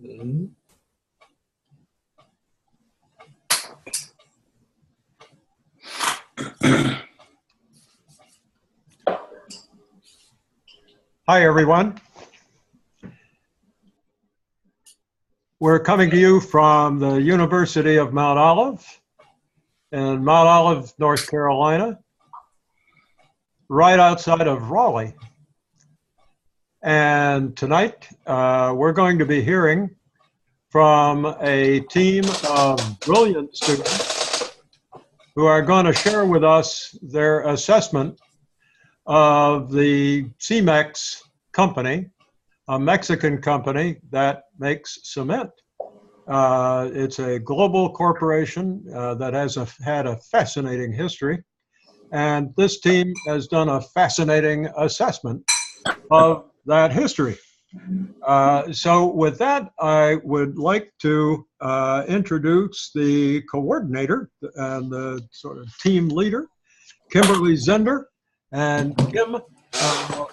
Mhm. Hi, everyone. We're coming to you from the University of Mount Olive in Mount Olive, North Carolina, right outside of Raleigh. And tonight, we're going to be hearing from a team of brilliant students who are going to share with us their assessment of the CEMEX company, a Mexican company that makes cement. It's a global corporation that has had a fascinating history. And this team has done a fascinating assessment of that history. So with that, I would like to introduce the coordinator and the sort of team leader, Kimberly Zender. And Kim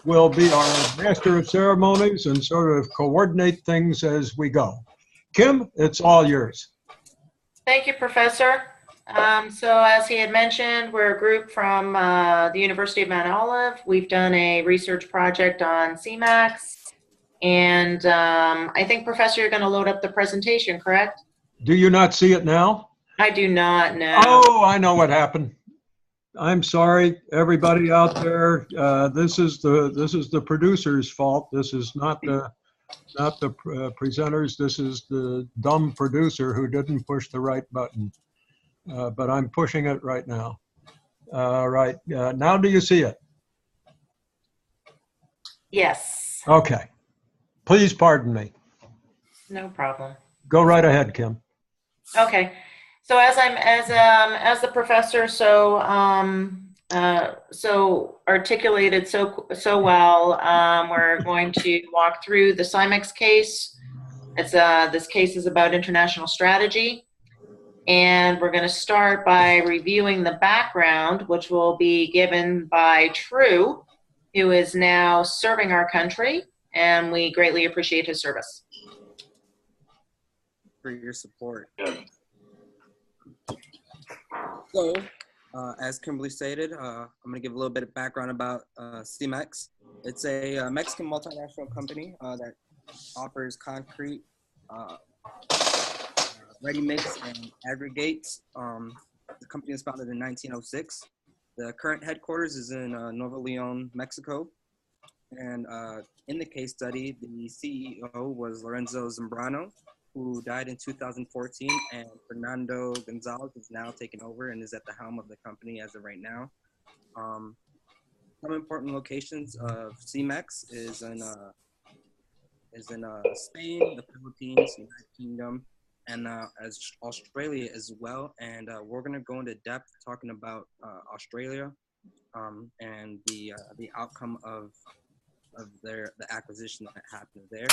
will be our master of ceremonies and sort of coordinate things as we go. Kim, it's all yours. Thank you, Professor. So as he had mentioned, we're a group from the University of Mount Olive. We've done a research project on CEMEX. And I think, Professor, you're going to load up the presentation, correct? Do you not see it now? I do not know. Oh, I know what happened. I'm sorry, everybody out there. This is the producer's fault. This is not the presenters. This is the dumb producer who didn't push the right button. But I'm pushing it right now. Right now, do you see it? Yes. Okay. Please pardon me. No problem. Go right ahead, Kim. Okay. So as the professor so articulated so well, we're going to walk through the CEMEX case. This case is about international strategy, and we're going to start by reviewing the background, which will be given by True, who is now serving our country, and we greatly appreciate his service. For your support. So, as Kimberly stated, I'm going to give a little bit of background about CEMEX. It's a Mexican multinational company that offers concrete, ready mix, and aggregates. The company was founded in 1906. The current headquarters is in Nuevo Leon, Mexico. And in the case study, the CEO was Lorenzo Zambrano, who died in 2014, and Fernando Gonzalez is now taken over and is at the helm of the company as of right now. Some important locations of CEMEX is in Spain, the Philippines, United Kingdom, and as Australia as well. And we're going to go into depth talking about Australia and the outcome of the acquisition that happened there.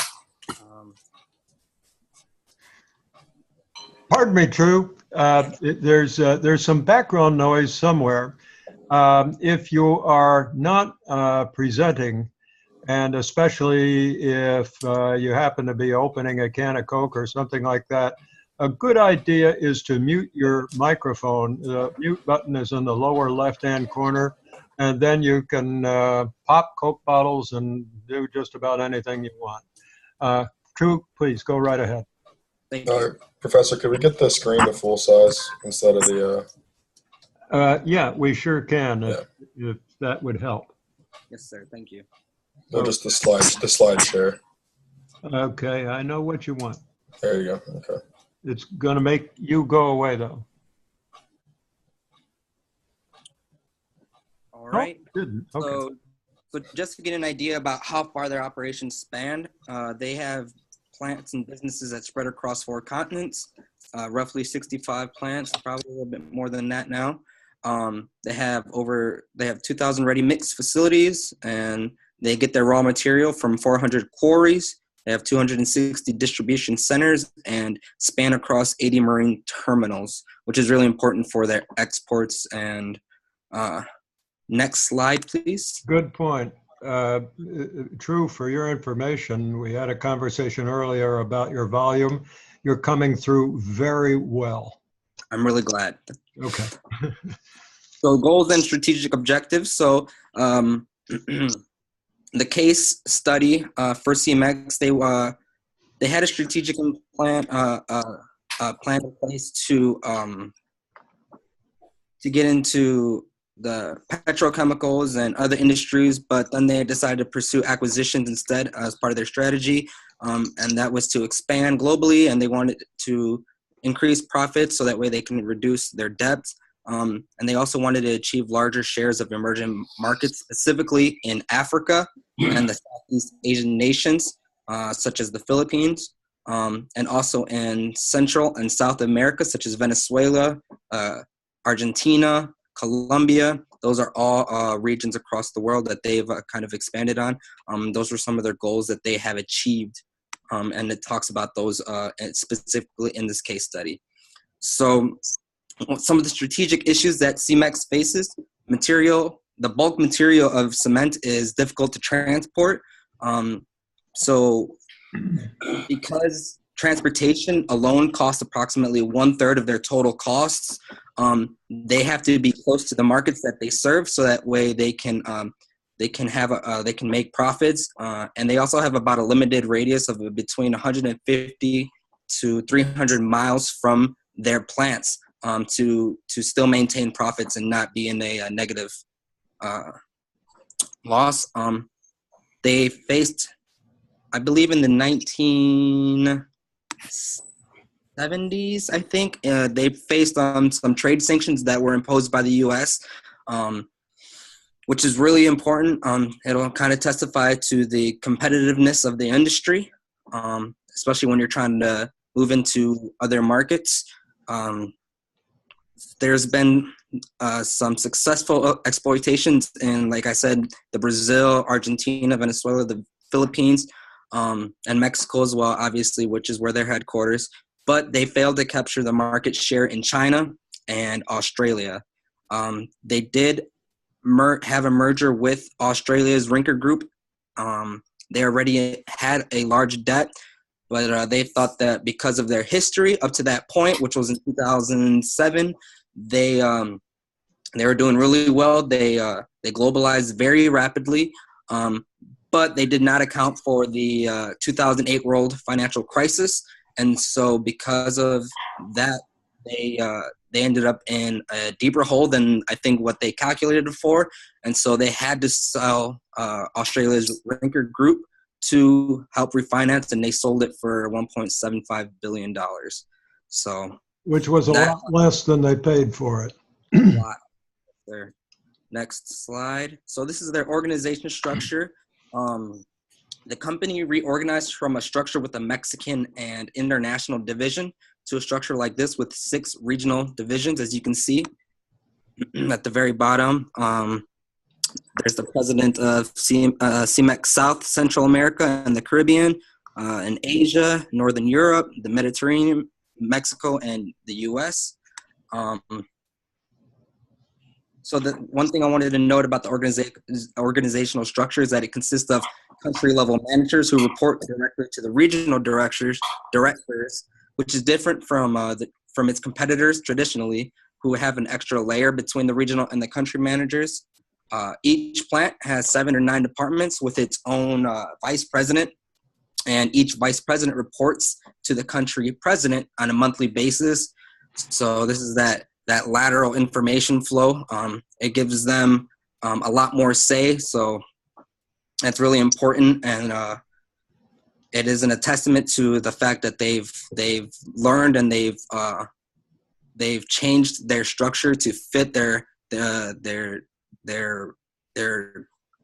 Pardon me, True. There's some background noise somewhere. If you are not presenting, and especially if you happen to be opening a can of Coke or something like that, a good idea is to mute your microphone. The mute button is in the lower left-hand corner, and then you can pop Coke bottles and do just about anything you want. True, please go right ahead. Thank you. Professor, could we get the screen to full size instead of the... Yeah, we sure can, if that would help. Yes, sir. Thank you. No, just the slide share. Okay, I know what you want. There you go. Okay. It's going to make you go away, though. All right. Oh, didn't. Okay. So just to get an idea about how far their operations spanned, they have plants and businesses that spread across 4 continents, roughly 65 plants, probably a little bit more than that now. They have 2,000 ready mix facilities, and they get their raw material from 400 quarries. They have 260 distribution centers and span across 80 marine terminals, which is really important for their exports. And next slide, please. Good point. True, for your information, we had a conversation earlier about your volume. You're coming through very well. I'm really glad. Okay. So goals and strategic objectives. So the case study for CEMEX, they had a strategic plan in place to get into the petrochemicals and other industries, but then they decided to pursue acquisitions instead as part of their strategy, and that was to expand globally, and they wanted to increase profits so that way they can reduce their debt. And they also wanted to achieve larger shares of emerging markets, specifically in Africa and the Southeast Asian nations, such as the Philippines, and also in Central and South America, such as Venezuela, Argentina, Colombia. Those are all regions across the world that they've kind of expanded on. Those were some of their goals that they have achieved, and it talks about those specifically in this case study. So some of the strategic issues that CEMEX faces: the bulk material of cement is difficult to transport. So because transportation alone costs approximately 1/3 of their total costs, they have to be close to the markets that they serve, so that way they can make profits, and they also have about a limited radius of between 150 to 300 miles from their plants, to still maintain profits and not be in a negative loss. They faced, I believe, in the 1970s, I think, they faced some trade sanctions that were imposed by the U.S., which is really important. It'll kind of testify to the competitiveness of the industry, especially when you're trying to move into other markets. There's been some successful exploitations in, like I said, the Brazil, Argentina, Venezuela, the Philippines, and Mexico as well, obviously, which is where their headquarters. But they failed to capture the market share in China and Australia. They did have a merger with Australia's Rinker Group. They already had a large debt, but they thought that because of their history up to that point, which was in 2007, they were doing really well. They globalized very rapidly, but they did not account for the 2008 world financial crisis, and so because of that, they ended up in a deeper hole than I think what they calculated for, and so they had to sell Australia's Rinker Group to help refinance, and they sold it for $1.75 billion. So, which was a lot less than they paid for it. A lot. There. Next slide. So this is their organization structure. The company reorganized from a structure with a Mexican and international division to a structure like this with 6 regional divisions, as you can see at the very bottom. There's the president of CEMEX South, Central America, and the Caribbean, in Asia, Northern Europe, the Mediterranean, Mexico, and the U.S. So the one thing I wanted to note about the organizational structure is that it consists of country-level managers who report directly to the regional directors, which is different from its competitors traditionally, who have an extra layer between the regional and the country managers. Each plant has 7 or 9 departments with its own vice president, and each vice president reports to the country president on a monthly basis. So this is that lateral information flow. It gives them a lot more say, so that's really important, and it isn't a testament to the fact that they've learned and they've changed their structure to fit their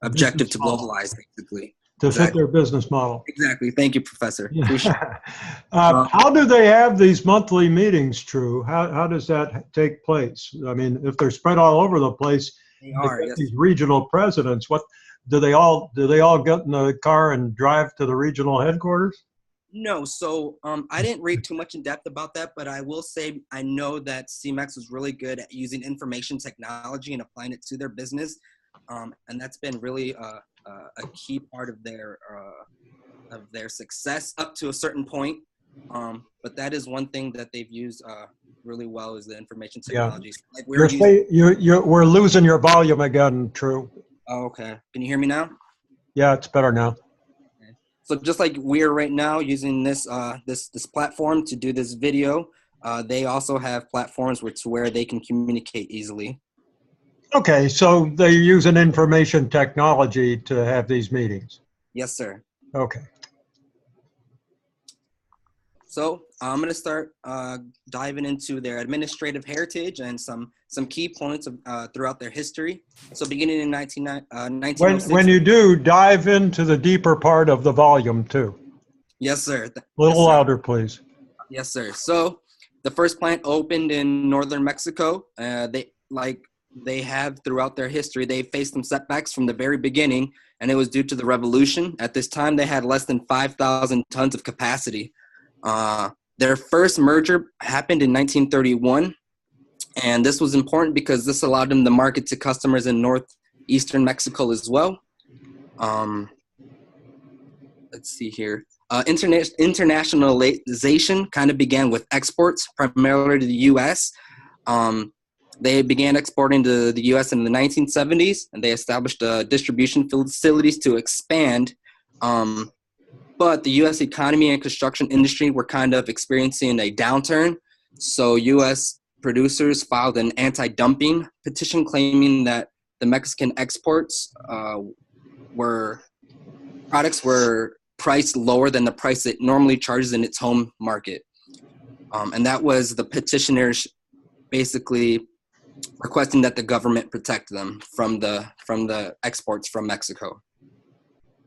objective to globalize, basically. To fit their business model. Exactly. Thank you, Professor. How do they have these monthly meetings, True? How does that take place? I mean, if they're spread all over the place, Yes. these regional presidents, what do they all get in the car and drive to the regional headquarters? No, so I didn't read too much in depth about that, but I will say I know that CEMEX was really good at using information technology and applying it to their business. and that's been really a key part of their success up to a certain point. But that is one thing that they've used really well is the information technology. Like we're losing your volume again, True. Oh, okay. Can you hear me now? Yeah, it's better now. Okay. So just like we're right now using this this platform to do this video, they also have platforms where they can communicate easily. Okay, so they're using information technology to have these meetings. Yes, sir. Okay. So I'm going to start diving into their administrative heritage and some key points of, throughout their history. So beginning in 1906. When you do, dive into the deeper part of the volume too. Yes, sir. A little louder, please. Yes, sir. So the first plant opened in northern Mexico. They have throughout their history, they faced some setbacks from the very beginning, and it was due to the revolution. At this time, they had less than 5,000 tons of capacity. Their first merger happened in 1931, and this was important because this allowed them to market to customers in northeastern Mexico as well. Let's see here. Internationalization kind of began with exports, primarily to the U.S. They began exporting to the U.S. in the 1970s, and they established distribution facilities to expand. But the U.S. economy and construction industry were kind of experiencing a downturn. So U.S. producers filed an anti-dumping petition claiming that the Mexican exports products were priced lower than the price it normally charges in its home market. And that was the petitioners basically requesting that the government protect them from the exports from Mexico.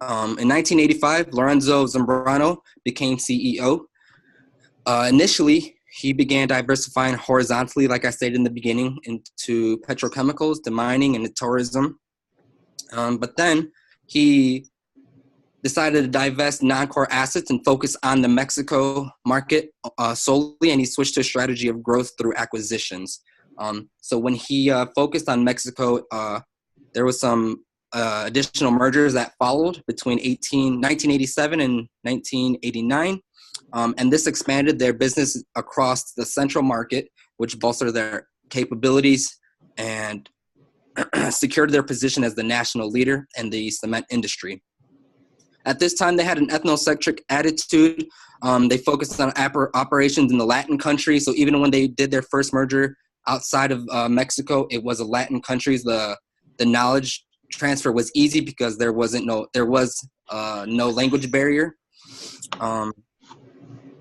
In 1985, Lorenzo Zambrano became CEO. Initially, he began diversifying horizontally, like I stated in the beginning, into petrochemicals, to mining, and to tourism. But then he decided to divest non-core assets and focus on the Mexico market solely, and he switched to a strategy of growth through acquisitions. So when he focused on Mexico, there was some additional mergers that followed between 1987 and 1989. And this expanded their business across the central market, which bolstered their capabilities and secured their position as the national leader in the cement industry. At this time, they had an ethnocentric attitude. They focused on operations in the Latin countries. So even when they did their first merger outside of Mexico, it was a Latin countries. The knowledge transfer was easy because there was no language barrier.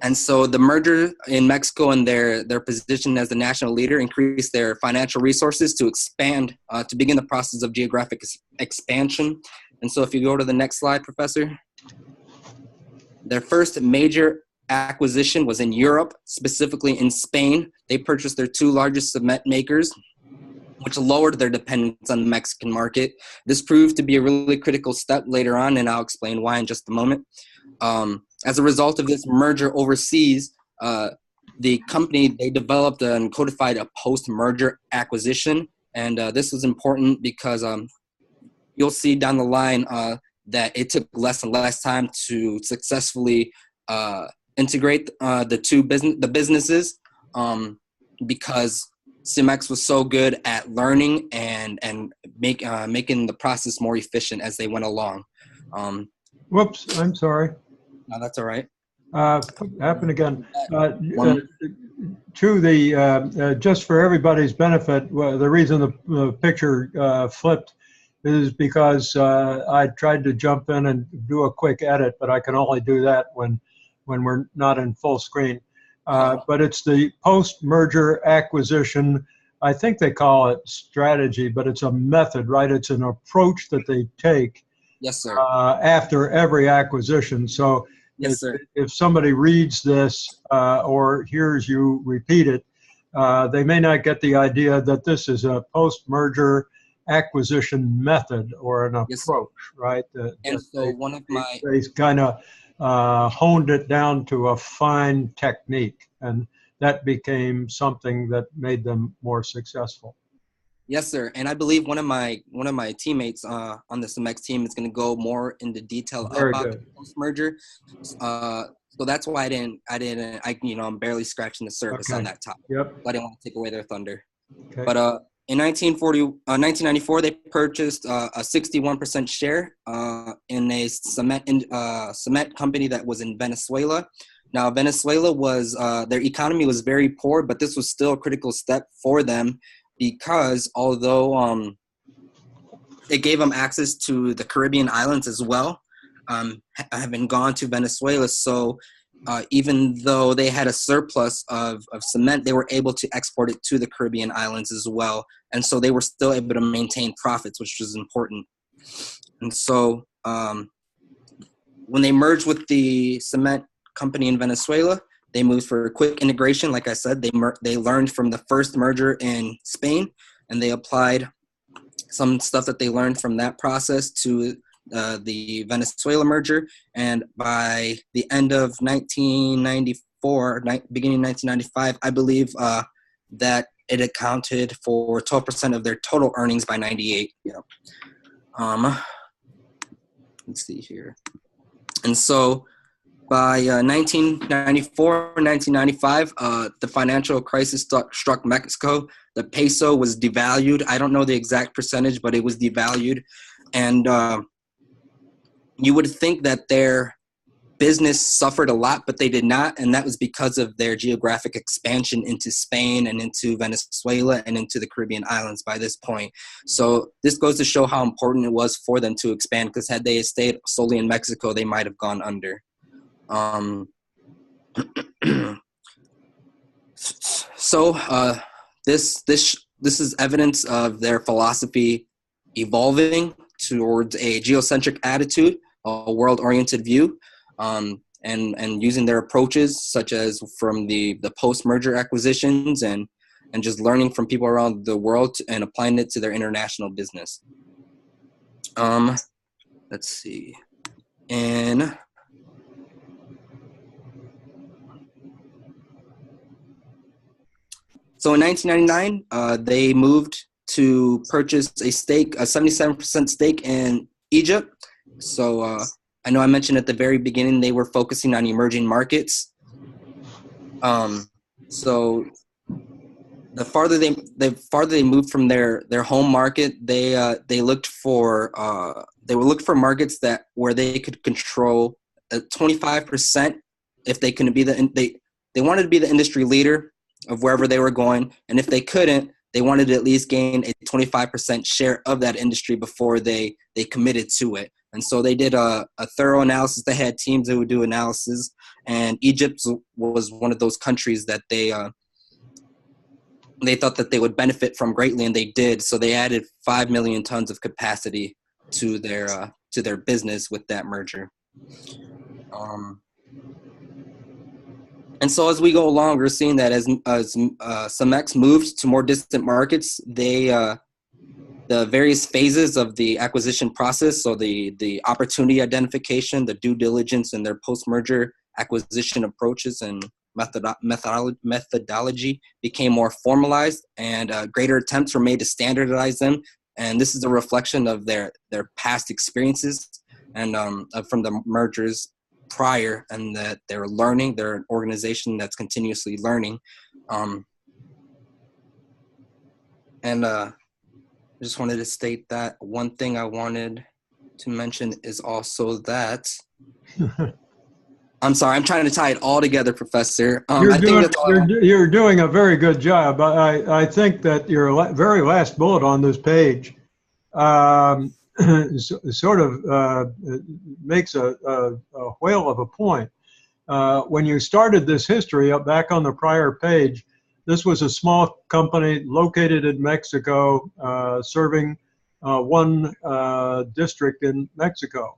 And so the merger in Mexico and their position as the national leader increased their financial resources to expand, to begin the process of geographic expansion. And so if you go to the next slide, Professor. Their first major acquisition was in Europe, specifically in Spain. They purchased their two largest cement makers, which lowered their dependence on the Mexican market. This proved to be a really critical step later on, and I'll explain why in just a moment. As a result of this merger overseas, the company, they developed and codified a post-merger acquisition. And this was important because you'll see down the line that it took less and less time to successfully integrate the businesses because CEMEX was so good at learning and making the process more efficient as they went along. Whoops, I'm sorry. No, that's all right. Happened again. Just for everybody's benefit, the reason the picture flipped is because I tried to jump in and do a quick edit, but I can only do that when we're not in full screen. But it's the post-merger acquisition. I think they call it strategy, but it's a method, right? It's an approach that they take. Yes, sir. After every acquisition. So yes, sir. If somebody reads this or hears you repeat it, they may not get the idea that this is a post-merger acquisition method or an approach, right? And so one of my... They kind of honed it down to a fine technique, and that became something that made them more successful. Yes, sir. And I believe one of my teammates on the CEMEX team is going to go more into detail Very about good. the post merger. So that's why I'm barely scratching the surface on Okay. that topic. Yep. I didn't want to take away their thunder. Okay. But in 1994, they purchased a 61% share in a cement company that was in Venezuela. Now, Venezuela was their economy was very poor, but this was still a critical step for them because although it gave them access to the Caribbean islands as well, having gone to Venezuela, so even though they had a surplus of cement, they were able to export it to the Caribbean islands as well. And so they were still able to maintain profits, which was important. And so when they merged with the cement company in Venezuela, they moved for a quick integration. Like I said, they learned from the first merger in Spain, and they applied some stuff that they learned from that process to the Venezuela merger. And by the end of 1994, beginning 1995, I believe that it accounted for 12% of their total earnings by 98. Yeah. Let's see here. And so by 1994, 1995, the financial crisis struck Mexico. The peso was devalued. I don't know the exact percentage, but it was devalued. And you would think that their business suffered a lot, but they did not. And that was because of their geographic expansion into Spain and into Venezuela and into the Caribbean islands by this point. So this goes to show how important it was for them to expand, because had they stayed solely in Mexico, they might have gone under. So this is evidence of their philosophy evolving towards a geocentric attitude, a world-oriented view, and using their approaches, such as from the post-merger acquisitions and just learning from people around the world and applying it to their international business. Let's see. So in 1999, they moved to purchase a 77% stake in Egypt. So I know I mentioned at the very beginning they were focusing on emerging markets. So the farther they moved from their home market, they looked for markets where they could control 25%. If they couldn't be they wanted to be the industry leader of wherever they were going, and if they couldn't, they wanted to at least gain a 25% share of that industry before they committed to it. And so they did a thorough analysis. They had teams that would do analysis, and Egypt was one of those countries that they thought that they would benefit from greatly, and they did. So they added 5 million tons of capacity to their business with that merger. And so as we go along, we're seeing that as CEMEX moved to more distant markets, the various phases of the acquisition process, so the opportunity identification, the due diligence, and their post-merger acquisition approaches and methodology became more formalized, and greater attempts were made to standardize them. And this is a reflection of their past experiences and from the mergers prior, and that they're learning. They're an organization that's continuously learning. I just wanted to state that one thing I wanted to mention is also that I'm sorry, I'm trying to tie it all together, Professor. You're doing a very good job. I think that your very last bullet on this page sort of makes a whale of a point. When you started this history up back on the prior page, this was a small company located in Mexico, serving one district in Mexico.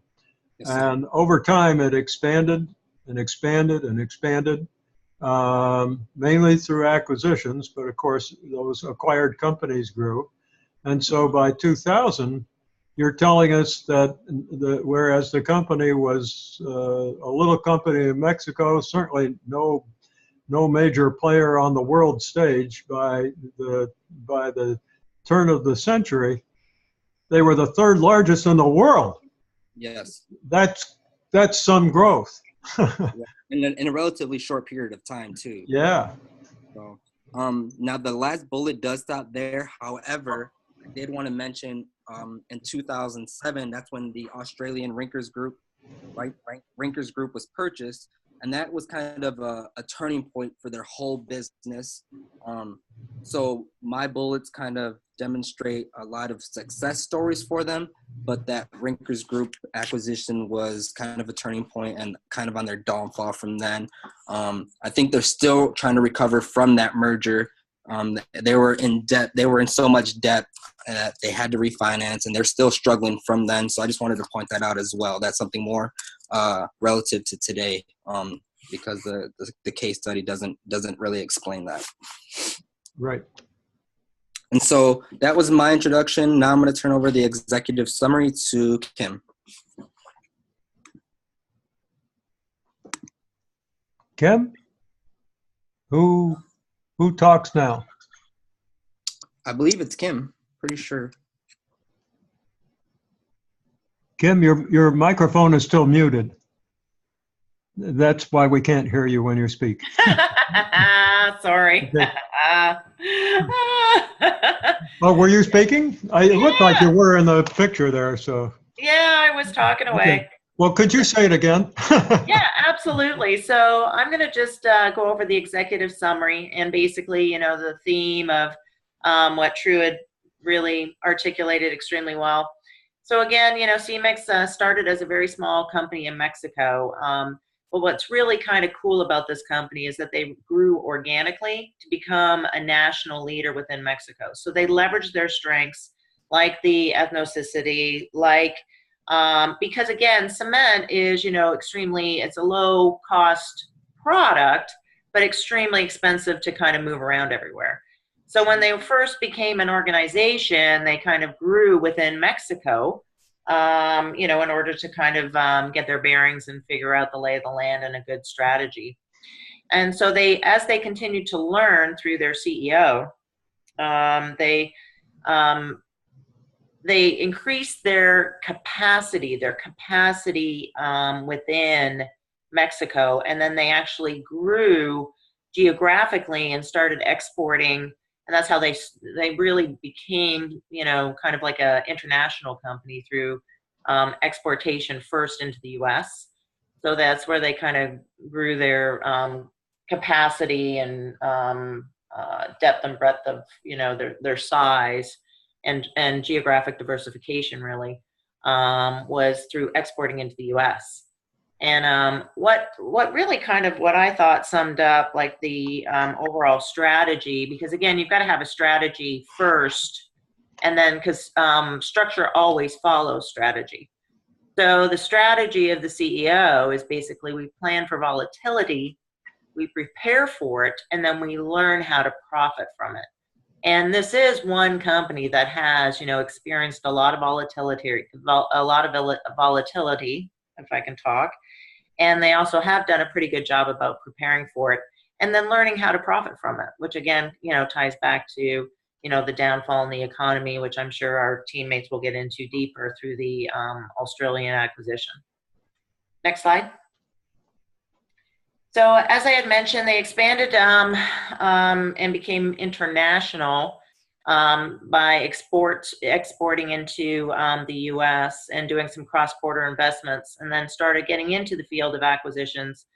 Yes, and over time, it expanded and expanded and expanded, mainly through acquisitions. But of course, those acquired companies grew. And so by 2000, you're telling us that whereas the company was a little company in Mexico, certainly no major player on the world stage by the turn of the century, they were the third largest in the world. Yes. That's some growth. In a relatively short period of time too. Yeah. So, now the last bullet does stop there. However, I did want to mention in 2007, that's when the Australian Rinkers Group, Rinkers Group was purchased, and that was kind of a turning point for their whole business. So my bullets kind of demonstrate a lot of success stories for them, but that Rinkers Group acquisition was kind of a turning point and kind of on their downfall from then. I think they're still trying to recover from that merger. They were in debt. They were in so much debt that they had to refinance, and they're still struggling from then. So I just wanted to point that out as well. That's something more relative to today, because the case study doesn't really explain that. Right. And so that was my introduction. Now I'm going to turn over the executive summary to Kim. Kim, who talks now? I believe it's Kim. Pretty sure. Kim, your microphone is still muted. That's why we can't hear you when you speak. Sorry. Okay. Oh, were you speaking? It looked like you were in the picture there, so. Yeah, I was talking away. Okay. Well, could you say it again? Yeah, absolutely. So I'm going to just go over the executive summary and basically, the theme of what True had really articulated extremely well. So again, CEMEX started as a very small company in Mexico. But what's really kind of cool about this company is that they grew organically to become a national leader within Mexico. So they leveraged their strengths, like the ethnicity, because again, cement is, it's a low cost product, but extremely expensive to kind of move around everywhere. So when they first became an organization, they kind of grew within Mexico, in order to kind of get their bearings and figure out the lay of the land and a good strategy. And so as they continued to learn through their CEO, they increased their capacity within Mexico, and then they actually grew geographically and started exporting, and that's how they really became, kind of like a international company through exportation first into the U.S. So that's where they kind of grew their capacity and depth and breadth of, their size. And geographic diversification really was through exporting into the U.S. And what really kind of what I thought summed up like the overall strategy, because again, you've got to have a strategy first, and then because structure always follows strategy. So the strategy of the CEO is basically we plan for volatility, we prepare for it, and then we learn how to profit from it. And this is one company that has, experienced a lot of volatility, if I can talk. And they also have done a pretty good job about preparing for it and then learning how to profit from it, which again, ties back to, the downfall in the economy, which I'm sure our teammates will get into deeper through the Australian acquisition. Next slide. So as I had mentioned, they expanded and became international by exporting into the U.S. and doing some cross-border investments, and then started getting into the field of acquisitions,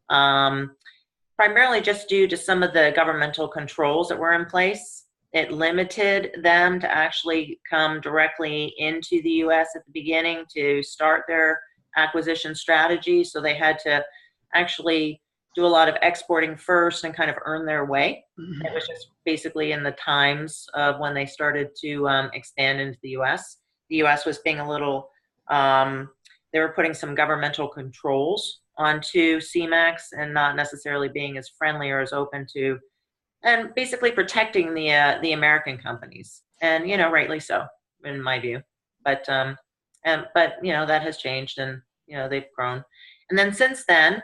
primarily just due to some of the governmental controls that were in place. It limited them to actually come directly into the U.S. at the beginning to start their acquisition strategy, so they had to actually do a lot of exporting first and kind of earn their way. It was just basically in the times of when they started to expand into the U.S. The U.S. was being a little, they were putting some governmental controls onto CEMEX and not necessarily being as friendly or as open to, and basically protecting the American companies. And, rightly so, in my view. But that has changed, and, they've grown. And then since then,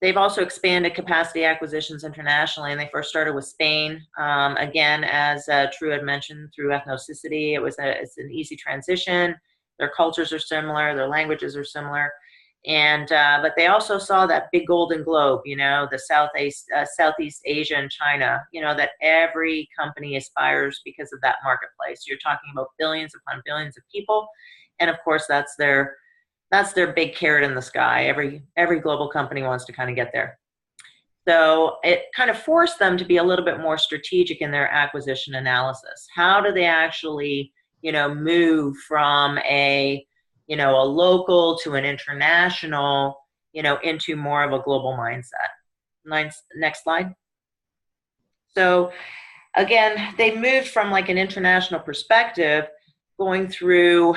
They've also expanded capacity acquisitions internationally, and they first started with Spain. Again, as True had mentioned, through ethnicity, it's an easy transition. Their cultures are similar, their languages are similar, and but they also saw that big golden globe, the Southeast Asia and China, that every company aspires because of that marketplace. You're talking about billions upon billions of people, and of course, that's their big carrot in the sky. Every global company wants to kind of get there. So it kind of forced them to be a little bit more strategic in their acquisition analysis. How do they actually, move from a local to an international, into more of a global mindset? Next slide. So again, they moved from like an international perspective, going through,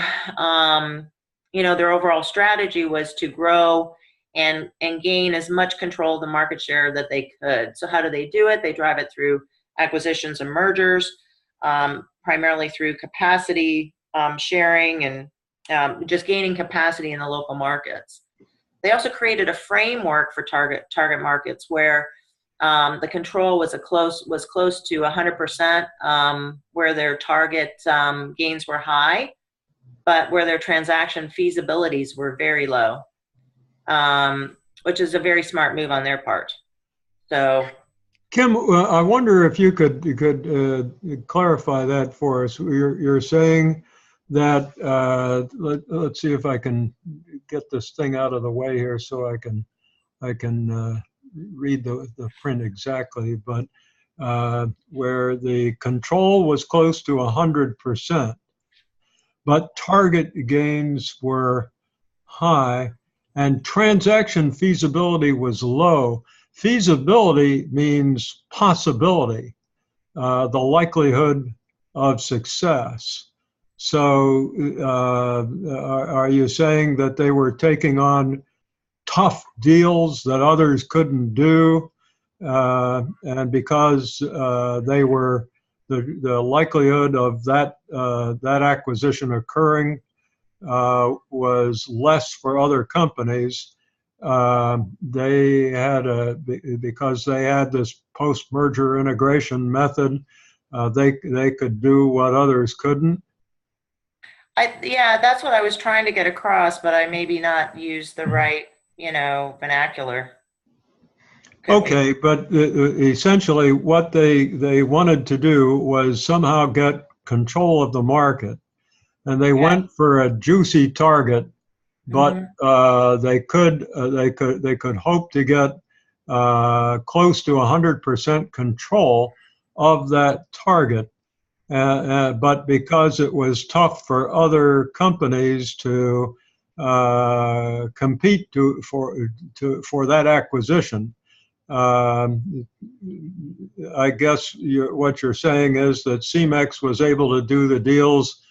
their overall strategy was to grow and gain as much control of the market share that they could. So how do they do it? They drive it through acquisitions and mergers, primarily through capacity sharing and just gaining capacity in the local markets. They also created a framework for target markets where the control was close to 100%, where their target gains were high, but where their transaction feasibilities were very low, which is a very smart move on their part. So, Kim, I wonder if you could clarify that for us. You're saying that let's see if I can get this thing out of the way here so I can read the print exactly, but where the control was close to 100%, but target gains were high and transaction feasibility was low. Feasibility means possibility, the likelihood of success. So are you saying that they were taking on tough deals that others couldn't do, and because they were the likelihood of that acquisition occurring was less for other companies, they had because they had this post-merger integration method, they could do what others couldn't? Yeah, that's what I was trying to get across, but I maybe not used the right, vernacular. Okay, but essentially what they wanted to do was somehow get control of the market, and they went for a juicy target, but they could hope to get close to 100% control of that target. But because it was tough for other companies to compete for that acquisition, I guess what you're saying is that CEMEX was able to do the deals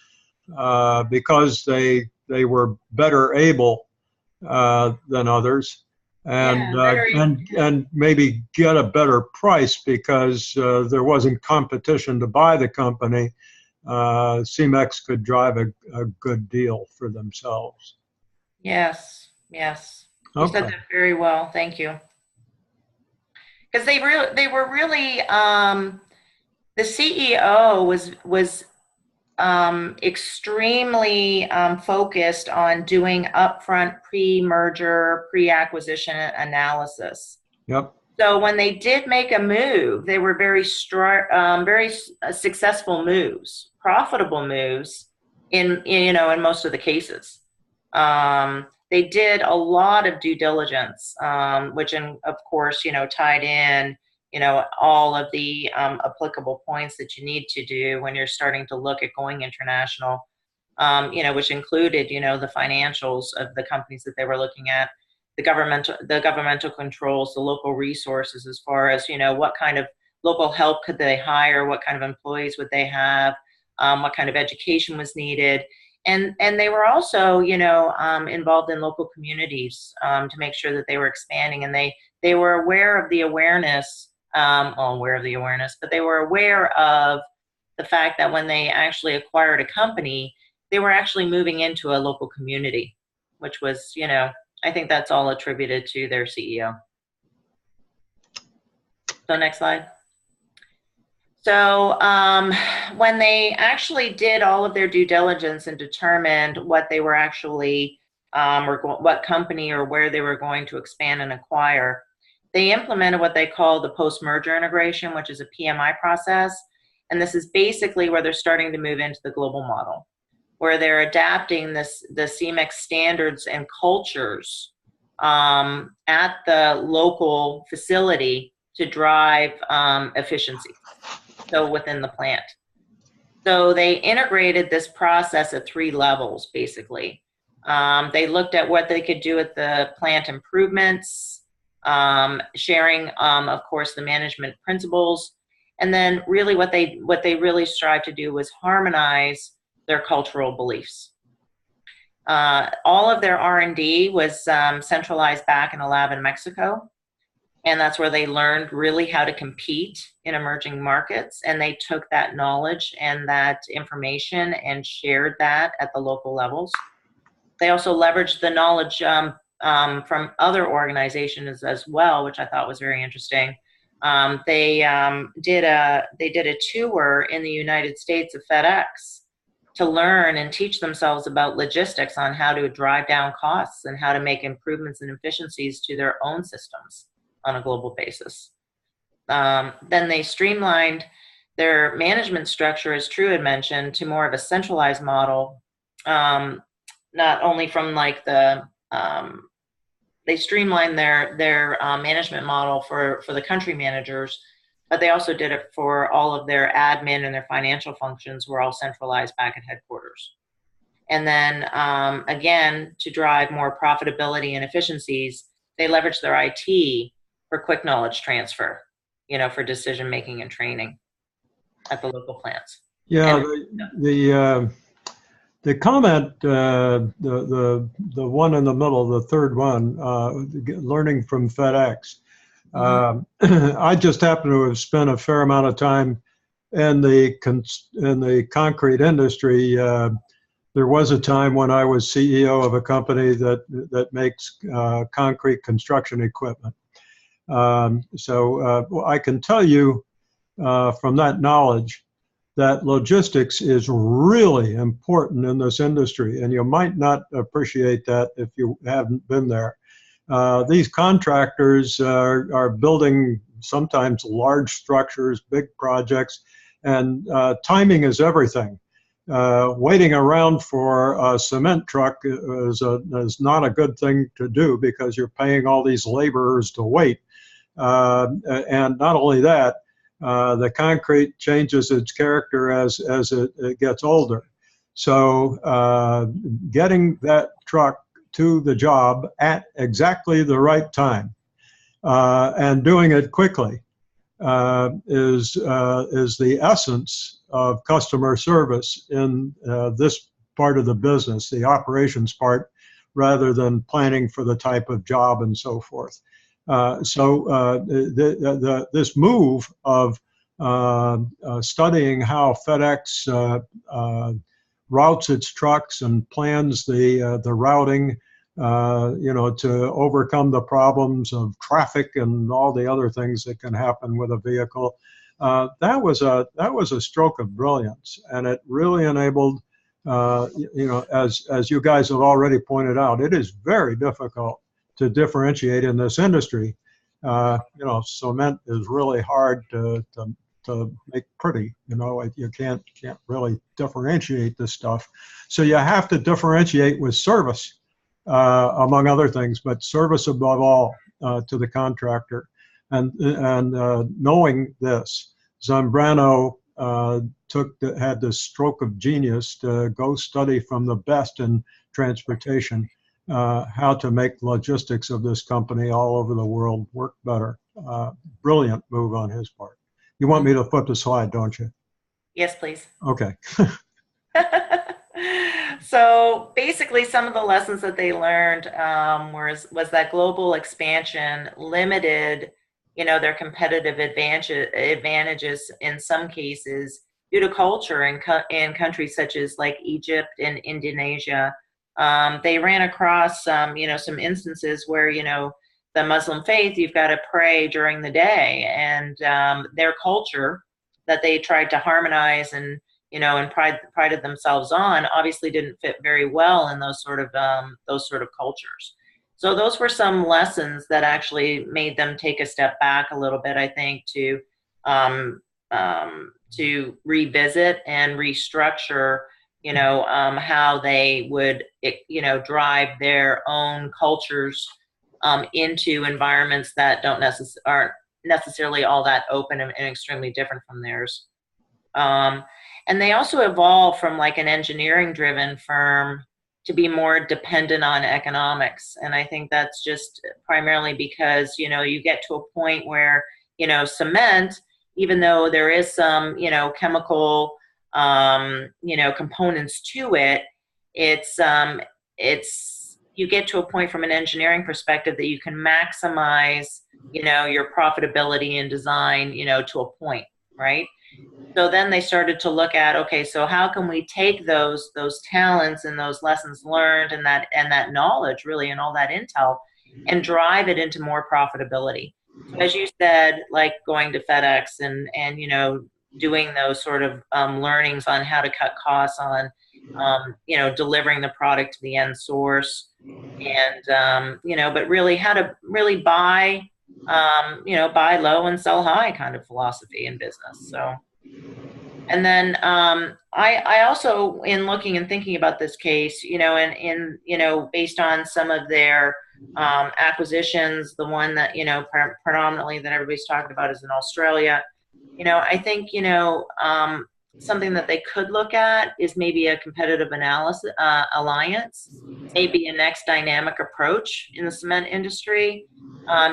because they were better able than others, and maybe get a better price because there wasn't competition to buy the company. CEMEX could drive a good deal for themselves. Yes. You said that very well. Thank you. Because they were really the CEO was extremely focused on doing upfront pre-merger, pre-acquisition analysis. Yep. So when they did make a move, they were very successful moves, profitable moves in most of the cases. They did a lot of due diligence, which, of course, tied in, all of the applicable points that you need to do when you're starting to look at going international, which included, the financials of the companies that they were looking at, the governmental controls, the local resources, as far as, what kind of local help could they hire, what kind of employees would they have, what kind of education was needed. And they were also, involved in local communities to make sure that they were expanding, and they were aware of the awareness, but they were aware of the fact that when they actually acquired a company, they were actually moving into a local community, which was, I think that's all attributed to their CEO. So next slide. So when they actually did all of their due diligence and determined what they were actually, what company or where they were going to expand and acquire, they implemented what they call the post-merger integration, which is a PMI process. And this is basically where they're starting to move into the global model, where they're adapting the CEMEX standards and cultures at the local facility to drive efficiency, so within the plant. So they integrated this process at 3 levels, basically. They looked at what they could do at the plant improvements, sharing, of course, the management principles, and then really what they really strive to do was harmonize their cultural beliefs. All of their R&D was centralized back in a lab in Mexico. And that's where they learned really how to compete in emerging markets. And they took that knowledge and that information and shared that at the local levels. They also leveraged the knowledge from other organizations as well, which I thought was very interesting. They did a tour in the United States of FedEx to learn and teach themselves about logistics on how to drive down costs and how to make improvements and efficiencies to their own systems on a global basis. Then they streamlined their management structure, as Drew had mentioned, to more of a centralized model, not only from like the, they streamlined their management model for the country managers, but they also did it for all of their admin and their financial functions were all centralized back at headquarters. And then again, to drive more profitability and efficiencies, they leveraged their IT for quick knowledge transfer, you know, for decision making and training at the local plants. Yeah, the comment, the one in the middle, the third one, learning from FedEx. I just happen to have spent a fair amount of time in the concrete industry. There was a time when I was CEO of a company that makes concrete construction equipment. So I can tell you from that knowledge that logistics is really important in this industry, and you might not appreciate that if you haven't been there. These contractors are building sometimes large structures, big projects, and timing is everything. Waiting around for a cement truck is not a good thing to do because you're paying all these laborers to wait. And not only that, the concrete changes its character as it gets older. So getting that truck to the job at exactly the right time and doing it quickly is the essence of customer service in this part of the business, the operations part, rather than planning for the type of job and so forth. This move of studying how FedEx routes its trucks and plans the routing, you know, to overcome the problems of traffic and all the other things that can happen with a vehicle. That was a stroke of brilliance, and it really enabled, you know, as you guys have already pointed out, it is very difficult to differentiate in this industry. You know, cement is really hard to make pretty. You know, you can't really differentiate this stuff. So you have to differentiate with service, among other things, but service above all to the contractor. And knowing this, Zambrano had this stroke of genius to go study from the best in transportation how to make logistics of this company all over the world work better. Brilliant move on his part. You want me to flip the slide, don't you? Yes, please. Okay. So basically, some of the lessons that they learned was that global expansion limited, you know, their competitive advantages in some cases due to culture in countries such as like Egypt and Indonesia. They ran across you know, some instances where, you know, the Muslim faith, you've got to pray during the day, and their culture that they tried to harmonize and and prided themselves on obviously didn't fit very well in those sort of cultures. So those were some lessons that actually made them take a step back a little bit, I think, to revisit and restructure, how they would, drive their own cultures into environments that aren't necessarily all that open and extremely different from theirs. And they also evolved from like an engineering driven firm to be more dependent on economics. And I think that's just primarily because, you get to a point where, cement, even though there is some, chemical, components to it, you get to a point from an engineering perspective that you can maximize, your profitability in design, to a point, right? So then they started to look at, okay, so how can we take those talents and those lessons learned and that knowledge really and all that intel and drive it into more profitability. So as you said, like going to FedEx and doing those sort of learnings on how to cut costs on delivering the product to the end source, and but really how to really buy buy low and sell high kind of philosophy in business. So, and then I also, in looking and thinking about this case, based on some of their acquisitions, the one that predominantly that everybody's talking about is in Australia. I think something that they could look at is maybe a competitive alliance, maybe a next dynamic approach in the cement industry,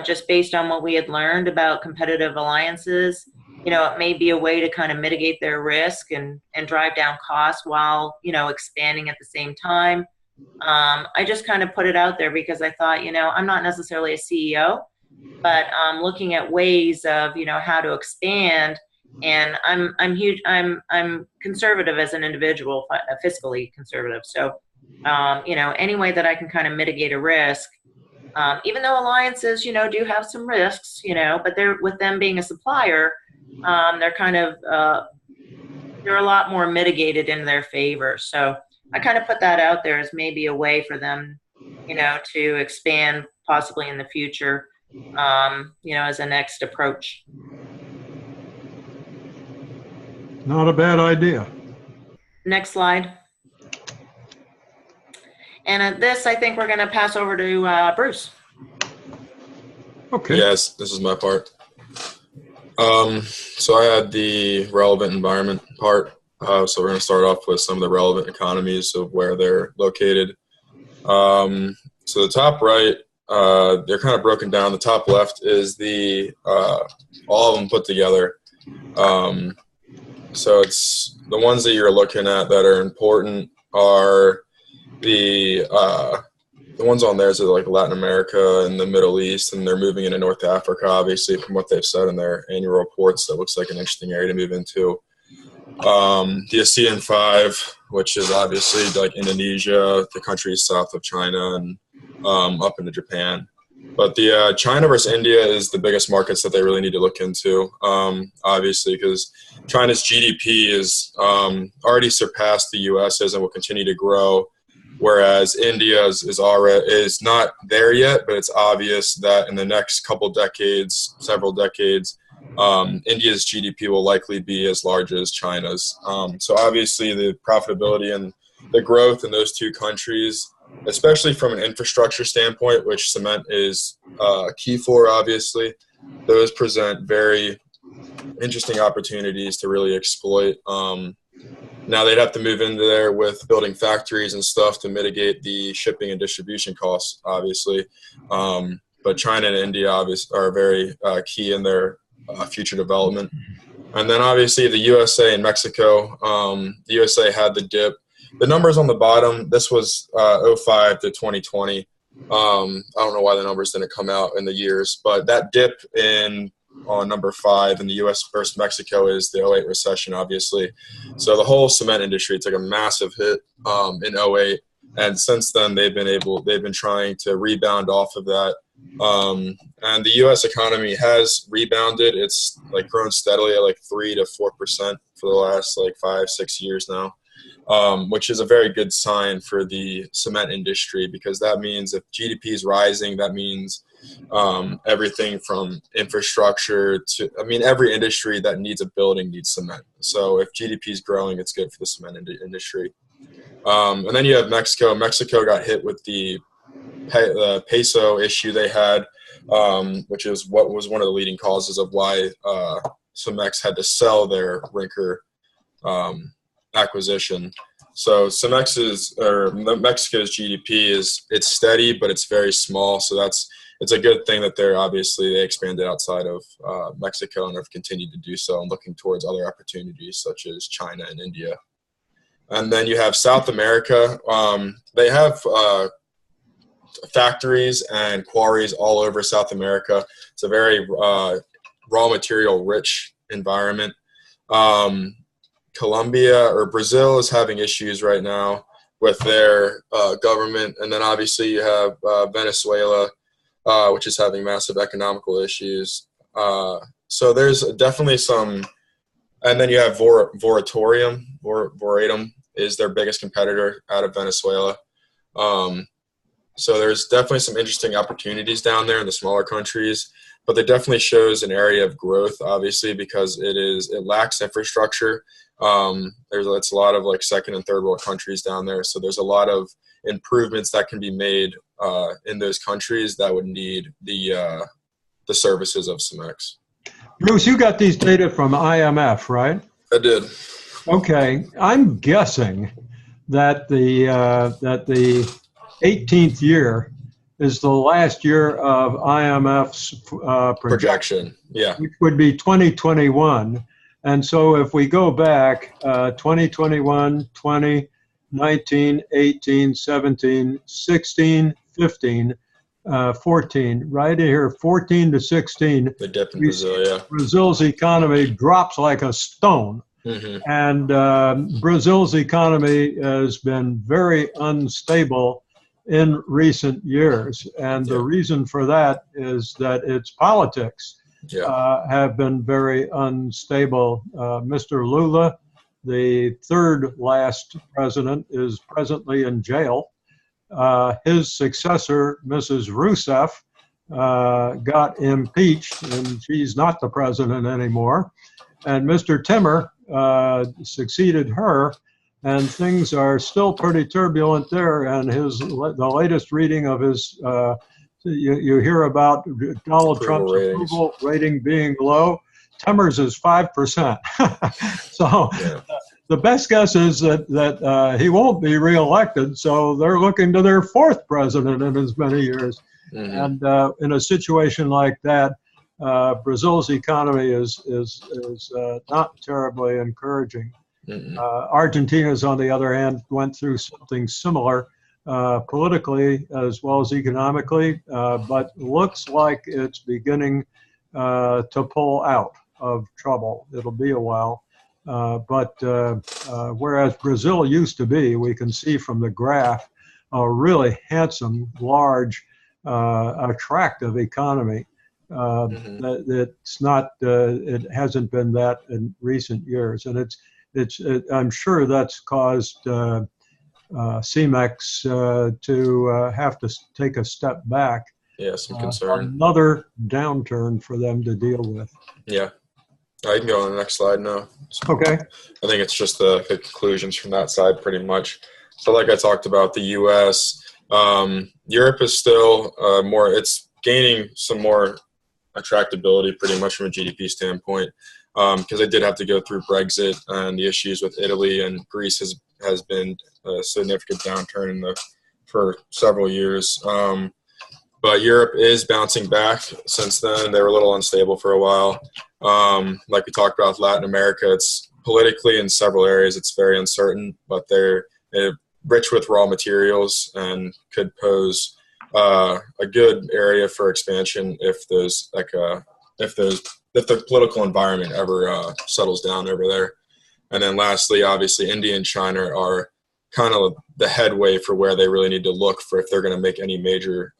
just based on what we had learned about competitive alliances. It may be a way to kind of mitigate their risk and drive down costs while, expanding at the same time. I just kind of put it out there because I thought, I'm not necessarily a CEO, but looking at ways of, how to expand. And I'm conservative as an individual, fiscally conservative. So, any way that I can kind of mitigate a risk, even though alliances, do have some risks, but with them being a supplier, they're kind of, they're a lot more mitigated in their favor. So I kind of put that out there as maybe a way for them, to expand possibly in the future, as a next approach. Not a bad idea. Next slide. And at this, I think we're going to pass over to Bruce. Okay. Yes, this is my part. So I had the relevant environment part. So we're going to start off with some of the relevant economies of where they're located. So the top right, they're kind of broken down. The top left is all of them put together. So it's the ones that you're looking at that are important are the ones on there is like Latin America and the Middle East, and they're moving into North Africa, obviously, from what they've said in their annual reports. That looks like an interesting area to move into. The ASEAN 5, which is obviously like Indonesia, the countries south of China, and up into Japan. But the China versus India is the biggest markets that they really need to look into, obviously, because China's GDP is already surpassed the U.S.'s and will continue to grow, whereas India's is not there yet, but it's obvious that in the next several decades, India's GDP will likely be as large as China's. So obviously the profitability and the growth in those two countries, especially from an infrastructure standpoint, which cement is key for, obviously, those present very interesting opportunities to really exploit. Now they'd have to move into there with building factories and stuff to mitigate the shipping and distribution costs, obviously. But China and India obviously are very key in their future development. And then obviously the USA and Mexico. The USA had the dip. The numbers on the bottom, this was 05 to 2020. I don't know why the numbers didn't come out in the years, but that dip on number 5 in the U.S. versus Mexico is the 08 recession, obviously. So the whole cement industry took a massive hit in 08, and since then they've been trying to rebound off of that And the U.S. economy has rebounded. It's like grown steadily at like 3 to 4% for the last like 5-6 years now, which is a very good sign for the cement industry, because that means if GDP is rising, that means everything from infrastructure to, I mean, every industry that needs a building needs cement. So if GDP is growing, it's good for the cement industry. And then you have Mexico. Mexico got hit with the peso issue they had, which is what was one of the leading causes of why CEMEX had to sell their Rinker acquisition. So Mexico's GDP it's steady, but it's very small. So it's a good thing that they expanded outside of Mexico and have continued to do so, and looking towards other opportunities such as China and India. And then you have South America. They have factories and quarries all over South America. It's a very raw material rich environment. Brazil is having issues right now with their government. And then obviously you have Venezuela, which is having massive economical issues. So there's definitely some, and then you have Voratorium is their biggest competitor out of Venezuela. So there's definitely some interesting opportunities down there in the smaller countries, but there definitely shows an area of growth, obviously, because it lacks infrastructure. It's a lot of like second and third world countries down there. So there's a lot of improvements that can be made in those countries that would need the services of CEMEX. Bruce, you got these data from IMF, right? I did. Okay, I'm guessing that the 18th year is the last year of IMF's projection. Yeah, which would be 2021. And so if we go back 2021, 20, 19, 18, 17, 16, 15, 14, right here, 14 to 16. The dip in Brazil, yeah. Brazil's economy drops like a stone. Mm-hmm. And Brazil's economy has been very unstable in recent years. And the reason for that is that its politics have been very unstable. Mr. Lula, the third last president, is presently in jail. His successor, Mrs. Rousseff, got impeached, and she's not the president anymore. And Mr. Timmer succeeded her, and things are still pretty turbulent there. And the latest reading of his, you hear about Donald Trump's approval rating being low. Timmer's is 5%. So the best guess is that he won't be reelected. So they're looking to their fourth president in as many years. Mm-hmm. And in a situation like that, Brazil's economy is not terribly encouraging. Mm-hmm. Argentina's, on the other hand, went through something similar politically as well as economically, but looks like it's beginning to pull out of trouble. It'll be a while. But whereas Brazil used to be, we can see from the graph, a really handsome, large, attractive economy. It's not. It hasn't been that in recent years, and I'm sure that's caused CEMEX to have to take a step back. Yeah, some concern. Another downturn for them to deal with. Yeah. I can go on the next slide now. So okay. I think it's just the conclusions from that side pretty much. So like I talked about, the U.S., Europe is still it's gaining some more attractability pretty much from a GDP standpoint, because they did have to go through Brexit, and the issues with Italy and Greece has been a significant downturn for several years. But Europe is bouncing back since then. They were a little unstable for a while. Like we talked about Latin America, it's politically in several areas, it's very uncertain, but they're rich with raw materials and could pose a good area for expansion if the political environment ever settles down over there. And then lastly, obviously, India and China are kind of the headway for where they really need to look for if they're going to make any major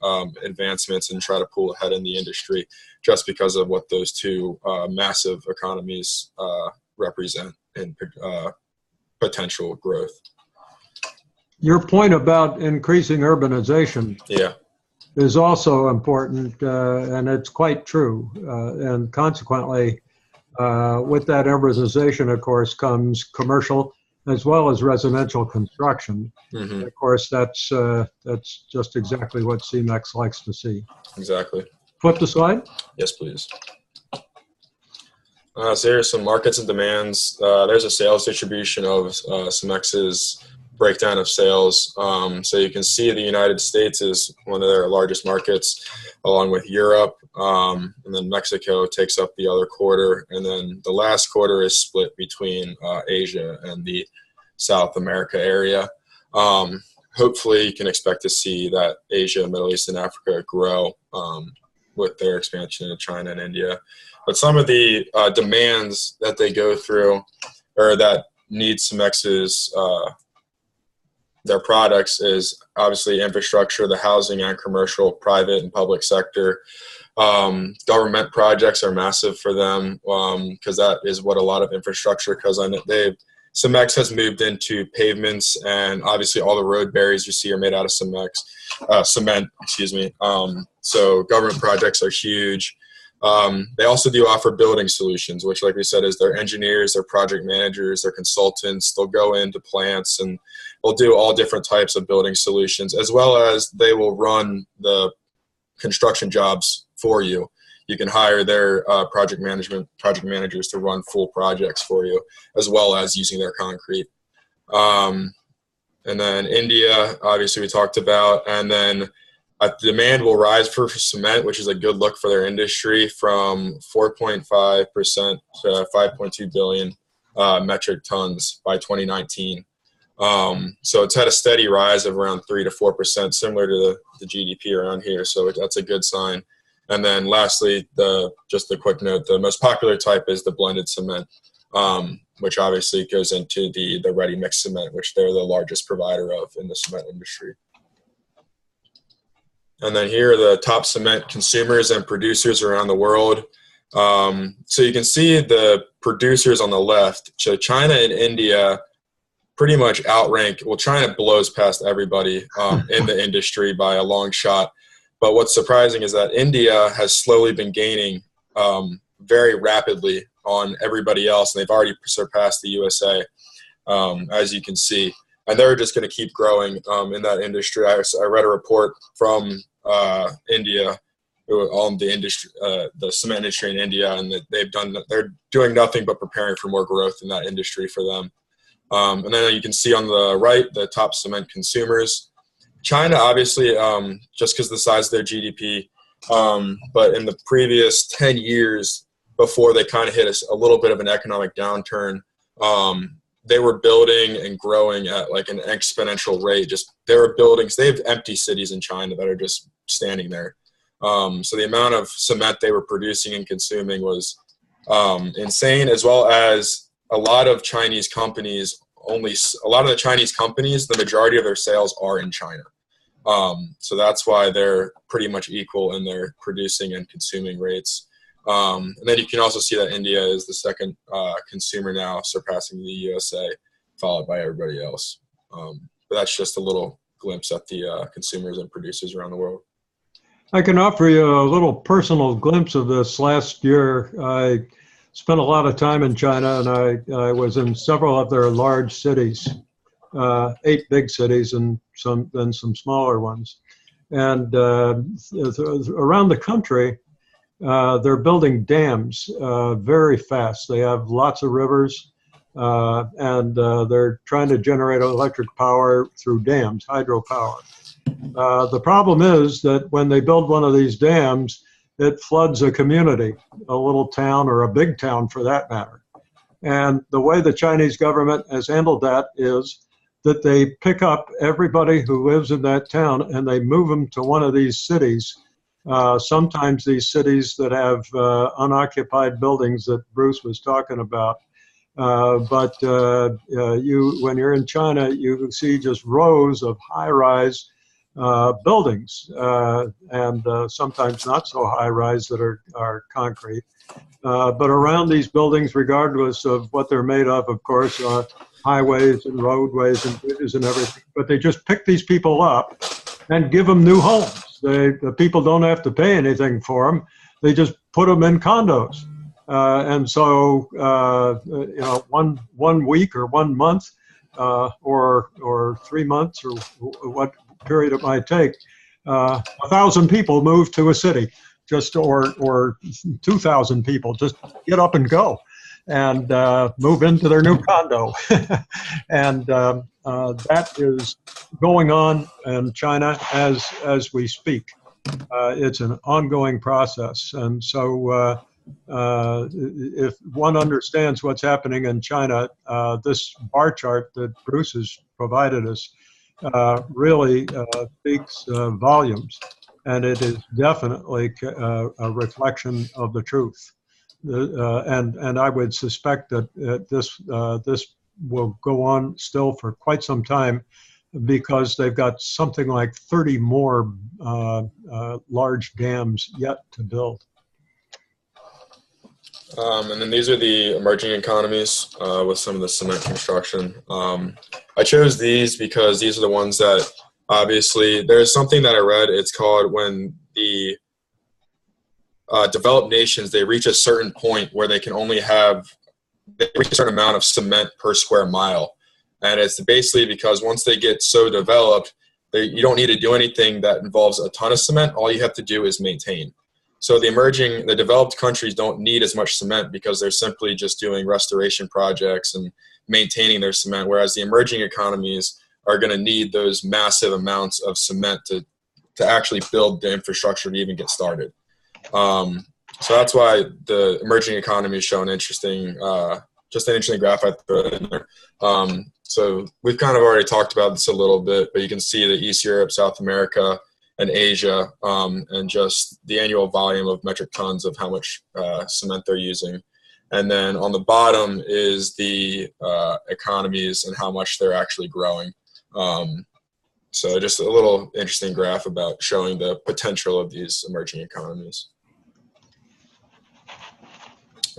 advancements and try to pull ahead in the industry, just because of what those two massive economies represent in potential growth. Your point about increasing urbanization Yeah. is also important, and it's quite true. And consequently, with that urbanization, of course, comes commercial as well as residential construction. Mm-hmm. Of course, that's just exactly what CEMEX likes to see. Exactly. Flip the slide. Yes, please. So here's some markets and demands. There's a sales distribution of CEMEX's breakdown of sales. So you can see the United States is one of their largest markets, along with Europe, and then Mexico takes up the other quarter, and then the last quarter is split between Asia and the South America area. Hopefully you can expect to see that Asia, Middle East, and Africa grow with their expansion into China and India. But some of the demands that they go through, or that need CEMEX's their products, is obviously infrastructure, the housing and commercial, private and public sector. Government projects are massive for them, because that is what a lot of infrastructure, because CEMEX has moved into pavements, and obviously all the road barriers you see are made out of cement, excuse me. So government projects are huge. They also do offer building solutions, which, like we said, is their engineers, their project managers, their consultants. They'll go into plants and they'll do all different types of building solutions, as well as they will run the construction jobs for you. You can hire their project managers to run full projects for you, as well as using their concrete. And then India, obviously we talked about, and then demand will rise for cement, which is a good look for their industry, from 4.5% to 5.2 billion metric tons by 2019. So it's had a steady rise of around 3 to 4%, similar to the GDP around here. So that's a good sign. And then lastly, just a quick note, the most popular type is the blended cement, which obviously goes into the ready mix cement, which they're the largest provider of in the cement industry. And then here are the top cement consumers and producers around the world. So you can see the producers on the left. So China and India pretty much outrank, well, China blows past everybody in the industry by a long shot. But what's surprising is that India has slowly been gaining very rapidly on everybody else, and they've already surpassed the USA, as you can see. And they're just going to keep growing in that industry. I read a report from India on the industry, the cement industry in India, and they're doing nothing but preparing for more growth in that industry for them. And then you can see on the right the top cement consumers. China, obviously, just because of the size of their GDP, but in the previous 10 years before they kind of hit a little bit of an economic downturn, they were building and growing at like an exponential rate. They have empty cities in China that are just standing there. So the amount of cement they were producing and consuming was insane, as well as a lot of Chinese companies. The majority of their sales are in China. So that's why they're pretty much equal in their producing and consuming rates. And then you can also see that India is the second consumer now, surpassing the USA, followed by everybody else. But that's just a little glimpse at the consumers and producers around the world. I can offer you a little personal glimpse of this. Last year, I spent a lot of time in China, and I was in several of their large cities, 8 big cities and some smaller ones. And around the country, they're building dams very fast. They have lots of rivers, and they're trying to generate electric power through dams, hydropower. The problem is that when they build one of these dams, it floods a community, a little town or a big town for that matter. And the way the Chinese government has handled that is that they pick up everybody who lives in that town and they move them to one of these cities. Sometimes these cities that have unoccupied buildings that Bruce was talking about. When you're in China, you see just rows of high-rise buildings, and sometimes not so high-rise that are concrete. But around these buildings, regardless of what they're made of course, are highways and roadways and bridges and everything. But they just pick these people up and give them new homes. The people don't have to pay anything for them. They just put them in condos. And so, one week or 1 month or 3 months or what period it might take, 1,000 people move to a city, or 2,000 people just get up and go and move into their new condo. And that is going on in China as we speak. It's an ongoing process. And so if one understands what's happening in China, this bar chart that Bruce has provided us really speaks volumes. And it is definitely a reflection of the truth. And I would suspect that this will go on still for quite some time, because they've got something like 30 more large dams yet to build. And then these are the emerging economies with some of the cement construction. I chose these because these are the ones that obviously, there's something that I read, it's called when the developed nations, they reach a certain point where they can only they reach a certain amount of cement per square mile. And it's basically because once they get so developed, you don't need to do anything that involves a ton of cement. All you have to do is maintain. So the developed countries don't need as much cement because they're simply just doing restoration projects and maintaining their cement, whereas the emerging economies are going to need those massive amounts of cement to actually build the infrastructure to even get started. So that's why the emerging economies show an interesting, just an interesting graph I put in there. So we've kind of already talked about this a little bit, but you can see that East Europe, South America, and Asia, and just the annual volume of metric tons of how much cement they're using. And then on the bottom is the economies and how much they're actually growing. So just a little interesting graph about showing the potential of these emerging economies.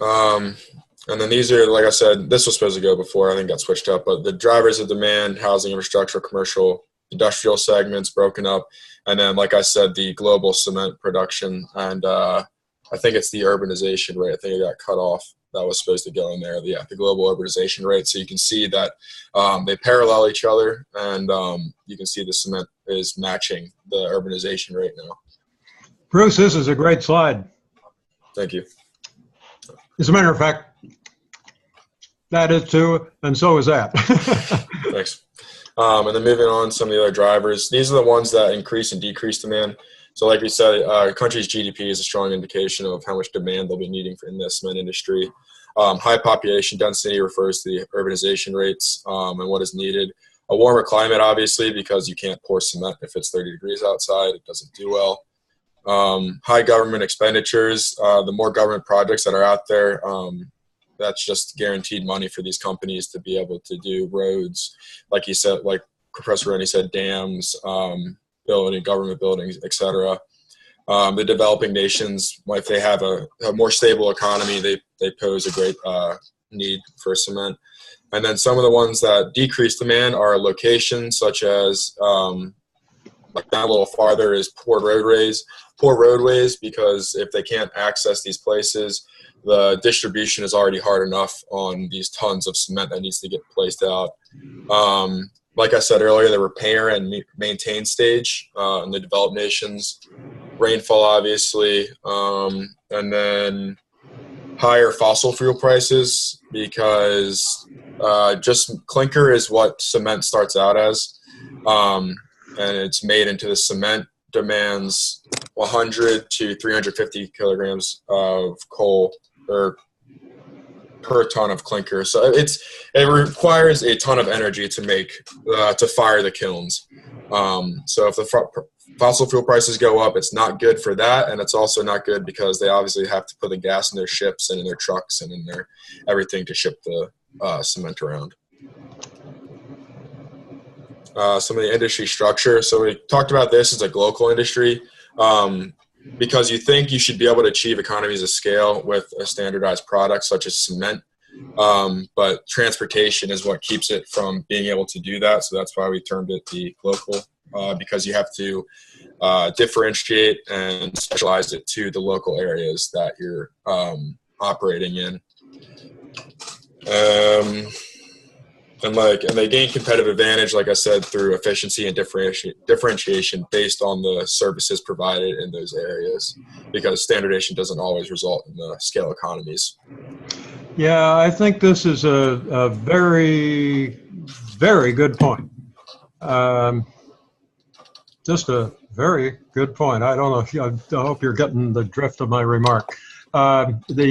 And then these are, like I said, this was supposed to go before, I think got switched up, but the drivers of demand, housing, infrastructure, commercial, industrial segments broken up. And then, like I said, the global cement production. And I think it's the urbanization rate. I think it got cut off. That was supposed to go in there. Yeah, the global urbanization rate. So you can see that they parallel each other, and you can see the cement is matching the urbanization rate now. Bruce, this is a great slide. Thank you. As a matter of fact, that is too, and so is that. Thanks. And then moving on, some of the other drivers. These are the ones that increase and decrease demand. So like we said, a country's GDP is a strong indication of how much demand they'll be needing in the cement industry. High population density refers to the urbanization rates and what is needed. A warmer climate, obviously, because you can't pour cement if it's 30 degrees outside. It doesn't do well. High government expenditures. The more government projects that are out there, that's just guaranteed money for these companies to be able to do roads, like he said, like Professor Rennie said, dams, building, government buildings, etc. The developing nations, if they have a more stable economy, they pose a great need for cement. And then some of the ones that decrease demand are locations, such as like down a little farther is poor roadways, because if they can't access these places, the distribution is already hard enough on these tons of cement that needs to get placed out. Like I said earlier, the repair and maintain stage in the developed nations, rainfall obviously, and then higher fossil fuel prices, because just clinker is what cement starts out as, and it's made into the cement, demands 100 to 350 kilograms of coal per ton of clinker. So it requires a ton of energy to make to fire the kilns. So if the fossil fuel prices go up, it's not good for that, and it's also not good because they obviously have to put the gas in their ships and in their trucks and in their everything to ship the cement around. Some of the industry structure. So we talked about this as a GLOCAL industry because you think you should be able to achieve economies of scale with a standardized product such as cement. But transportation is what keeps it from being able to do that. So that's why we termed it the GLOCAL, because you have to differentiate and specialize it to the local areas that you're operating in. And they gain competitive advantage, like I said, through efficiency and differentiation based on the services provided in those areas, because standardization doesn't always result in the scale economies. Yeah, I think this is a very, very good point. Just a very good point. I don't know if I hope you're getting the drift of my remark. This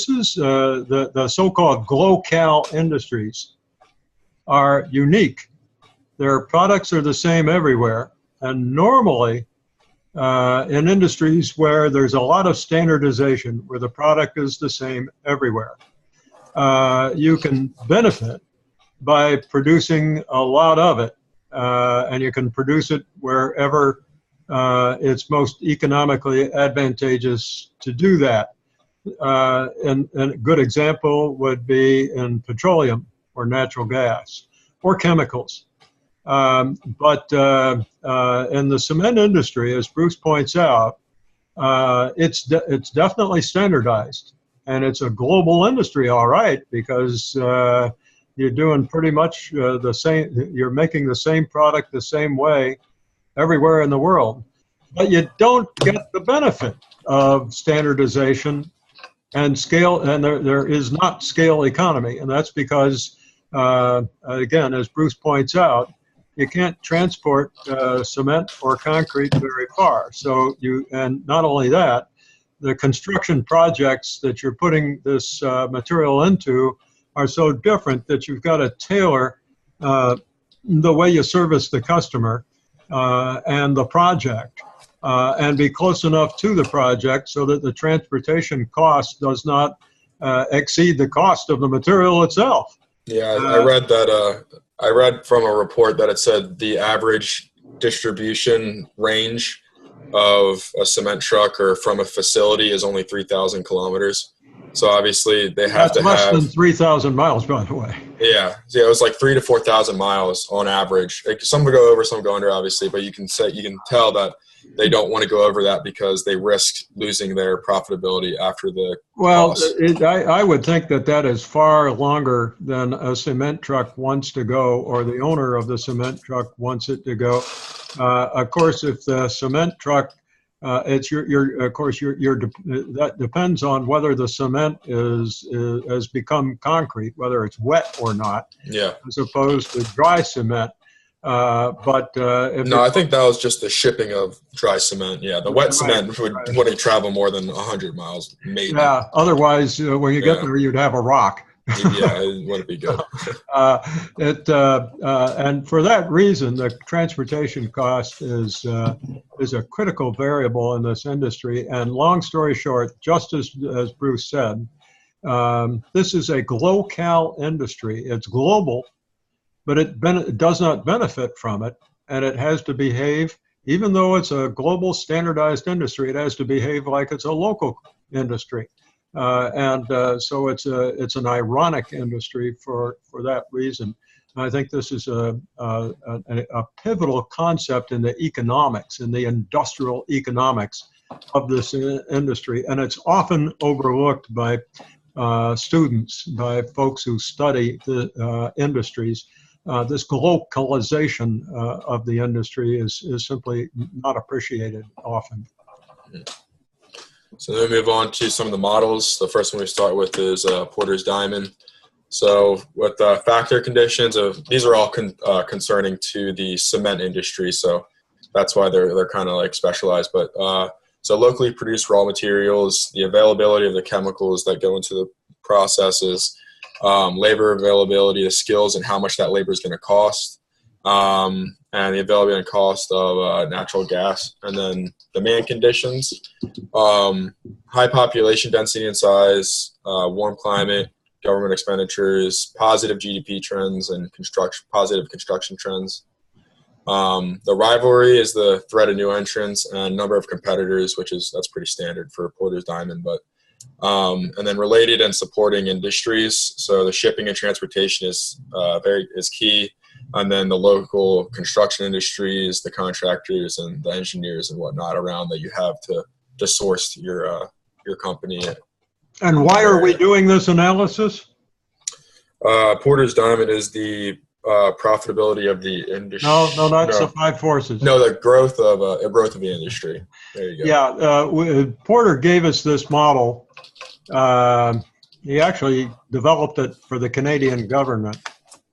is the so-called GLOCAL industries are unique. Their products are the same everywhere, and normally in industries where there's a lot of standardization, where the product is the same everywhere, you can benefit by producing a lot of it, and you can produce it wherever it's most economically advantageous to do that. And a good example would be in petroleum or natural gas or chemicals. But in the cement industry, as Bruce points out, it's definitely standardized, and it's a global industry, all right, because you're doing pretty much the same. You're making the same product the same way everywhere in the world, but you don't get the benefit of standardization and scale, and there is not scale economy, and that's because, again, as Bruce points out, you can't transport cement or concrete very far. So and not only that, the construction projects that you're putting this material into are so different that you've got to tailor the way you service the customer and the project, and be close enough to the project so that the transportation cost does not exceed the cost of the material itself. Yeah, I read that. I read from a report that it said the average distribution range of a cement truck or from a facility is only 3,000 kilometers. So obviously they have to have less than 3,000 miles, by the way. Yeah, so it was like 3,000 to 4,000 miles on average. Some will go over, some go under, obviously, but you can tell that they don't want to go over that because they risk losing their profitability after the cost. I would think that is far longer than a cement truck wants to go, or the owner of the cement truck wants it to go. Of course, if the cement truck, that depends on whether the cement has become concrete, whether it's wet or not, as opposed to dry cement. I think that was just the shipping of dry cement. Yeah, the wet cement wouldn't travel more than 100 miles, maybe. Yeah, otherwise, when you get there, you'd have a rock. Yeah, it wouldn't be good. And for that reason, the transportation cost is a critical variable in this industry. And long story short, just as Bruce said, this is a GLOCAL industry. It's global, but it does not benefit from it, and it has to behave, even though it's a global standardized industry, it has to behave like it's a local industry. So it's an ironic industry for that reason. I think this is a pivotal concept in the economics, in the industrial economics of this industry, and it's often overlooked by students, by folks who study the industries. This globalization of the industry is simply not appreciated often. So then we move on to some of the models. The first one we start with is Porter's Diamond. So with factor conditions, these are all concerning to the cement industry, so that's why they're kind of like specialized. But so locally produced raw materials, the availability of the chemicals that go into the processes, labor availability, the skills, and how much that labor is going to cost, and the availability and cost of natural gas, and then demand conditions, high population density and size, warm climate, government expenditures, positive GDP trends, and positive construction trends. The rivalry is the threat of new entrants and number of competitors, that's pretty standard for Porter's Diamond. But and then related and supporting industries. So the shipping and transportation is key, and then the local construction industries, the contractors, and the engineers and whatnot around that you have to source your company. And why are we doing this analysis? Porter's Diamond is the profitability of the industry. No, that's the five forces. No, the growth of the industry. There you go. Yeah, Porter gave us this model. He actually developed it for the Canadian government.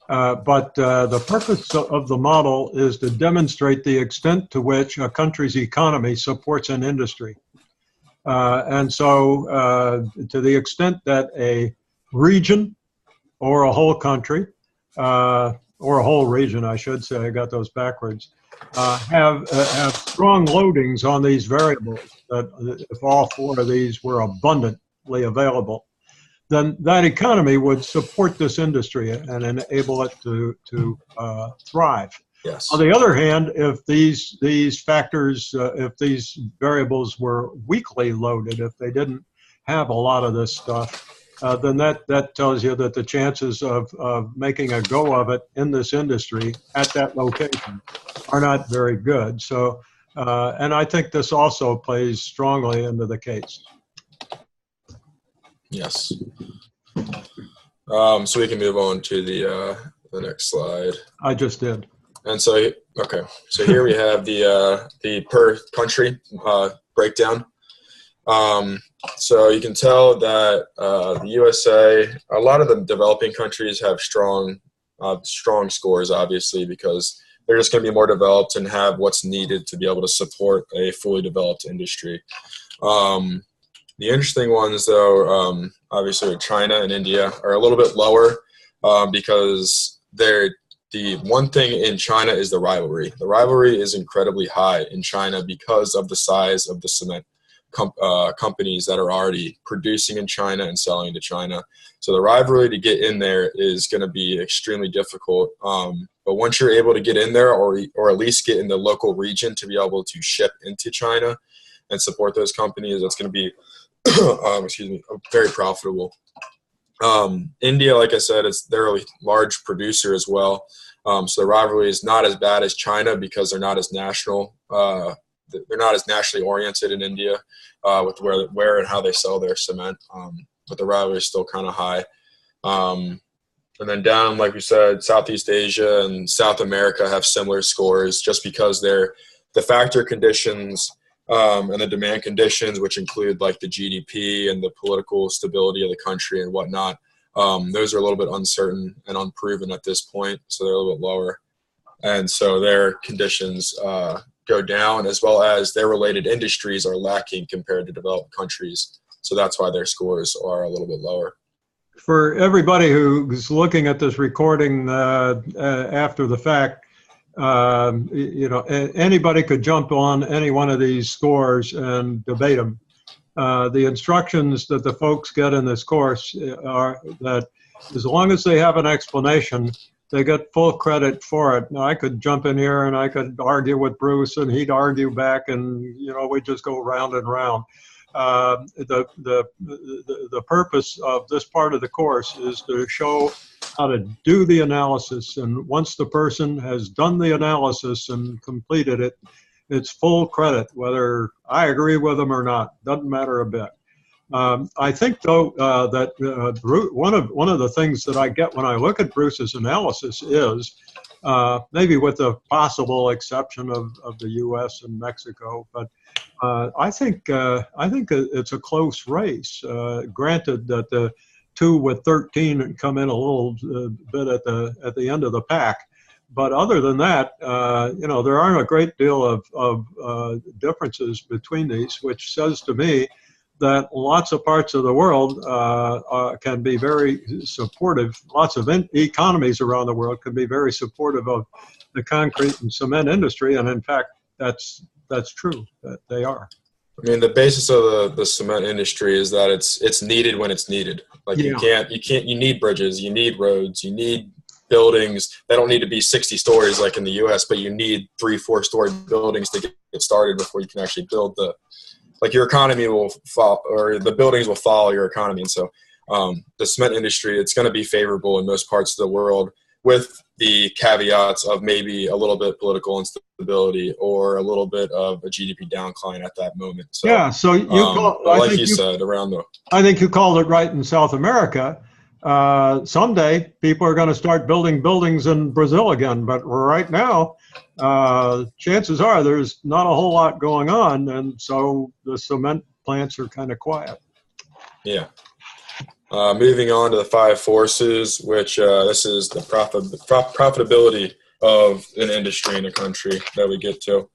But the purpose of the model is to demonstrate the extent to which a country's economy supports an industry. And so to the extent that a region or a whole country, or a whole region, I should say, I got those backwards, have strong loadings on these variables, that if all four of these were abundantly available, then that economy would support this industry and enable it to thrive. Yes. On the other hand, if these factors, if these variables were weakly loaded, if they didn't have a lot of this stuff, then that tells you that the chances of making a go of it in this industry at that location are not very good. So, and I think this also plays strongly into the case. Yes. So we can move on to the next slide. I just did. And so, okay. So here we have the per country breakdown. So you can tell that the USA, a lot of the developing countries have strong scores, obviously, because they're just going to be more developed and have what's needed to be able to support a fully developed industry. The interesting ones, though, obviously China and India are a little bit lower because the one thing in China is the rivalry. The rivalry is incredibly high in China because of the size of the cement companies that are already producing in China and selling to China. So the rivalry to get in there is going to be extremely difficult. But once you're able to get in there, or at least get in the local region to be able to ship into China and support those companies, that's going to be very profitable. India, like I said, they're a large producer as well. So the rivalry is not as bad as China because they're not as national. They're not as nationally oriented in India with where and how they sell their cement. But the rivalry is still kind of high. And then down, like we said, Southeast Asia and South America have similar scores just because the factor conditions and the demand conditions, which include like the GDP and the political stability of the country and whatnot, those are a little bit uncertain and unproven at this point, so they're a little bit lower. And so their conditions go down, as well as their related industries are lacking compared to developed countries. So that's why their scores are a little bit lower. For everybody who's looking at this recording after the fact, anybody could jump on any one of these scores and debate them. The instructions that the folks get in this course are that as long as they have an explanation, they get full credit for it. Now, I could jump in here and I could argue with Bruce and he'd argue back, and we just go round and round. The purpose of this part of the course is to show how to do the analysis, and once the person has done the analysis and completed it, it's full credit, whether I agree with them or not. Doesn't matter a bit. I think, though, that one of the things that I get when I look at Bruce's analysis is, maybe with the possible exception of the U.S. and Mexico, but I think it's a close race. Granted that the two with 13 come in a little bit at the end of the pack, but other than that, there aren't a great deal of differences between these, which says to me that lots of parts of the world can be very supportive. Lots of economies around the world can be very supportive of the concrete and cement industry, and in fact, that's true, that they are. I mean, the basis of the cement industry is that it's needed when it's needed. Like Yeah. you need bridges, you need roads, you need buildings. They don't need to be 60 stories like in the U.S., but you need 3-4 story buildings to get started before you can actually build like your economy will fall, or the buildings will follow your economy. And so the cement industry, it's going to be favorable in most parts of the world, with the caveats of maybe a little bit political instability or a little bit of a GDP downcline at that moment. So, Yeah. So but like you said, I think you called it right in South America. Someday people are going to start building buildings in Brazil again, but right now, chances are there's not a whole lot going on, and so the cement plants are kind of quiet. Yeah. Moving on to the five forces, which this is the profitability of an industry in a country that we get to.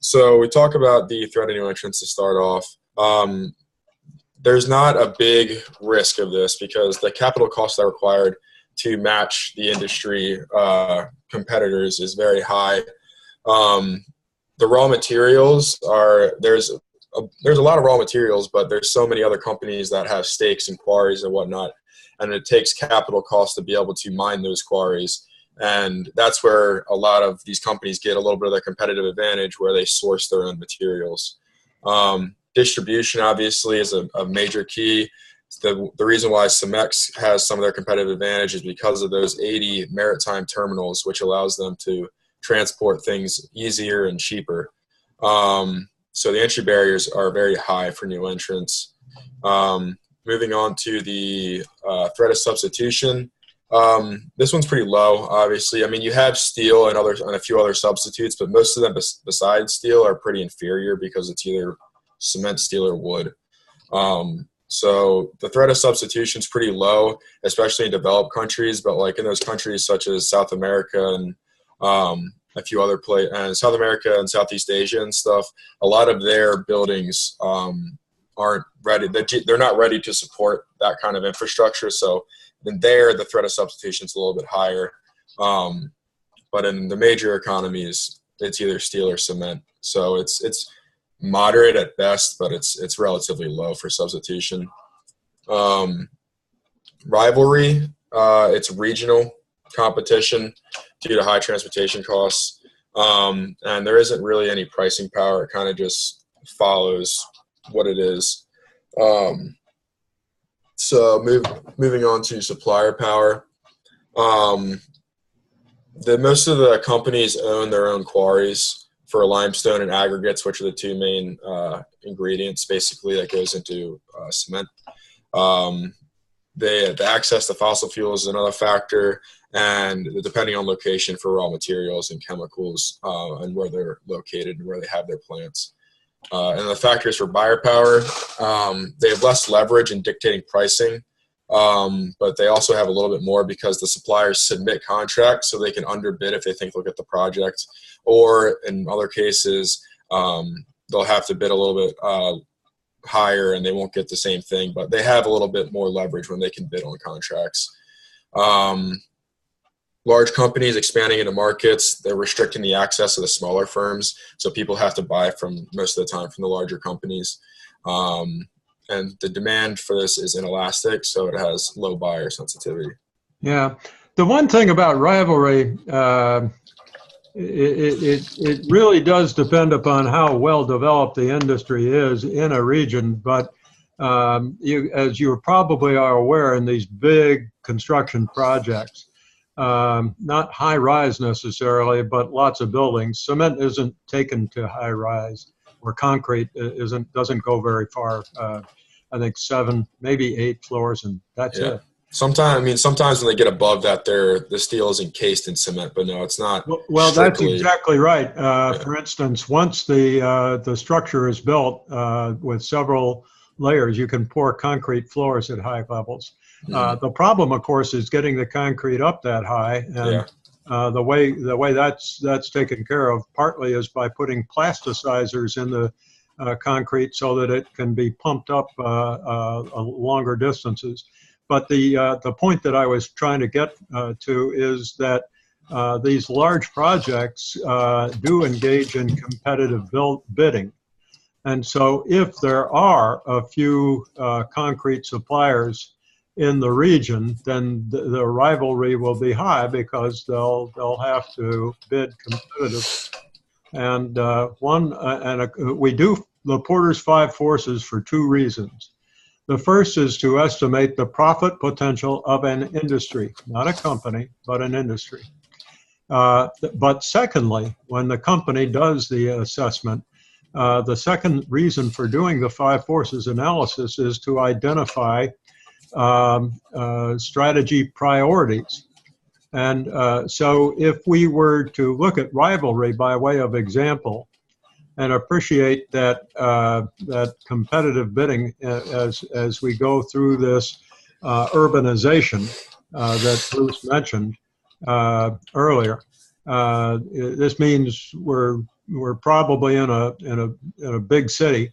So we talk about the threat of new entrants to start off. There's not a big risk of this because the capital costs that are required to match the industry competitors is very high. The raw materials there's a lot of raw materials, but there's so many other companies that have stakes and quarries and whatnot, and it takes capital costs to be able to mine those quarries. And that's where a lot of these companies get a little bit of their competitive advantage, where they source their own materials. Distribution obviously is a major key. The reason why CEMEX has some of their competitive advantage is because of those 80 maritime terminals, which allows them to transport things easier and cheaper. So the entry barriers are very high for new entrants. Moving on to the threat of substitution. This one's pretty low, obviously. I mean, you have steel and a few other substitutes, but most of them besides steel are pretty inferior because it's either cement, steel, or wood. So the threat of substitution is pretty low, especially in developed countries, but like in those countries such as South America and a few other South America and Southeast Asia and stuff, a lot of their buildings aren't ready. They're not ready to support that kind of infrastructure. So then the threat of substitution is a little bit higher. But in the major economies, it's either steel or cement. So it's moderate at best, but it's relatively low for substitution. Rivalry, it's regional competition due to high transportation costs, and there isn't really any pricing power. It kind of just follows what it is. So moving on to supplier power. Most of the companies own their own quarries for limestone and aggregates, which are the two main ingredients basically that goes into cement. The access to fossil fuels is another factor, and depending on location for raw materials and chemicals and where they're located and where they have their plants. And the factors for buyer power, they have less leverage in dictating pricing, but they also have a little bit more because the suppliers submit contracts so they can underbid if they think they'll get the project, or in other cases, they'll have to bid a little bit higher and they won't get the same thing, but they have a little bit more leverage when they can bid on contracts. Large companies expanding into markets, they're restricting the access of the smaller firms, so people have to buy from most of the time from the larger companies. And the demand for this is inelastic, so it has low buyer sensitivity. Yeah. The one thing about rivalry, it really does depend upon how well developed the industry is in a region, but as you probably are aware, in these big construction projects, not high rise necessarily, but lots of buildings. Cement isn't taken to high rise, or concrete doesn't go very far. I think 7, maybe 8 floors, and that's it. Sometimes when they get above that, the steel is encased in cement, but no, it's not. Well, that's exactly right. For instance, once the structure is built with several layers, you can pour concrete floors at high levels. The problem, of course, is getting the concrete up that high, and the way that's taken care of partly is by putting plasticizers in the concrete so that it can be pumped up longer distances. But the point that I was trying to get to is that these large projects do engage in competitive bidding. And so if there are a few concrete suppliers in the region, then the rivalry will be high because they'll have to bid competitive. And we do the Porter's Five Forces for two reasons. The first is to estimate the profit potential of an industry, not a company, but an industry. But secondly, when the company does the assessment, the second reason for doing the Five Forces analysis is to identify strategy priorities. And so if we were to look at rivalry by way of example and appreciate that, that competitive bidding as we go through this urbanization that Bruce mentioned earlier, this means we're probably in a big city,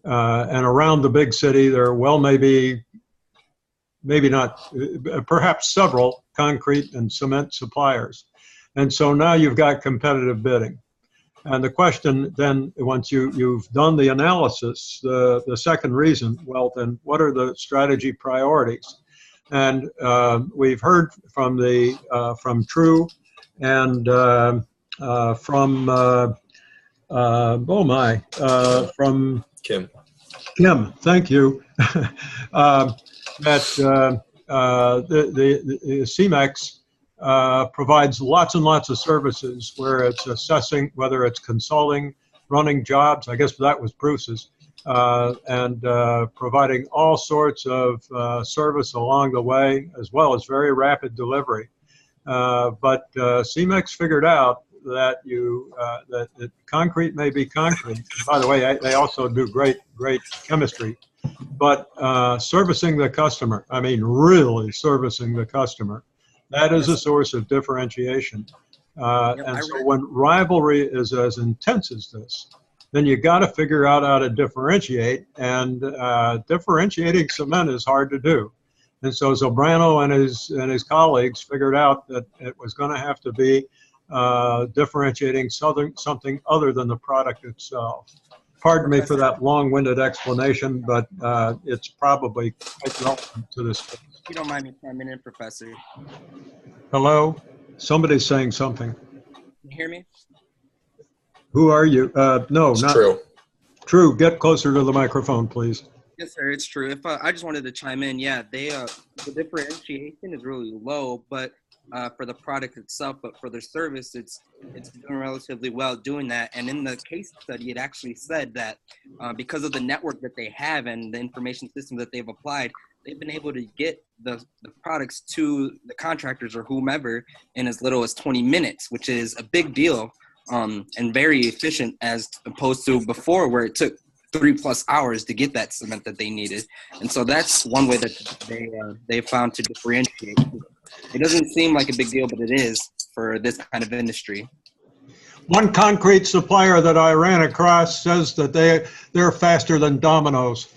and around the big city there maybe not, perhaps several concrete and cement suppliers. And so now you've got competitive bidding. And the question then, once you've done the analysis, the second reason, well, then what are the strategy priorities? And we've heard from from True and from Kim. Kim, thank you. That the CEMEX provides lots and lots of services where it's assessing, whether it's consulting, running jobs, I guess that was Bruce's, and providing all sorts of service along the way, as well as very rapid delivery. But CEMEX figured out that that concrete may be concrete. By the way, they also do great chemistry. But servicing the customer, I mean, really servicing the customer, that is a source of differentiation. And so when rivalry is as intense as this, then you got to figure out how to differentiate. And differentiating cement is hard to do. And so Zobrano and his colleagues figured out that it was going to have to be differentiating something other than the product itself. Pardon me for that long-winded explanation, but it's probably quite relevant to this case. If you don't mind me chiming in, Professor. Hello? Somebody's saying something. Can you hear me? Who are you? No, It's not True. True. Get closer to the microphone, please. Yes, sir. It's true. If I just wanted to chime in, yeah, the differentiation is really low, but for the product itself, but for their service, it's doing relatively well doing that. And in the case study, it actually said that because of the network that they have and the information system that they've applied, they've been able to get the products to the contractors or whomever in as little as 20 minutes, which is a big deal and very efficient as opposed to before where it took 3+ hours to get that cement that they needed. And so that's one way that they found to differentiate. It doesn't seem like a big deal, but it is for this kind of industry. One concrete supplier that I ran across says that they're faster than Domino's.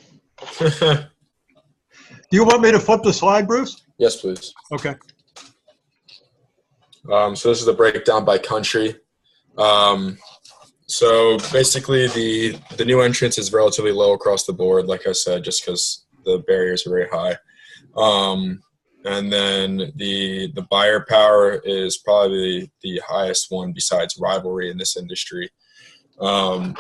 Do you want me to flip the slide, Bruce? Yes, please. Okay. So this is the breakdown by country. So basically the new entrance is relatively low across the board, like I said, just because the barriers are very high. And then the buyer power is probably the highest one besides rivalry in this industry. And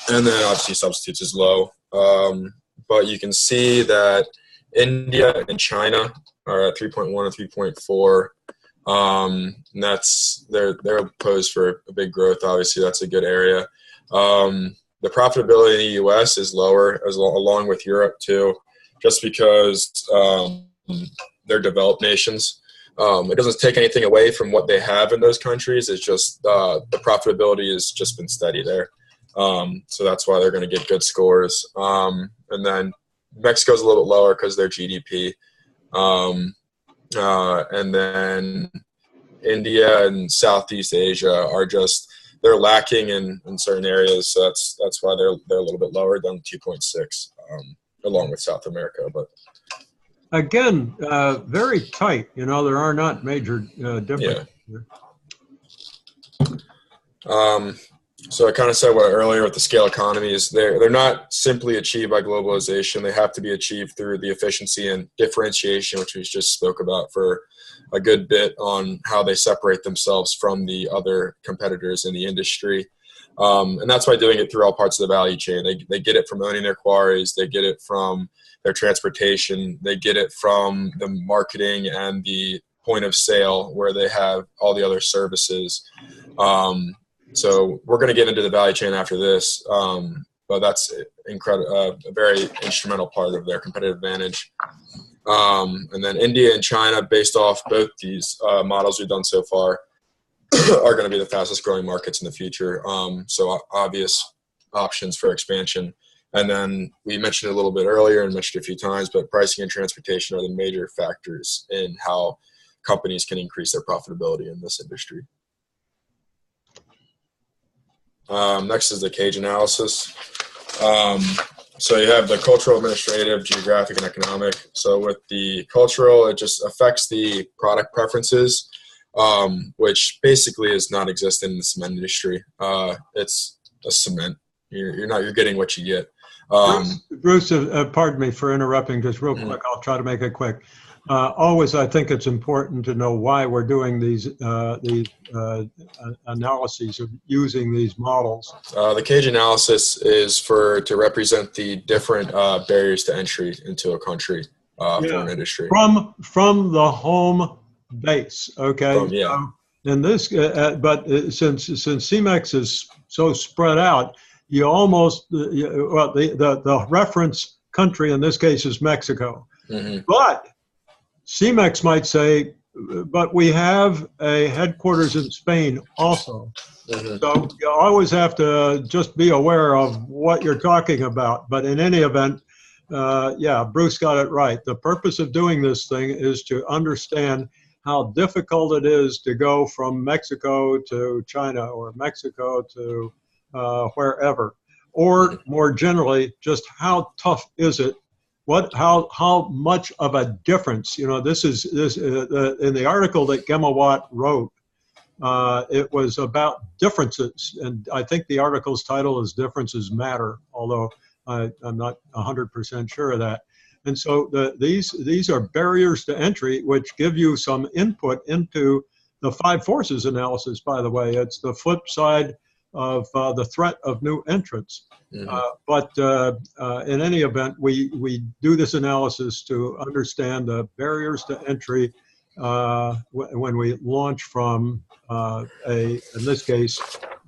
then obviously substitutes is low. But you can see that India and China are at 3.1 and 3.4. And they're posed for a big growth. Obviously, that's a good area. The profitability in the U.S. is lower, along with Europe too, just because they're developed nations. It doesn't take anything away from what they have in those countries. It's just the profitability has just been steady there. So that's why they're going to get good scores. And then Mexico's a little bit lower because their GDP. And then India and Southeast Asia are they're lacking in certain areas. So that's why they're a little bit lower than 2.6, along with South America. But again, very tight. You know, there are not major differences. Yeah. So I kind of said what earlier with the scale economies. They're not simply achieved by globalization. They have to be achieved through the efficiency and differentiation, which we just spoke about for a good bit on how they separate themselves from the other competitors in the industry. And that's by doing it through all parts of the value chain. They get it from owning their quarries. They get it from their transportation. They get it from the marketing and the point of sale where they have all the other services. So we're going to get into the value chain after this, but that's a very instrumental part of their competitive advantage. And then India and China, based off both these models we've done so far, are going to be the fastest growing markets in the future. So obvious options for expansion. And then we mentioned it a little bit earlier and mentioned it a few times, but pricing and transportation are the major factors in how companies can increase their profitability in this industry. Next is the cage analysis. So you have the cultural, administrative, geographic, and economic. So with the cultural, it just affects the product preferences, which basically is non-existent in the cement industry. It's a cement. You're getting what you get. Bruce, pardon me for interrupting just real quick. I'll try to make it quick. Always, I think it's important to know why we're doing these analyses of using these models. The cage analysis is to represent the different barriers to entry into a country for an industry. From the home base, okay? In this, but since CEMEX is so spread out, you almost, the reference country in this case is Mexico. But CEMEX might say, but we have a headquarters in Spain also. So you always have to just be aware of what you're talking about. But in any event, Bruce got it right. The purpose of doing this thing is to understand how difficult it is to go from Mexico to China or Mexico to wherever. Or more generally, just how tough is it? How much of a difference, this is in the article that Gemawatt wrote, it was about differences. And I think the article's title is Differences Matter, although I'm not 100% sure of that. And so these are barriers to entry, which give you some input into the 5 forces analysis, by the way. It's the flip side of the threat of new entrants. But in any event, we do this analysis to understand the barriers to entry when we launch from in this case,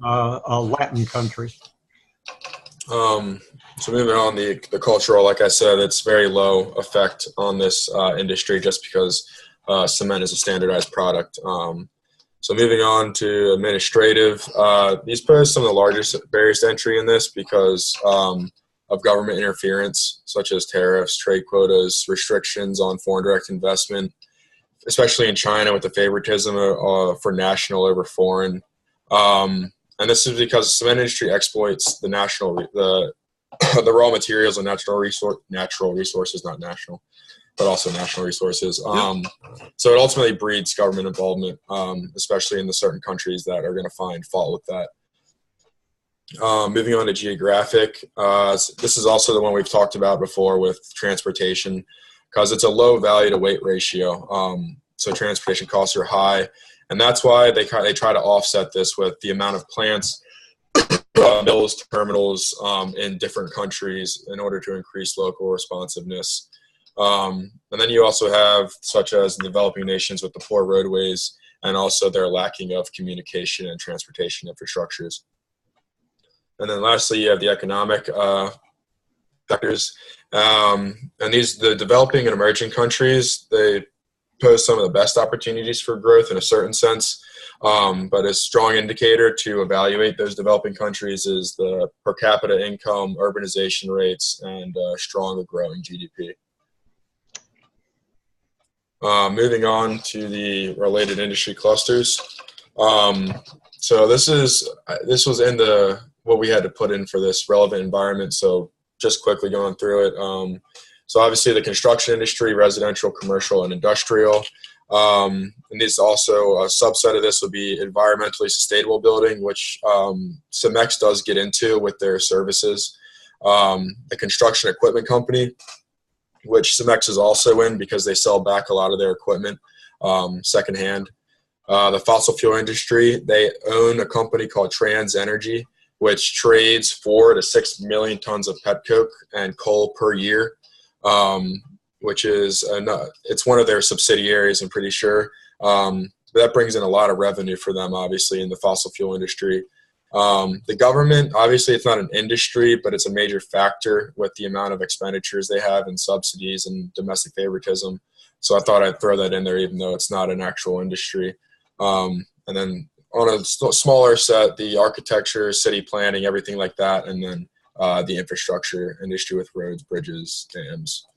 a Latin country. So moving on, the cultural, like I said, it's very low effect on this industry just because cement is a standardized product. So moving on to administrative, these pose some of the largest barriers to entry in this because of government interference, such as tariffs, trade quotas, restrictions on foreign direct investment, especially in China with the favoritism for national over foreign. And this is because the cement industry exploits the raw materials and natural resources, not national, but also national resources. So it ultimately breeds government involvement, especially in the certain countries that are going to find fault with that. Moving on to geographic, this is also the one we've talked about before with transportation, because it's a low value to weight ratio. So transportation costs are high, and that's why they try to offset this with the amount of plants, mills, terminals in different countries in order to increase local responsiveness. And then you also have, such as the developing nations with the poor roadways and also their lacking of communication and transportation infrastructures. And then lastly, you have the economic factors. And the developing and emerging countries, they pose some of the best opportunities for growth in a certain sense. But a strong indicator to evaluate those developing countries is the per capita income, urbanization rates, and strong or growing GDP. Moving on to the related industry clusters. So this was in what we had to put in for this relevant environment. So just quickly going through it. So obviously the construction industry, residential, commercial, and industrial. And this also, a subset of this would be environmentally sustainable building, which CEMEX does get into with their services. The construction equipment company, which CEMEX is also in because they sell back a lot of their equipment secondhand. The fossil fuel industry, they own a company called Trans Energy, which trades 4 to 6 million tons of petcoke and coal per year, which is it's one of their subsidiaries, I'm pretty sure. That brings in a lot of revenue for them, obviously, in the fossil fuel industry. The government, obviously, it's not an industry, but it's a major factor with the amount of expenditures they have in subsidies and domestic favoritism. So I thought I'd throw that in there, even though it's not an actual industry. And then on a smaller set, the architecture, city planning, everything like that, and then the infrastructure industry with roads, bridges, dams,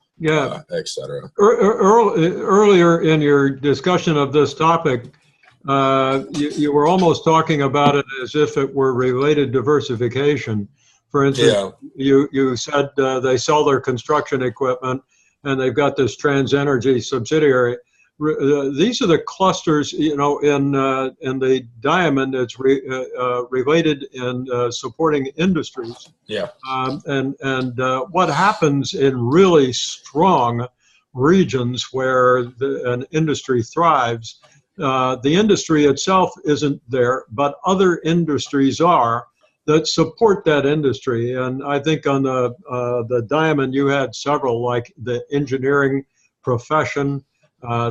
etc. Earlier in your discussion of this topic, you were almost talking about it as if it were related diversification. For instance, you said they sell their construction equipment and they've got this Trans Energy subsidiary. These are the clusters, in the diamond. It's related in supporting industries. Yeah. And what happens in really strong regions where an industry thrives, the industry itself isn't there, but other industries are that support that industry. And I think on the diamond, you had several, like the engineering profession.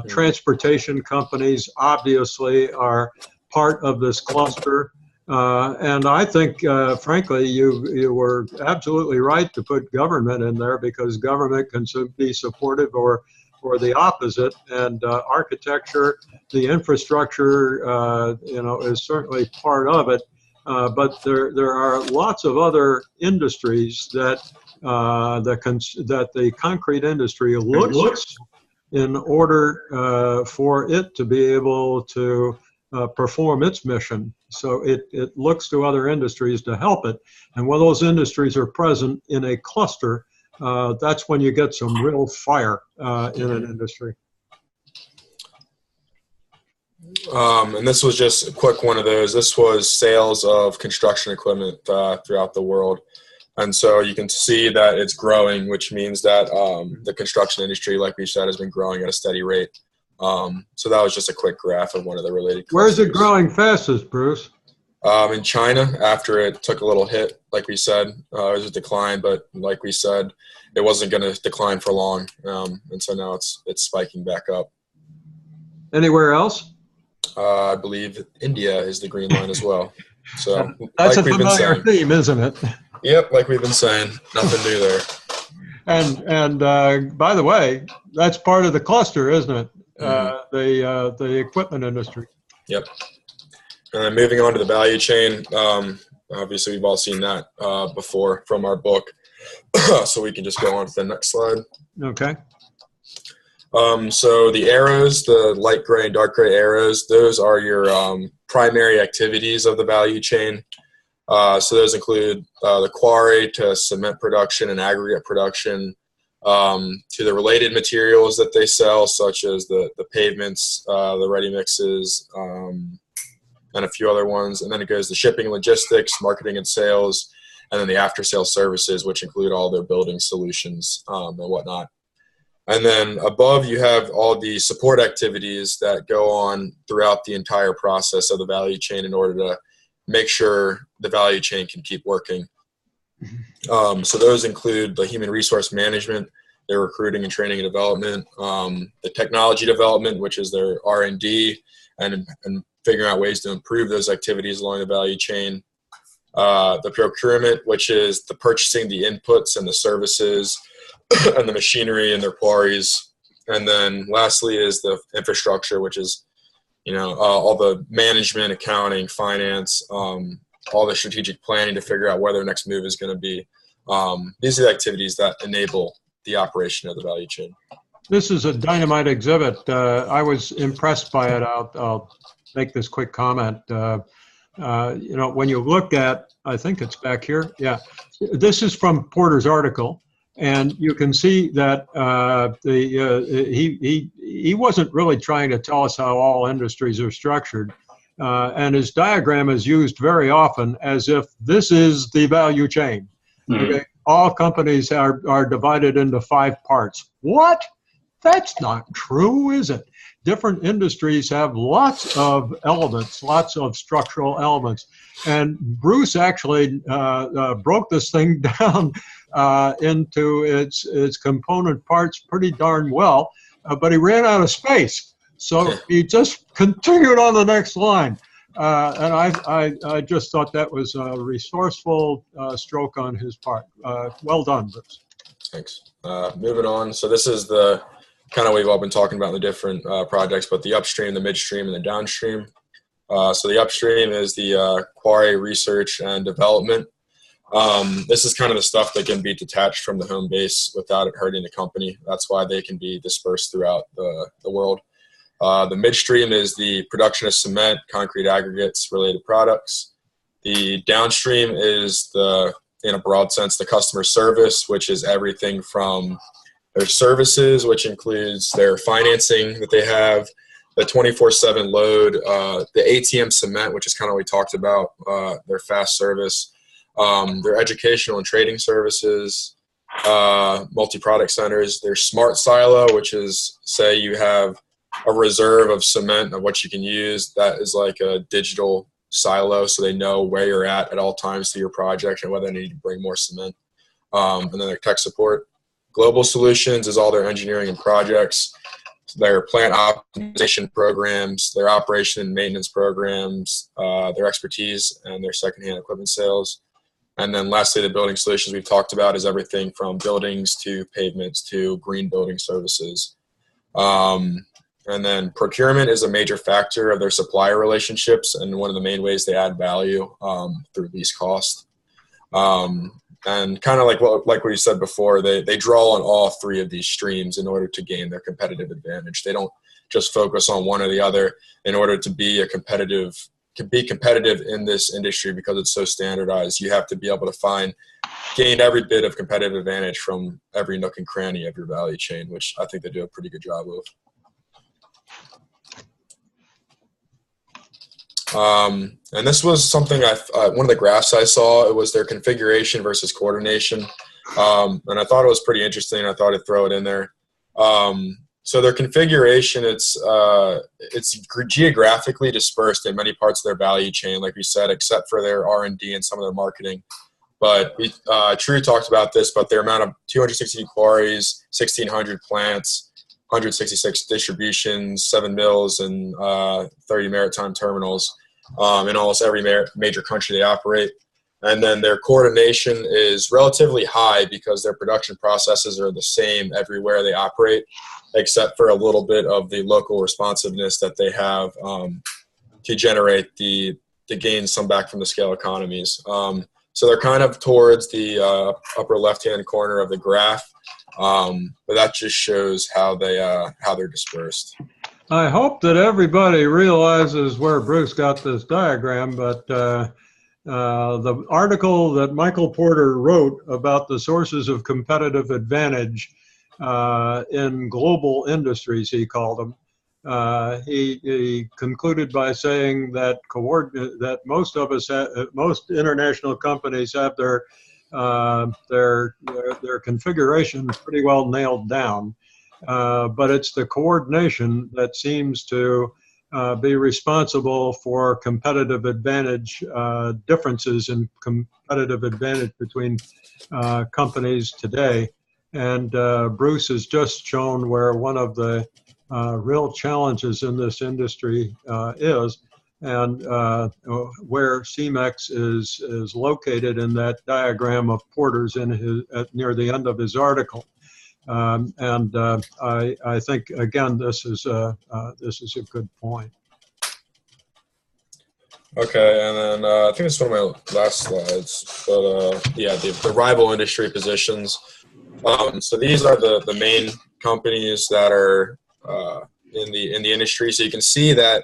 Transportation companies obviously are part of this cluster. And I think, frankly, you were absolutely right to put government in there, because government can be supportive or the opposite. And architecture, the infrastructure, is certainly part of it. But there are lots of other industries that the concrete industry looks in order for it to be able to perform its mission. So it looks to other industries to help it. And when those industries are present in a cluster, that's when you get some real fire in an industry. And this was just a quick one of those. This was sales of construction equipment throughout the world. And so you can see that it's growing, which means that the construction industry, like we said, has been growing at a steady rate. So that was just a quick graph of one of the related clusters. Where's it growing fastest, Bruce? In China, after it took a little hit, like we said, it was a decline, but like we said, it wasn't going to decline for long. And so now it's spiking back up. Anywhere else? I believe India is the green line as well. So that's like a familiar theme, isn't it? Yep, like we've been saying, nothing new there. And by the way, that's part of the cluster, isn't it? The equipment industry. Yep. And then moving on to the value chain, obviously we've all seen that before from our book, so we can just go on to the next slide. Okay. So the arrows, the light gray and dark gray arrows, those are your primary activities of the value chain. So those include the quarry to cement production and aggregate production, to the related materials that they sell, such as the pavements, the ready mixes, and a few other ones. And then it goes to shipping and logistics, marketing and sales, and then the after sales services, which include all their building solutions and whatnot. And then above, you have all the support activities that go on throughout the entire process of the value chain in order to make sure the value chain can keep working. So those include the human resource management, their recruiting and training and development, the technology development, which is their R&D, and figuring out ways to improve those activities along the value chain. The procurement, which is the purchasing the inputs and the services and the machinery in their quarries. And then lastly is the infrastructure, which is, all the management, accounting, finance, all the strategic planning to figure out where their next move is going to be. These are the activities that enable the operation of the value chain. This is a dynamite exhibit. I was impressed by it. I'll make this quick comment. When you look at, I think it's back here. Yeah, this is from Porter's article. And you can see that he wasn't really trying to tell us how all industries are structured. And his diagram is used very often as if this is the value chain. Okay? All companies are divided into 5 parts. What? That's not true, is it? Different industries have lots of elements, lots of structural elements. And Bruce actually broke this thing down into its component parts pretty darn well, but he ran out of space. So he just continued on the next line. And I just thought that was a resourceful stroke on his part. Well done, Bruce. Thanks. Moving on. So this is the kind of we've all been talking about in the different projects, but the upstream, the midstream, and the downstream. So the upstream is the quarry research and development. This is kind of the stuff that can be detached from the home base without it hurting the company. That's why they can be dispersed throughout the world. The midstream is the production of cement, concrete aggregates, related products. The downstream is in a broad sense, the customer service, which is everything from their services, which includes their financing that they have, the 24/7 load, the ATM cement, which is kind of what we talked about, their fast service, their educational and trading services, multi-product centers, their smart silo, which is, say you have a reserve of cement of what you can use. That is like a digital silo, so they know where you're at all times through your project and whether they need to bring more cement. And then their tech support. Global solutions is all their engineering and projects, their plant optimization programs, their operation and maintenance programs, their expertise, and their secondhand equipment sales. And then lastly, the building solutions we've talked about is everything from buildings to pavements to green building services. And then procurement is a major factor of their supplier relationships and one of the main ways they add value through least cost. And kind of like what we said before, they draw on all 3 of these streams in order to gain their competitive advantage. They don't just focus on one or the other in order to be competitive in this industry because it's so standardized. You have to be able to gain every bit of competitive advantage from every nook and cranny of your value chain, which I think they do a pretty good job of. And this was something one of the graphs I saw, it was their configuration versus coordination. And I thought it was pretty interesting. I thought I'd throw it in there. So their configuration, it's geographically dispersed in many parts of their value chain, like we said, except for their R&D and some of their marketing. But True talked about this, but their amount of 260 quarries, 1,600 plants, 166 distributions, 7 mills, and 30 maritime terminals in almost every major country they operate. And then their coordination is relatively high because their production processes are the same everywhere they operate, except for a little bit of the local responsiveness that they have to generate to gain some back from the scale economies. So they're kind of towards the upper left-hand corner of the graph. But that just shows how they're dispersed. I hope that everybody realizes where Bruce got this diagram, but the article that Michael Porter wrote about the sources of competitive advantage in global industries, he called them, he concluded by saying that most international companies have their configuration pretty well nailed down, but it's the coordination that seems to be responsible for competitive advantage differences in competitive advantage between companies today. And Bruce has just shown where one of the real challenges in this industry is, and where CEMEX is located in that diagram of Porter's near the end of his article. I think again this is a good point. Okay, and then I think this is one of my last slides, but yeah, the rival industry positions. So these are the main companies that are in the industry. So you can see that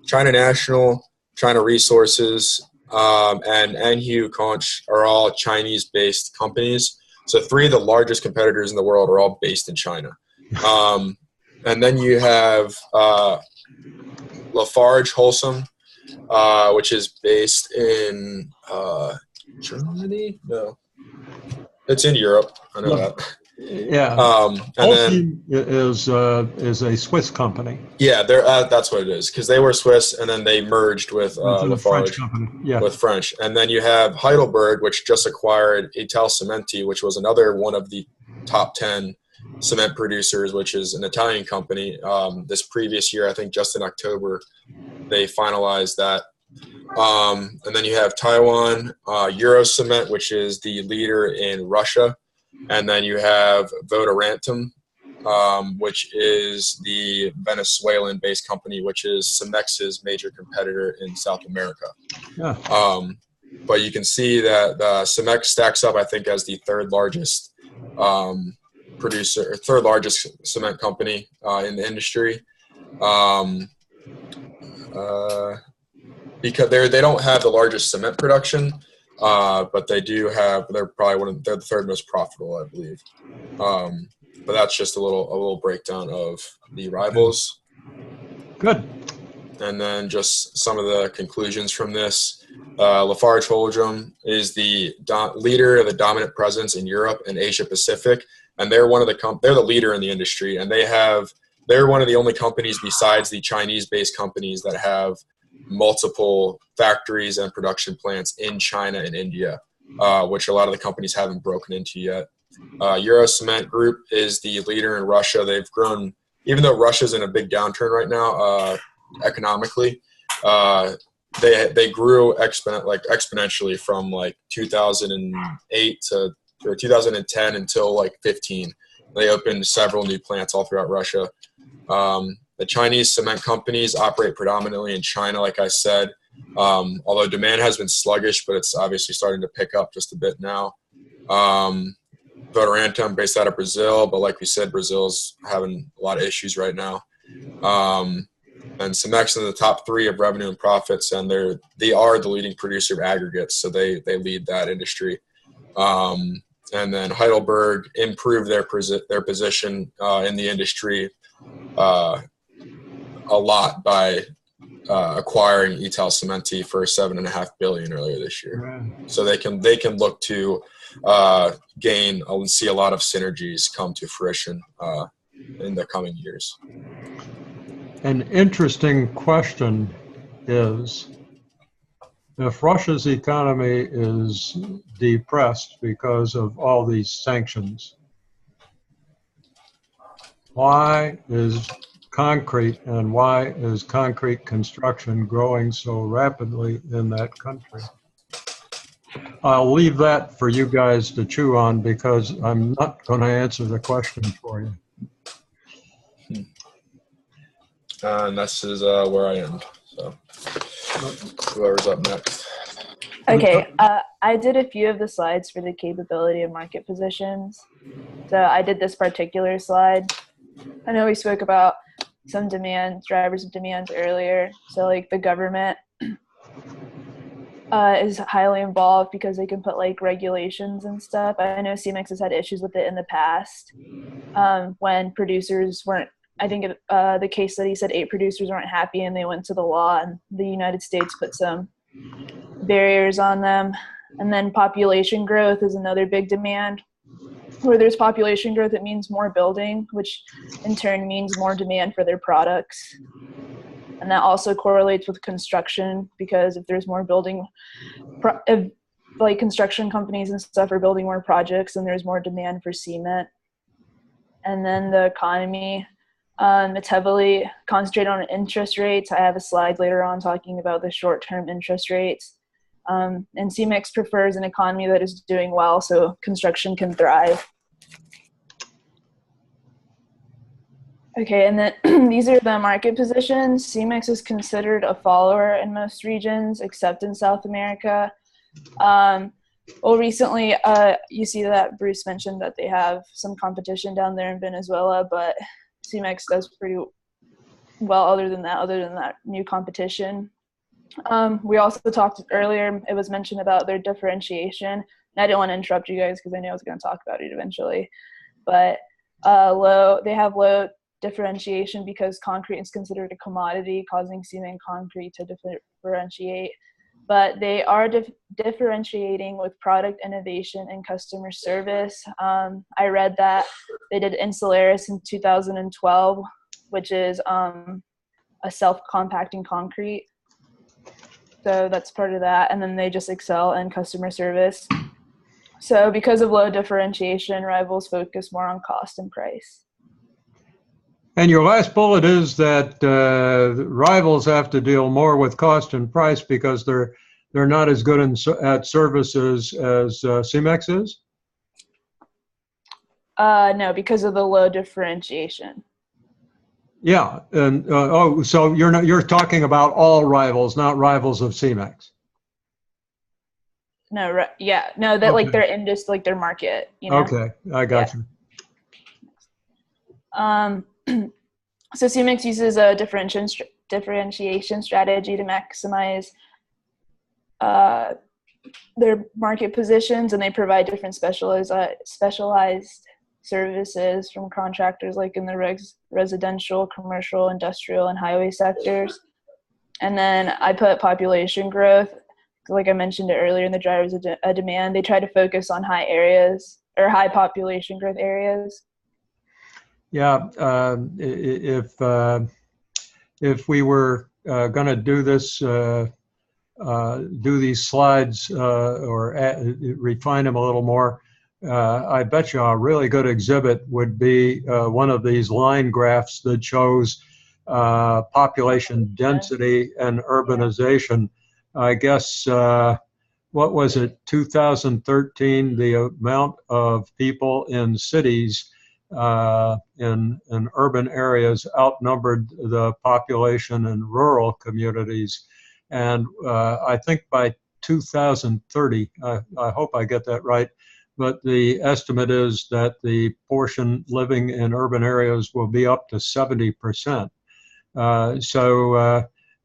China National, China Resources, and Anhu Conch are all Chinese-based companies. So 3 of the largest competitors in the world are all based in China. And then you have Lafarge Holcim, which is based in Germany? No. It's in Europe. I know that. Yeah. And then is a Swiss company. yeah, that's what it is, because they were Swiss and then they merged with French Lafarge company. Yeah. with French. And then you have Heidelberg, which just acquired Italcementi, which was another one of the top 10 cement producers, which is an Italian company. This previous year, I think just in October, they finalized that. And then you have Taiwan, Eurocement, which is the leader in Russia. And then you have Votorantim, which is the Venezuelan-based company, which is CEMEX's major competitor in South America. Yeah. But you can see that CEMEX stacks up, I think, as the third largest third largest cement company in the industry. Because they don't have the largest cement production, but they do have. They're probably they're the third most profitable, I believe. But that's just a little breakdown of the rivals. Good. And then just some of the conclusions from this. Lafarge Holcim is the leader of the dominant presence in Europe and Asia Pacific, and they're they're the leader in the industry, and they're one of the only companies besides the Chinese-based companies that have multiple factories and production plants in China and India, which a lot of the companies haven't broken into yet. Eurocement Group is the leader in Russia. They've grown, even though Russia's in a big downturn right now economically. They grew exponentially from like 2008 to 2010 until like 15. They opened several new plants all throughout Russia. The Chinese cement companies operate predominantly in China, like I said, although demand has been sluggish, but it's obviously starting to pick up just a bit now. Votorantim, based out of Brazil, but like we said, Brazil's having a lot of issues right now. And CEMEX in the top 3 of revenue and profits, and they are the leading producer of aggregates, so they lead that industry. And then Heidelberg improved their position in the industry a lot by acquiring Italcementi for $7.5 billion earlier this year. Right. So they can look to gain and see a lot of synergies come to fruition in the coming years. An interesting question is, if Russia's economy is depressed because of all these sanctions, why is concrete construction growing so rapidly in that country? I'll leave that for you guys to chew on, because I'm not going to answer the question for you. And this is where I end. So whoever's up next. Okay, I did a few of the slides for the capability of market positions. So I did this particular slide. I know we spoke about some drivers of demand earlier. So like the government is highly involved because they can put like regulations and stuff. I know CEMEX has had issues with it in the past when producers weren't, I think the case study said 8 producers weren't happy and they went to the law, and the United States put some barriers on them. And then population growth is another big demand. Where there's population growth, it means more building, which in turn means more demand for their products. And that also correlates with construction, because if there's more building, if like construction companies and stuff are building more projects, then there's more demand for cement. And then the economy, it's heavily concentrated on interest rates. I have a slide later on talking about the short-term interest rates. And CEMEX prefers an economy that is doing well so construction can thrive. Okay, and then these are the market positions. CEMEX is considered a follower in most regions except in South America. Well, recently, you see that Bruce mentioned that they have some competition down there in Venezuela, but CEMEX does pretty well other than that new competition. We also talked earlier, it was mentioned about their differentiation. And I didn't want to interrupt you guys because I knew I was going to talk about it eventually. But they have low differentiation because concrete is considered a commodity, causing cement concrete to differentiate. But they are differentiating with product innovation and customer service. I read that they did Insularis in 2012, which is a self-compacting concrete. So that's part of that. And then they just excel in customer service. So because of low differentiation, rivals focus more on cost and price. And your last bullet is that rivals have to deal more with cost and price because they're not as good at services as CEMEX is? No, because of the low differentiation. Yeah, and so you're talking about all rivals, not rivals of CEMEX. No, yeah, no, that Okay. like their industry, like their market, you know. Okay, I got you. So CEMEX uses a differentiation strategy to maximize their market positions, and they provide different specialized services from contractors like in the residential, commercial, industrial, and highway sectors. And then I put population growth, like I mentioned earlier in the drivers of demand. They try to focus on high population growth areas. Yeah, if we were going to do this, do these slides or refine them a little more, I bet you a really good exhibit would be one of these line graphs that shows population density and urbanization. I guess, what was it, 2013, the amount of people in cities in urban areas outnumbered the population in rural communities. And I think by 2030, I hope I get that right, but the estimate is that the portion living in urban areas will be up to 70%.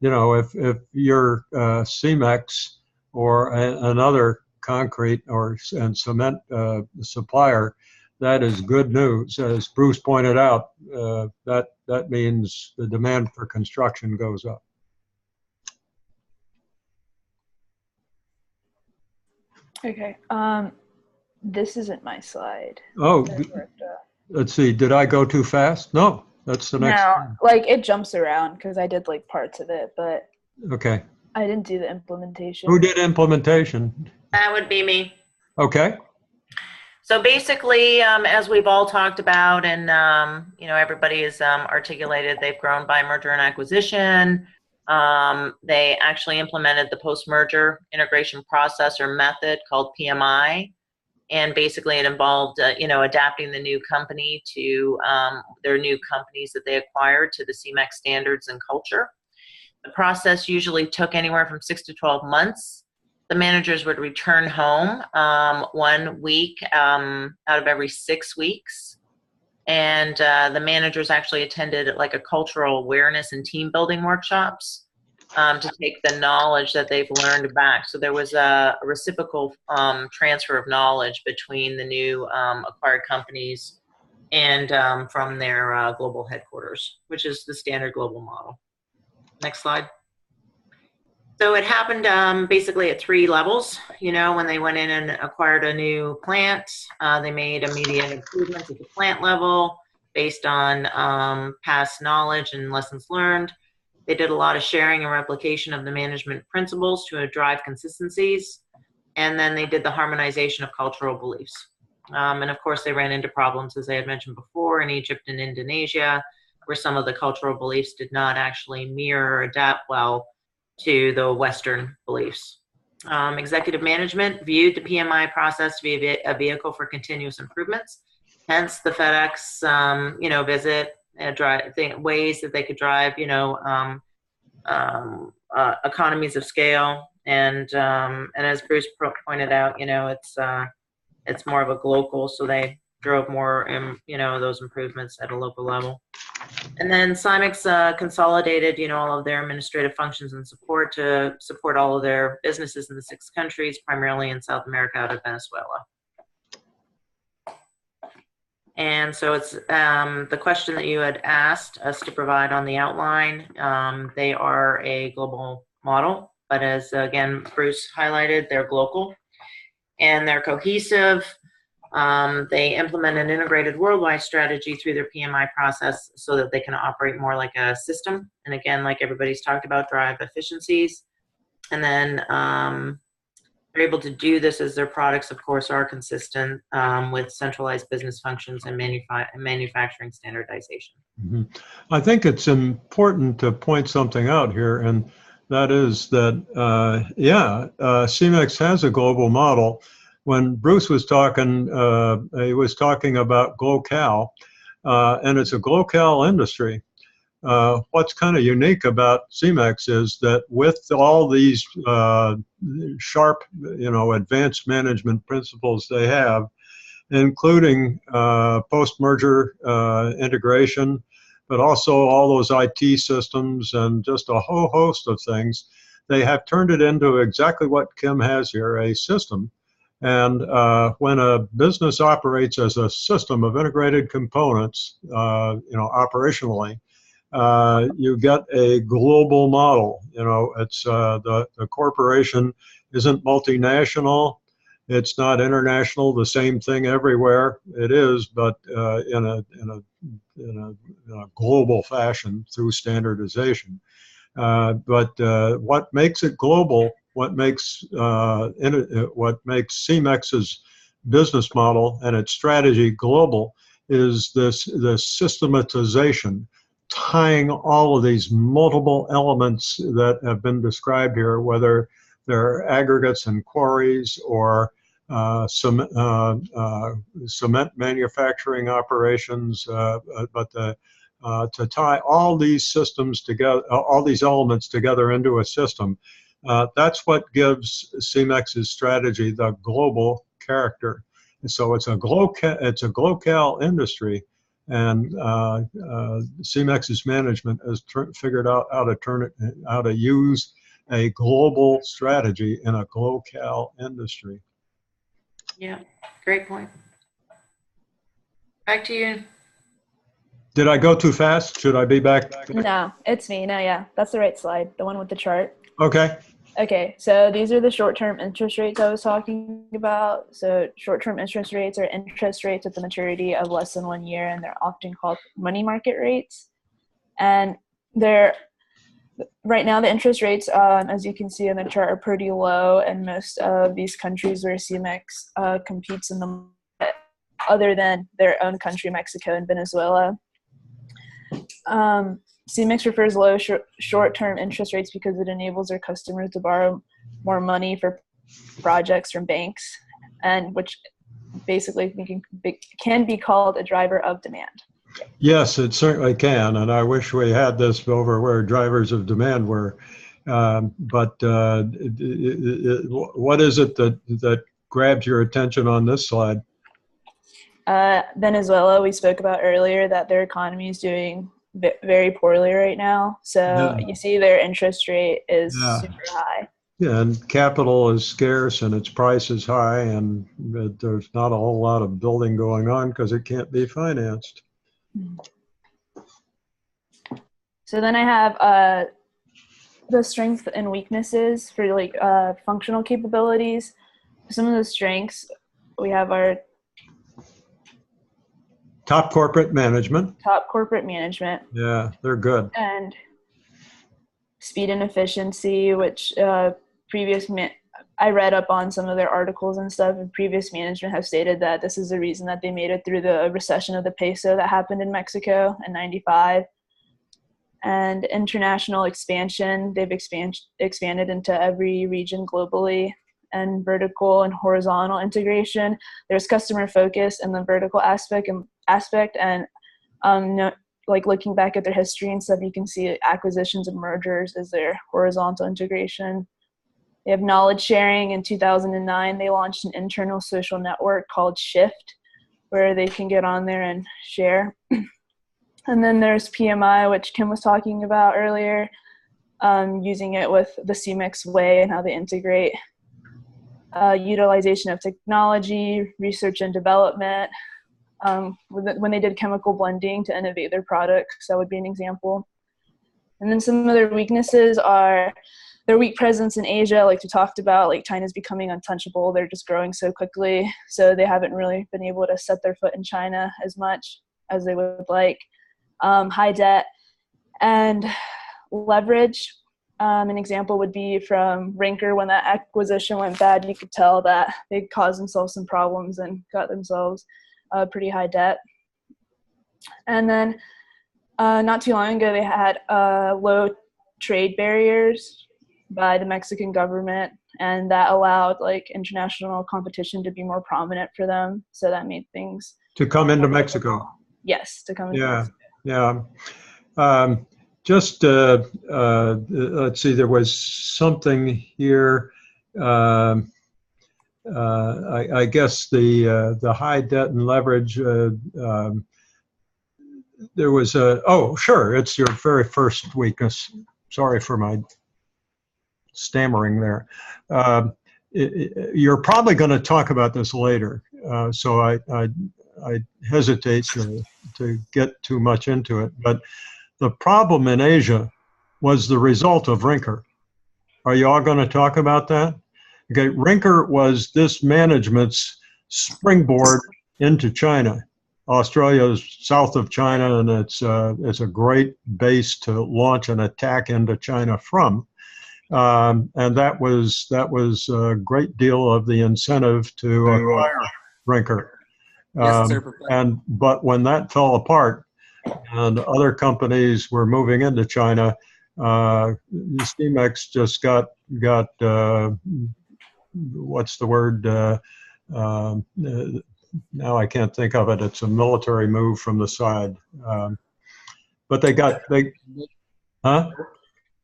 You know, if you're CEMEX or another concrete and cement supplier, that is good news. As Bruce pointed out, that means the demand for construction goes up. Okay. This isn't my slide. Oh, let's see. Did I go too fast? No, that's the next. No, like it jumps around because I did like parts of it, but Okay. I didn't do the implementation. Who did implementation? That would be me. Okay. So basically, as we've all talked about, and you know, everybody has articulated, they've grown by merger and acquisition. They actually implemented the post-merger integration process or method called PMI, and basically it involved, you know, adapting the new company to their new companies that they acquired to the CEMEX standards and culture. The process usually took anywhere from 6 to 12 months. The managers would return home 1 week out of every 6 weeks. And the managers actually attended like a cultural awareness and team building workshops to take the knowledge that they've learned back. So there was a reciprocal transfer of knowledge between the new acquired companies and from their global headquarters, which is the standard global model. Next slide. So it happened basically at 3 levels. You know, when they went in and acquired a new plant, they made immediate improvements at the plant level based on past knowledge and lessons learned. They did a lot of sharing and replication of the management principles to drive consistencies. And then they did the harmonization of cultural beliefs. And of course, they ran into problems, as I had mentioned before, in Egypt and Indonesia, where some of the cultural beliefs did not actually mirror or adapt well to the Western beliefs. Executive management viewed the PMI process to be a vehicle for continuous improvements. Hence the FedEx, you know, visit, ways that they could drive, you know, economies of scale. And as Bruce pointed out, you know, it's more of a GLOCAL, so they drove more, those improvements at a local level. And then CEMEX consolidated, all of their administrative functions and support to support all of their businesses in the 6 countries, primarily in South America out of Venezuela. And so it's the question that you had asked us to provide on the outline. They are a global model, but as again Bruce highlighted, they're GLOCAL and they're cohesive. They implement an integrated worldwide strategy through their PMI process so that they can operate more like a system. And again, like everybody's talked about, drive efficiencies. And then they're able to do this as their products, of course, are consistent with centralized business functions and manufacturing standardization. Mm-hmm. I think it's important to point something out here, and that is that, CEMEX has a global model. When Bruce was talking, he was talking about GLOCAL, and it's a GLOCAL industry. What's kind of unique about CEMEX is that with all these sharp, advanced management principles they have, including post-merger integration, but also all those IT systems and just a whole host of things, they have turned it into exactly what Kim has here, a system. And when a business operates as a system of integrated components, operationally, you get a global model. It's the corporation isn't multinational. It's not international, the same thing everywhere. It is, but in a global fashion through standardization. But what makes it global, what makes CEMEX's business model and its strategy global, is this systematization, tying all of these multiple elements that have been described here, whether they're aggregates and quarries or cement manufacturing operations, to tie all these systems together, all these elements together into a system. That's what gives CEMEX's strategy the global character. And so it's a GLOCAL industry, and CEMEX's management has figured out how to use a global strategy in a GLOCAL industry. Yeah, great point. Back to you. Did I go too fast? Should I be back? No, it's me. No, yeah, that's the right slide, the one with the chart. Okay. Okay, so these are the short-term interest rates I was talking about. So short-term interest rates are interest rates at the maturity of less than 1 year, and they're often called money market rates. And right now the interest rates, as you can see in the chart, are pretty low in most of these countries where CEMEX competes in the market, other than their own country, Mexico and Venezuela. CEMEX prefers low short-term interest rates because it enables their customers to borrow more money for projects from banks, and which basically can be called a driver of demand. Yes, it certainly can, and I wish we had this over where drivers of demand were. But what is it that grabs your attention on this slide? Venezuela, we spoke about earlier that their economy is doing very poorly right now. So you see their interest rate is super high. Yeah, and capital is scarce and its price is high, and there's not a whole lot of building going on because it can't be financed. So then I have the strengths and weaknesses for functional capabilities. Some of the strengths, we have our Top corporate management. Yeah, they're good. And speed and efficiency, which I read up on some of their articles and stuff, and previous management have stated that this is the reason that they made it through the recession of the peso that happened in Mexico in '95. And international expansion, they've expanded into every region globally. And vertical and horizontal integration, there's customer focus and the vertical aspect, and looking back at their history and stuff, you can see acquisitions and mergers as their horizontal integration. They have knowledge sharing. In 2009, they launched an internal social network called Shift, where they can get on there and share. And then there's PMI, which Kim was talking about earlier, using it with the CEMEX way and how they integrate utilization of technology, research and development. When they did chemical blending to innovate their products, that would be an example. And then some of their weaknesses are their weak presence in Asia, like we talked about, like China's becoming untouchable. They're just growing so quickly. So they haven't really been able to set their foot in China as much as they would like. High debt and leverage. An example would be from Rinker. When that acquisition went bad, you could tell that they caused themselves some problems and got themselves pretty high debt. And then not too long ago, they had low trade barriers by the Mexican government, and that allowed like international competition to be more prominent for them. So that made things To come into Mexico. Yes, to come into Mexico. Yeah. Let's see, there was something here. I guess the high debt and leverage, there was sure, it's your very first weakness. Sorry for my stammering there. You're probably going to talk about this later, so I hesitate to get too much into it. But the problem in Asia was the result of Rinker. Are you all going to talk about that? Okay, Rinker was this management's springboard into China. Australia is south of China, and it's a great base to launch an attack into China from. And that was a great deal of the incentive to acquire Rinker. Yes, sir. But when that fell apart and other companies were moving into China, CEMEX just got what's the word? Now I can't think of it. It's a military move from the side. But huh?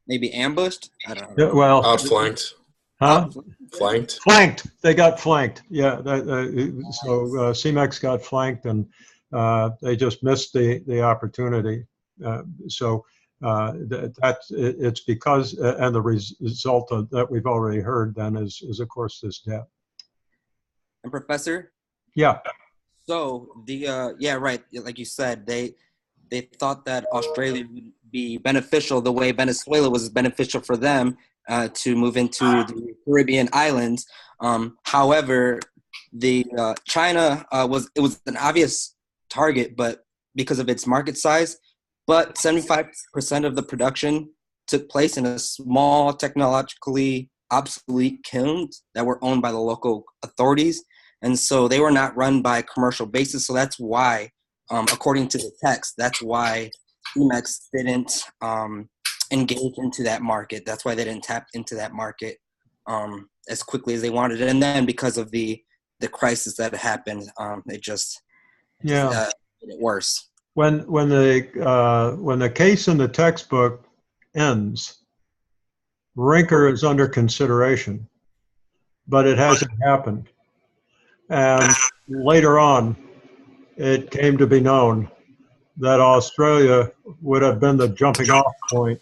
Maybe ambushed? I don't know. Yeah, well, Outflanked. huh? Flanked. Flanked. They got flanked. Yeah. So CEMEX got flanked, and they just missed the opportunity. It's because, and the result of that we've already heard then is of course this debt. And Professor? Yeah. So right. Like you said, they thought that Australia would be beneficial the way Venezuela was beneficial for them to move into the Caribbean islands. However, China was an obvious target, but because of its market size. But 75% of the production took place in a small, technologically obsolete kilns that were owned by the local authorities. And so they were not run by a commercial basis. So that's why, according to the text, that's why CEMEX didn't engage into that market. That's why they didn't tap into that market as quickly as they wanted. And then because of the crisis that happened, it just made it worse. When the case in the textbook ends, Rinker is under consideration, but it hasn't happened. And later on, it came to be known that Australia would have been the jumping off point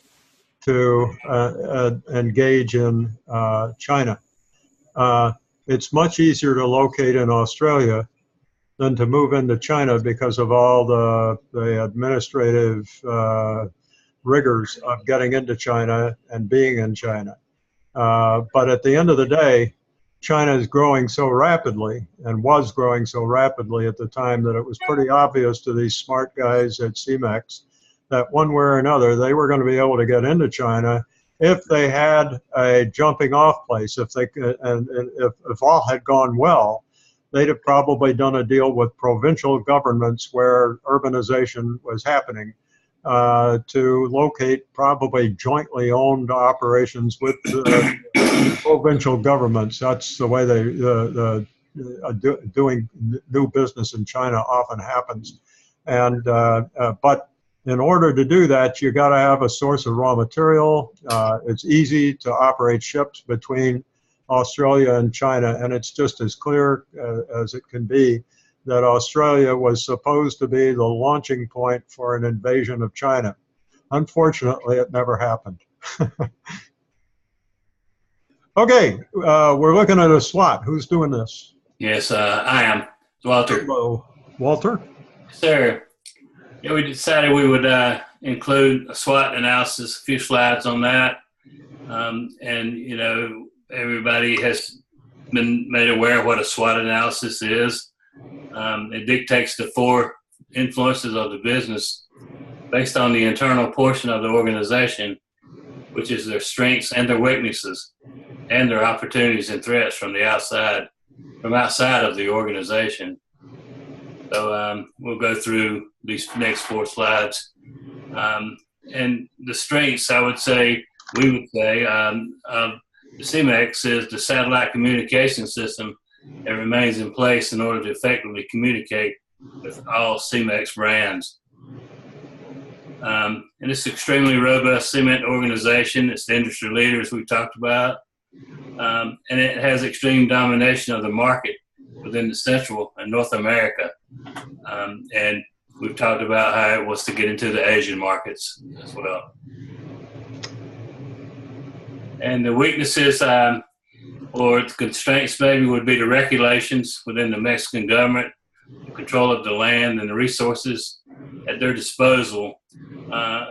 to engage in China. It's much easier to locate in Australia than to move into China because of all the administrative rigors of getting into China and being in China. But at the end of the day, China is growing so rapidly and was growing so rapidly at the time that it was pretty obvious to these smart guys at CEMEX that one way or another they were going to be able to get into China if they had a jumping off place. If all had gone well, they'd have probably done a deal with provincial governments where urbanization was happening to locate probably jointly owned operations with provincial governments. That's the way doing new business in China often happens. And but in order to do that, you got to have a source of raw material. It's easy to operate ships between Australia and China, and it's just as clear as it can be that Australia was supposed to be the launching point for an invasion of China. Unfortunately, it never happened. Okay, we're looking at a SWOT. Who's doing this? Yes, I am. Walter. Hello, Walter. Sir, yeah, we decided we would include a SWOT analysis, a few slides on that. And, you know, everybody has been made aware of what a SWOT analysis is. It dictates the 4 influences of the business based on the internal portion of the organization, which is their strengths and their weaknesses, and their opportunities and threats from outside of the organization. So we'll go through these next 4 slides. And the strengths, we would say, of the CEMEX is the satellite communication system that remains in place in order to effectively communicate with all CEMEX brands. And it's an extremely robust cement organization. It's the industry leader, as we talked about. And it has extreme domination of the market within the Central and North America. And we've talked about how it was to get into the Asian markets as well. And the weaknesses or the constraints maybe would be the regulations within the Mexican government, the control of the land and the resources at their disposal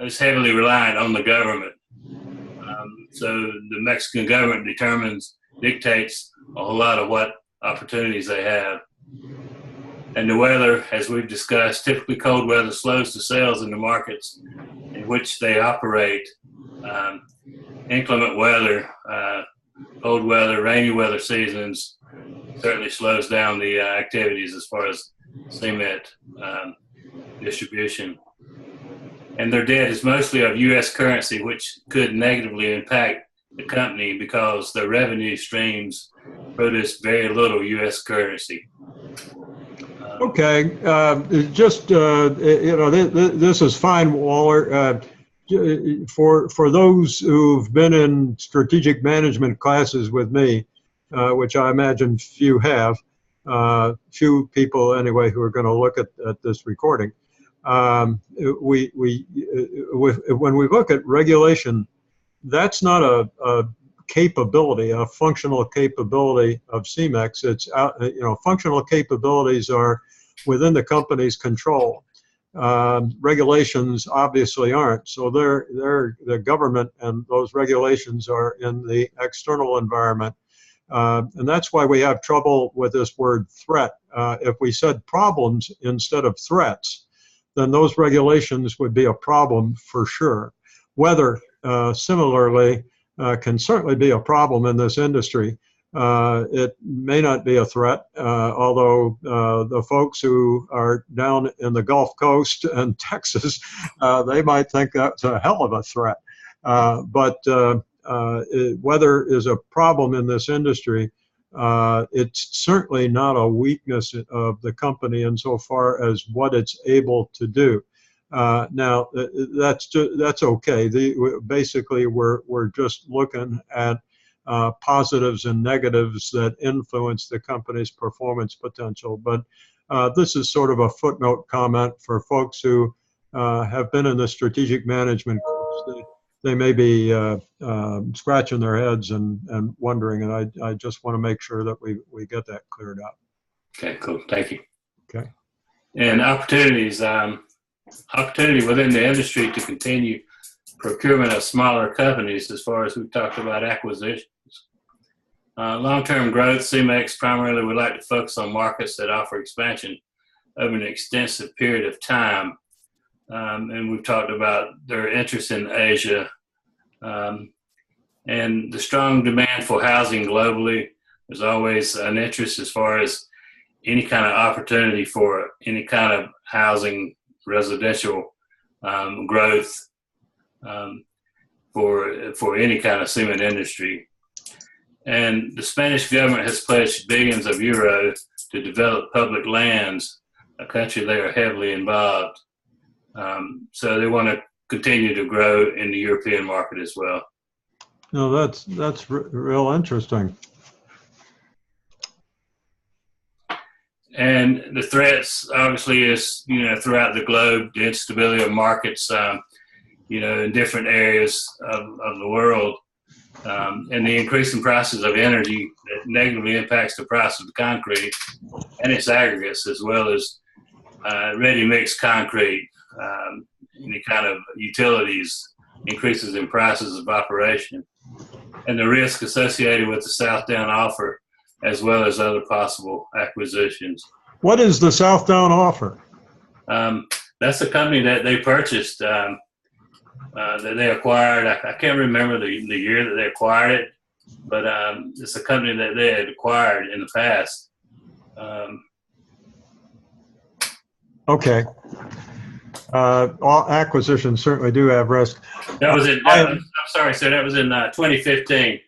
is heavily reliant on the government. So the Mexican government dictates a whole lot of what opportunities they have. And the weather, as we've discussed, typically cold weather slows the sales in the markets in which they operate. Inclement weather, cold weather, rainy weather seasons certainly slows down the activities as far as cement distribution. And their debt is mostly of U.S. currency, which could negatively impact the company because their revenue streams produce very little U.S. currency. Okay, this is fine, Waller. For those who've been in strategic management classes with me, which I imagine few have, few people anyway who are going to look at this recording. When we look at regulation, that's not a capability, a functional capability of CEMEX. It's functional capabilities are within the company's control. Regulations obviously aren't. So they're the government, and those regulations are in the external environment. And that's why we have trouble with this word threat. If we said problems instead of threats, then those regulations would be a problem for sure. Weather, similarly, can certainly be a problem in this industry. It may not be a threat, although the folks who are down in the Gulf Coast and Texas, they might think that's a hell of a threat. But weather is a problem in this industry. It's certainly not a weakness of the company insofar as what it's able to do. Now, that's okay. Basically, we're just looking at positives and negatives that influence the company's performance potential. But this is sort of a footnote comment for folks who have been in the strategic management course. They may be scratching their heads and wondering, and I just want to make sure that we get that cleared up. Okay, cool. Thank you. Okay. And opportunities, opportunity within the industry to continue procurement of smaller companies as far as we've talked about acquisitions. Long-term growth, CEMEX primarily would like to focus on markets that offer expansion over an extensive period of time. And we've talked about their interest in Asia and the strong demand for housing globally. There's always an interest as far as any kind of opportunity for any kind of housing, residential growth for any kind of cement industry. And the Spanish government has pledged billions of euros to develop public lands, a country they are heavily involved. So they want to continue to grow in the European market as well. No, that's real interesting. And the threats obviously is, throughout the globe, the instability of markets, in different areas of the world, and the increasing prices of energy that negatively impacts the price of the concrete and its aggregates, as well as ready-mix concrete, any kind of utilities, increases in prices of operation, and the risk associated with the South Down offer, as well as other possible acquisitions. What is the South Down offer? That's a company that they purchased, that they acquired. I can't remember the year that they acquired it, but it's a company that they had acquired in the past. Okay. All acquisitions certainly do have risk. That was in. I'm sorry, sir. That was in 2015.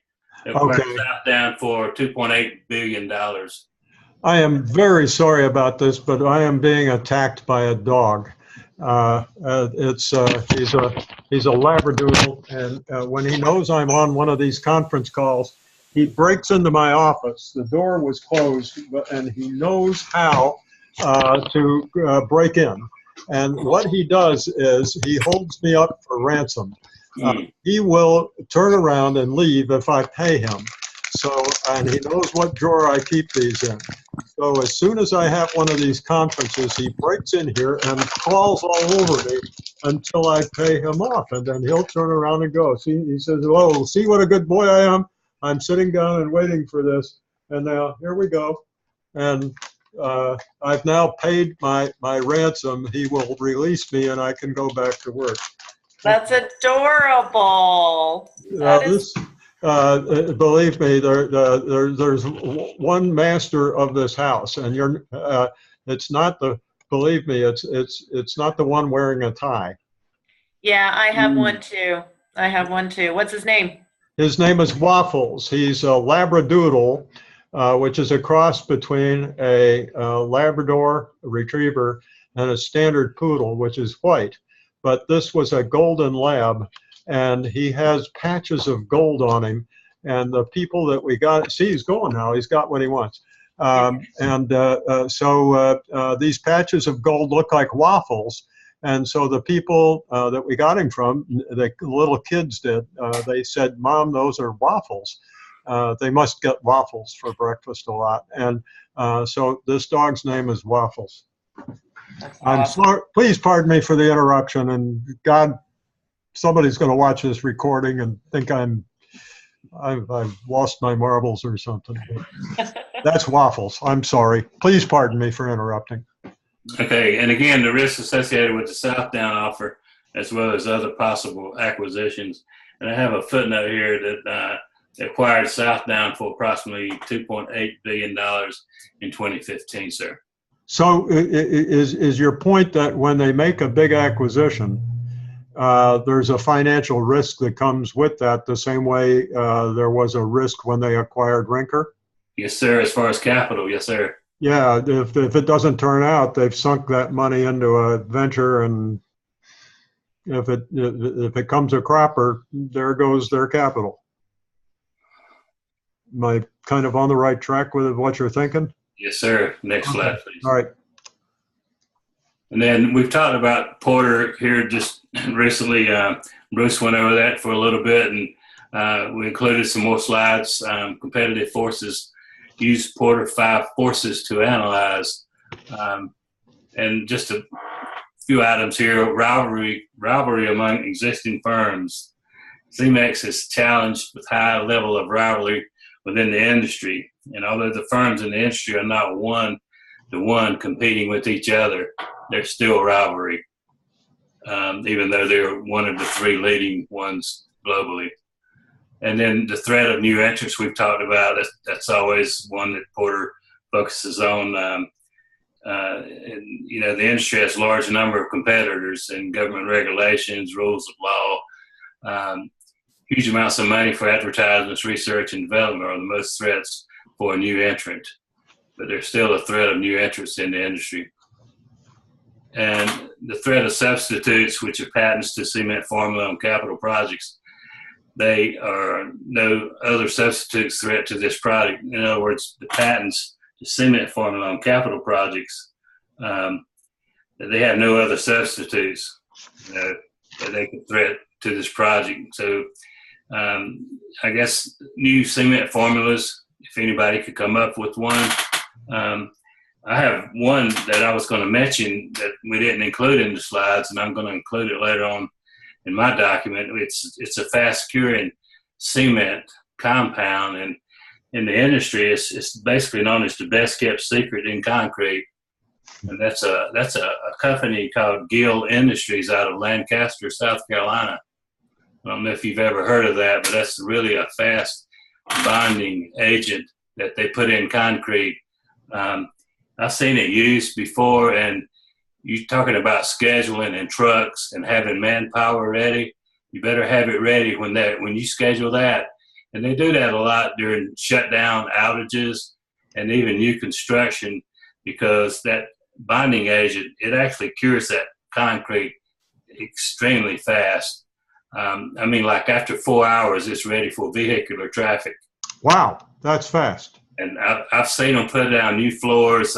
They acquired Okay. South Down for $2.8 billion. I am very sorry about this, but I am being attacked by a dog. He's a Labradoodle, and when he knows I'm on one of these conference calls, he breaks into my office. The door was closed, and he knows how to break in. And what he does is he holds me up for ransom. He will turn around and leave if I pay him. So, and he knows what drawer I keep these in. So as soon as I have one of these conferences, he breaks in here and crawls all over me until I pay him off. And then he'll turn around and go. See, he says, "Oh, see what a good boy I am. I'm sitting down and waiting for this." And now here we go. And I've now paid my ransom. He will release me and I can go back to work. That's adorable. Believe me, there's one master of this house, and it's not the. Believe me, it's not the one wearing a tie. Yeah, I have one too. What's his name? His name is Waffles. He's a Labradoodle, which is a cross between a Labrador Retriever and a standard poodle, which is white. But this was a golden lab, and he has patches of gold on him. And the people that we got, see, he's going now. He's got what he wants. So these patches of gold look like waffles. And so the people that we got him from, the little kids did, they said, "Mom, those are waffles." They must get waffles for breakfast a lot. And so this dog's name is Waffles. I'm sorry. Please pardon me for the interruption. And God, somebody's going to watch this recording and think I've lost my marbles or something. That's Waffles. I'm sorry. Please pardon me for interrupting. Okay, and again, the risks associated with the South Down offer, as well as other possible acquisitions. And I have a footnote here that acquired South Down for approximately $2.8 billion in 2015, sir. So is your point that when they make a big acquisition, there's a financial risk that comes with that, the same way there was a risk when they acquired Rinker? Yes, sir. As far as capital, yes, sir. Yeah, if it doesn't turn out, they've sunk that money into a venture, and if it comes a cropper, there goes their capital. Am I kind of on the right track with what you're thinking? Yes, sir. Next slide, please. All right. And then we've talked about Porter here just recently. Bruce went over that for a little bit, and we included some more slides. Competitive forces use Porter 5 forces to analyze. And just a few items here. Rivalry among existing firms. CEMEX is challenged with high level of rivalry within the industry. And although the firms in the industry are not one-to-one competing with each other, there's still rivalry, even though they're one of the 3 leading ones globally. And then the threat of new entrants we've talked about, that's always one that Porter focuses on. And, the industry has a large number of competitors and government regulations, rules of law. Huge amounts of money for advertisements, research, and development are the most threats for a new entrant. But there's still a threat of new entrants in the industry. And the threat of substitutes, which are patents to cement formula on capital projects, they are no other substitutes threat to this product. In other words, the patents cement formula on capital projects, that they have no other substitutes, that they can threat to this project. So I guess new cement formulas, if anybody could come up with one. I have one that I was going to mention that we didn't include in the slides, and I'm going to include it later on in my document. It's a fast curing cement compound, and in the industry, it's basically known as the best kept secret in concrete. And that's a company called GIL Industries out of Lancaster, South Carolina. I don't know if you've ever heard of that, but that's really a fast bonding agent that they put in concrete. I've seen it used before, and you're talking about scheduling and trucks and having manpower ready. You better have it ready when you schedule that. And they do that a lot during shutdown outages and even new construction, because that bonding agent, it actually cures that concrete extremely fast. I mean, like after 4 hours, it's ready for vehicular traffic. Wow, that's fast. And I've seen them put down new floors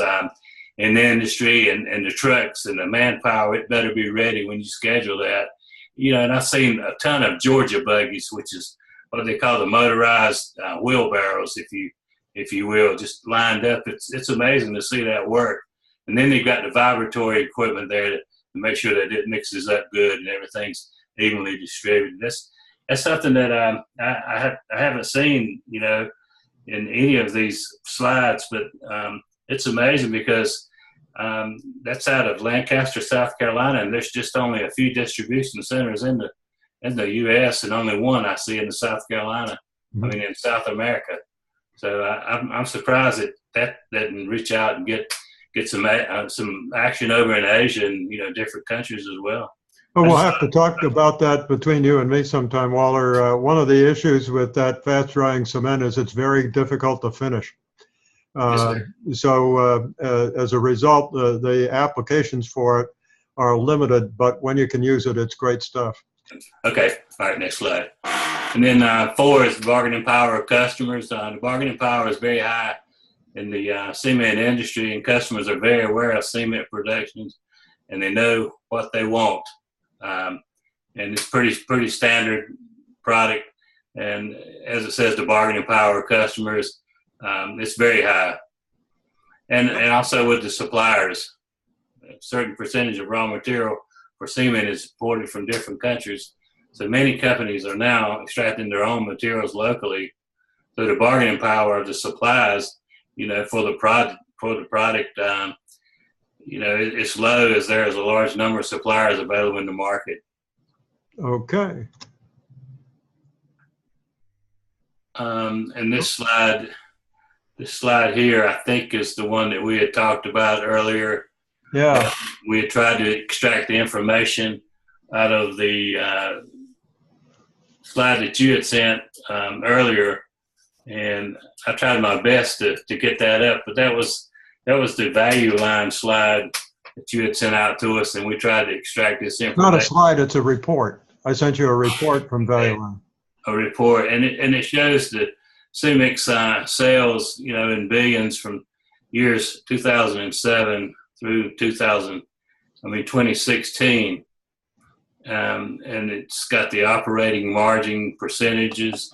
in the industry, and the trucks and the manpower, it better be ready when you schedule that. And I've seen a ton of Georgia buggies, which is what they call the motorized wheelbarrows, if you will, just lined up. It's amazing to see that work. And then they've got the vibratory equipment there to make sure that it mixes up good and everything's evenly distributed. That's something that I haven't seen, in any of these slides, but it's amazing because that's out of Lancaster, South Carolina, and there's just only a few distribution centers in the U.S. and only one I see in South Carolina. Mm-hmm. I mean, in South America. So I'm surprised that didn't reach out and get some action over in Asia and different countries as well. Well, we'll have to talk about that between you and me sometime, Waller. One of the issues with that fast drying cement is it's very difficult to finish. So as a result, the applications for it are limited, but when you can use it, it's great stuff. Okay. All right. Next slide. And then 4 is the bargaining power of customers. The bargaining power is very high in the cement industry, and customers are very aware of cement productions, and they know what they want. And it's pretty standard product. And as it says, the bargaining power of customers, it's very high. And also with the suppliers, a certain percentage of raw material for cement is imported from different countries. So many companies are now extracting their own materials locally. So the bargaining power of the supplies, for the product, it's low as there is a large number of suppliers available in the market. Okay. And this slide here, I think, is the one that we had talked about earlier. Yeah. We had tried to extract the information out of the slide that you had sent earlier, and I tried my best to get that up, but that was the value line slide that you had sent out to us, and we tried to extract this information. Not a slide, it's a report. I sent you a report from Value Line. A report, and it shows the CEMEX sales, in billions from years 2007 through 2016. And it's got the operating margin percentages,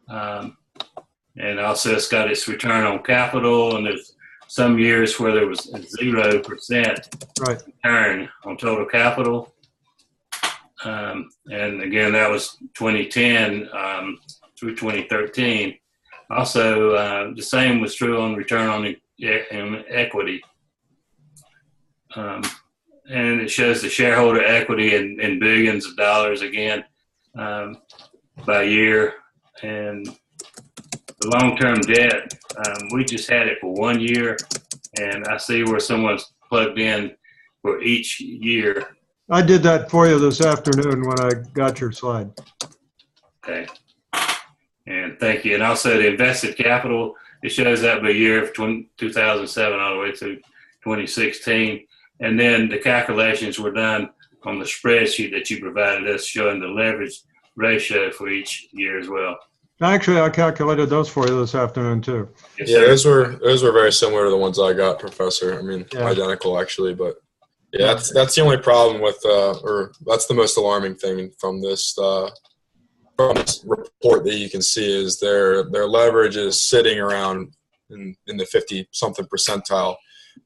and also it's got its return on capital, and there's some years where there was 0% return on total capital. And again, that was 2010 through 2013. Also, the same was true on return on equity. And it shows the shareholder equity in billions of dollars again by year. And the long-term debt, we just had it for 1 year, and I see where someone's plugged in for each year. I did that for you this afternoon when I got your slide. Okay. And thank you. And also the invested capital, it shows that by year of 2007 all the way to 2016. And then the calculations were done on the spreadsheet that you provided us, showing the leverage ratio for each year as well. Actually, I calculated those for you this afternoon too. Yes, Yeah, sir. those were very similar to the ones I got, Professor. I mean, Yeah. identical actually, but yeah, that's the only problem with, or that's the most alarming thing from this report that you can see is their leverage is sitting around in the 50 something percentile,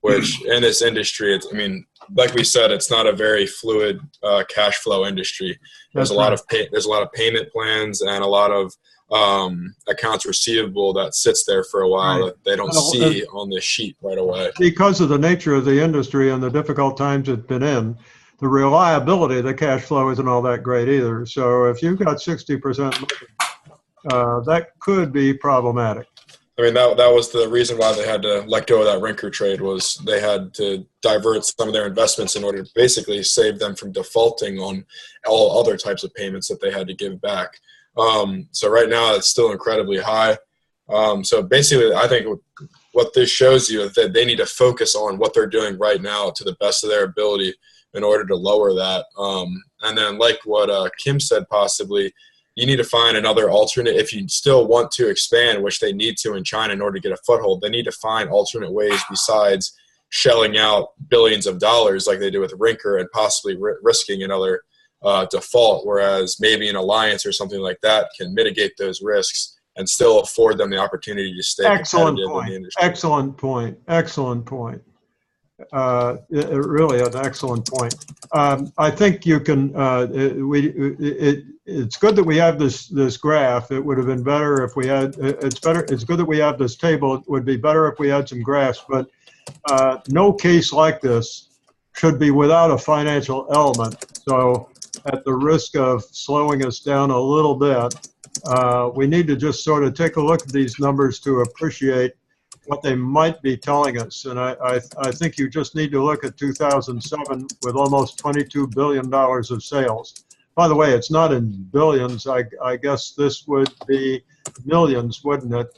which in this industry, it's, I mean, like we said, it's not a very fluid cash flow industry. There's That's a lot right. of there's a lot of payment plans and a lot of accounts receivable that sits there for a while Right. that they don't Well, see on the sheet right away. Because of the nature of the industry and the difficult times it's been in, the reliability of the cash flow isn't all that great either. So if you've got 60%, that could be problematic. I mean, that was the reason why they had to let go of that Rinker trade was they had to divert some of their investments in order to basically save them from defaulting on all other types of payments that they had to give back. So right now it's still incredibly high. So basically, I think what this shows you is that they need to focus on what they're doing right now to the best of their ability in order to lower that. And then like what Kim said, possibly, you need to find another alternate. If you still want to expand, which they need to in China in order to get a foothold, they need to find alternate ways besides shelling out billions of dollars like they do with Rinker and possibly risking another default, whereas maybe an alliance or something like that can mitigate those risks and still afford them the opportunity to stay Excellent competitive point. in the industry. Excellent point. Excellent point. Really an excellent point. I think you can. It's good that we have this graph. It would have been better if we had. It's better. It's good that we have this table. It would be better if we had some graphs. But no case like this should be without a financial element. So, at the risk of slowing us down a little bit, we need to just sort of take a look at these numbers to appreciate what they might be telling us. And I think you just need to look at 2007 with almost $22 billion of sales. By the way, it's not in billions. I guess this would be millions, wouldn't it?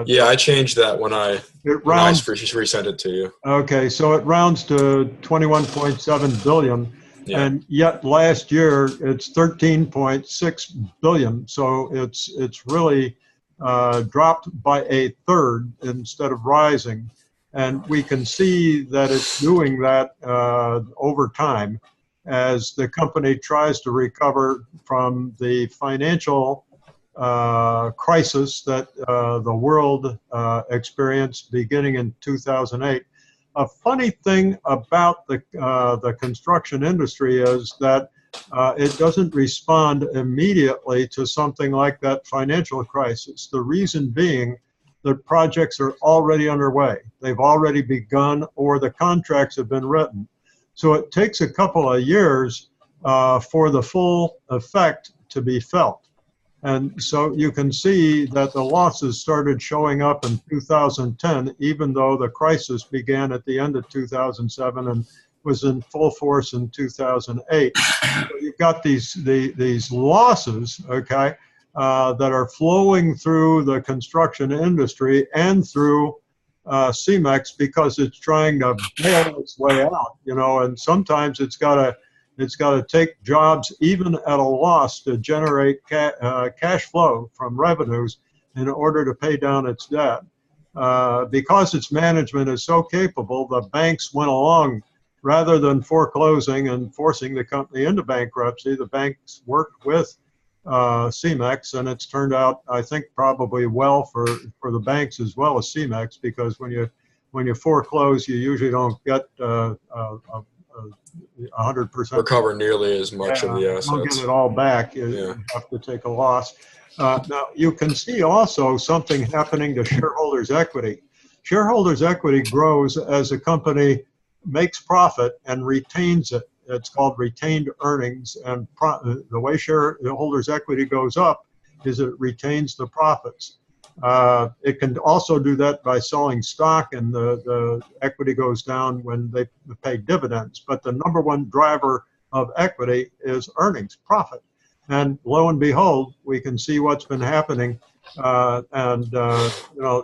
Yeah, I changed that when I resent it to you. Okay, so it rounds to 21.7 billion. Yeah. And yet last year it's 13.6 billion. So it's really dropped by a third instead of rising. And we can see that it's doing that over time as the company tries to recover from the financial crisis that the world experienced beginning in 2008. A funny thing about the construction industry is that it doesn't respond immediately to something like that financial crisis. The reason being that projects are already underway. They've already begun or the contracts have been written. So it takes a couple of years for the full effect to be felt. And so you can see that the losses started showing up in 2010, even though the crisis began at the end of 2007 and was in full force in 2008. So you've got these losses, okay, that are flowing through the construction industry and through CEMEX because it's trying to bail its way out, you know, and sometimes it's got to take jobs even at a loss to generate cash flow from revenues in order to pay down its debt. Because its management is so capable, the banks went along rather than foreclosing and forcing the company into bankruptcy. The banks worked with CEMEX, and it's turned out, I think, probably well for the banks as well as CEMEX, because when you foreclose, you usually don't get 100% recover nearly as much of the assets. You don't get it all back. You have to take a loss. Now, you can see also something happening to shareholders' equity. Shareholders' equity grows as a company makes profit and retains it. It's called retained earnings. And the way shareholders' equity goes up is it retains the profits. It can also do that by selling stock, and the equity goes down when they pay dividends. But the number one driver of equity is earnings, profit. And lo and behold, we can see what's been happening.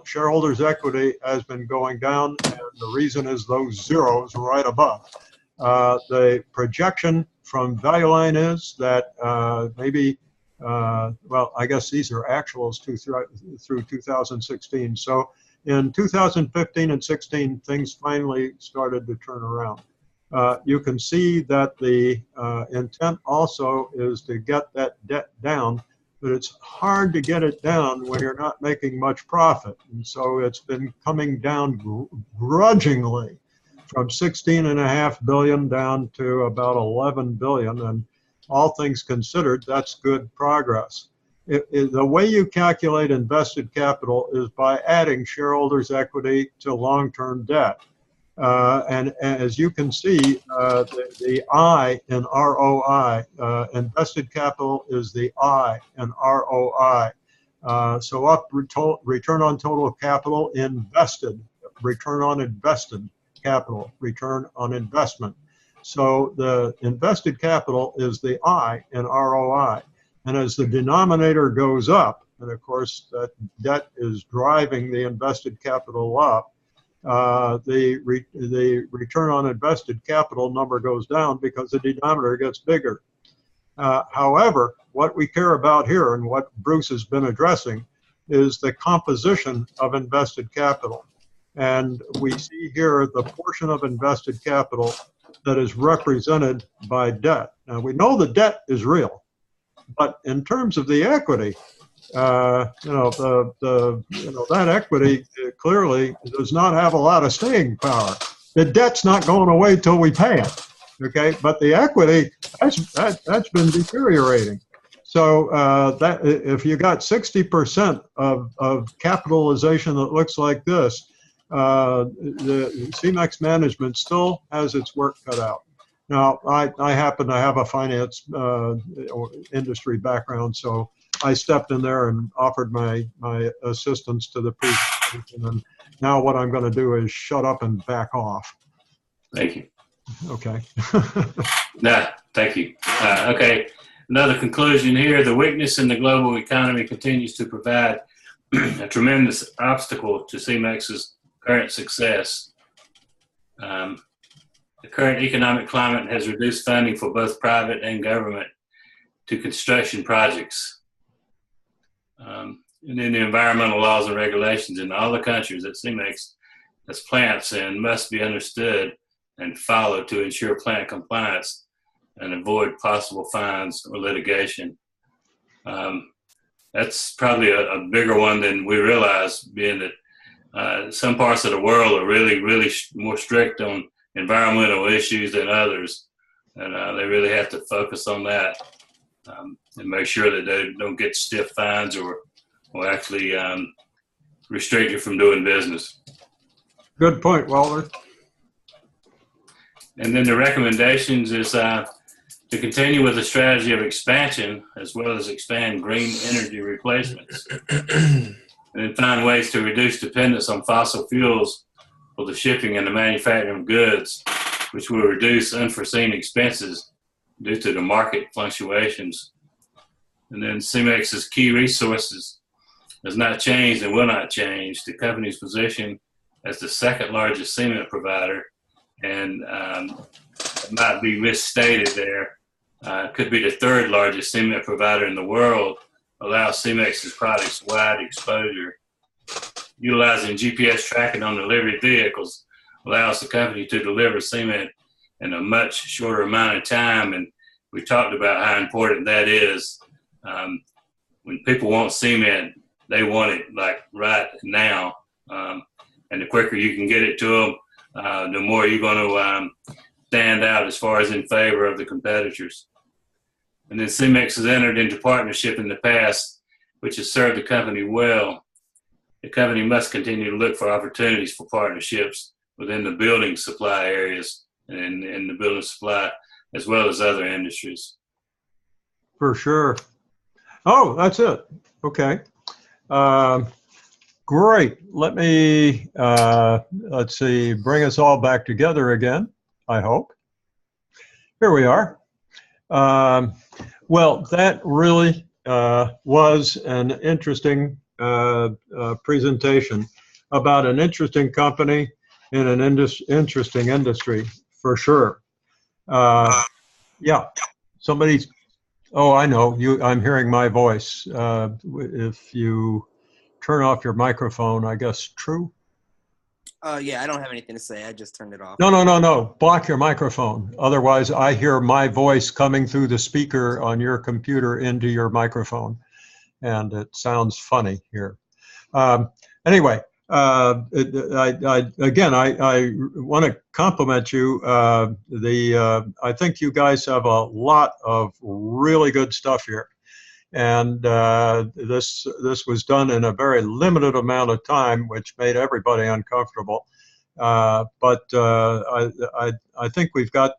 Shareholders' equity has been going down, and the reason is those zeros right above. The projection from Value Line is that maybe Well, I guess these are actuals through 2016. So in 2015 and 16, things finally started to turn around. You can see that the intent also is to get that debt down, but it's hard to get it down when you're not making much profit. And so it's been coming down grudgingly from 16.5 billion down to about 11 billion. And all things considered, that's good progress. The way you calculate invested capital is by adding shareholders' equity to long-term debt. And as you can see, the I in ROI, invested capital is the I in ROI. So up return on total capital invested, return on invested capital, return on investment. So the invested capital is the I in ROI. And as the denominator goes up, and of course that debt is driving the invested capital up, the return on invested capital number goes down because the denominator gets bigger. However, what we care about here and what Bruce has been addressing is the composition of invested capital. And we see here the portion of invested capital that is represented by debt. Now we know the debt is real, but in terms of the equity, that equity clearly does not have a lot of staying power. The debt's not going away till we pay it, okay? But the equity, that's been deteriorating. So that if you got 60% of capitalization that looks like this, the CEMEX management still has its work cut out. Now, I happen to have a finance industry background, so I stepped in there and offered my assistance to the presentation. And now what I'm going to do is shut up and back off. Thank you. Okay. No, thank you. Okay. Another conclusion here, the weakness in the global economy continues to provide a tremendous obstacle to CEMEX's current success. The current economic climate has reduced funding for both private and government to construction projects. And then the environmental laws and regulations in all the countries that CEMEX has plants in must be understood and followed to ensure plant compliance and avoid possible fines or litigation. That's probably a bigger one than we realize, being that some parts of the world are really more strict on environmental issues than others. And they really have to focus on that and make sure that they don't get stiff fines or actually restrict you from doing business. Good point, Walter. And then the recommendations is to continue with a strategy of expansion as well as expand green energy replacements. And then find ways to reduce dependence on fossil fuels for the shipping and the manufacturing of goods, which will reduce unforeseen expenses due to the market fluctuations. And then CEMEX's key resources has not changed and will not change. The company's position as the second largest cement provider, and it might be misstated there, could be the third largest cement provider in the world, allows CEMEX's products wide exposure. Utilizing GPS tracking on delivery vehicles allows the company to deliver cement in a much shorter amount of time, and we talked about how important that is. When people want cement, they want it like right now, and the quicker you can get it to them, the more you're going to stand out as far as in favor of the competitors. And then CEMEX has entered into partnership in the past, which has served the company well. The company must continue to look for opportunities for partnerships within the building supply areas and in the building supply as well as other industries. For sure. Oh, that's it. Okay. Great. Let me, let's see, bring us all back together again, I hope. Here we are. Well, that really was an interesting presentation about an interesting company in an interesting industry, for sure. Yeah, somebody's Oh, I know. I'm hearing my voice. If you turn off your microphone, I guess true? Yeah, I don't have anything to say. I just turned it off. No, no, no, no. Block your microphone. Otherwise, I hear my voice coming through the speaker on your computer into your microphone, and it sounds funny here. Um, anyway, I want to compliment you. I think you guys have a lot of really good stuff here, and this was done in a very limited amount of time, which made everybody uncomfortable. I think we've got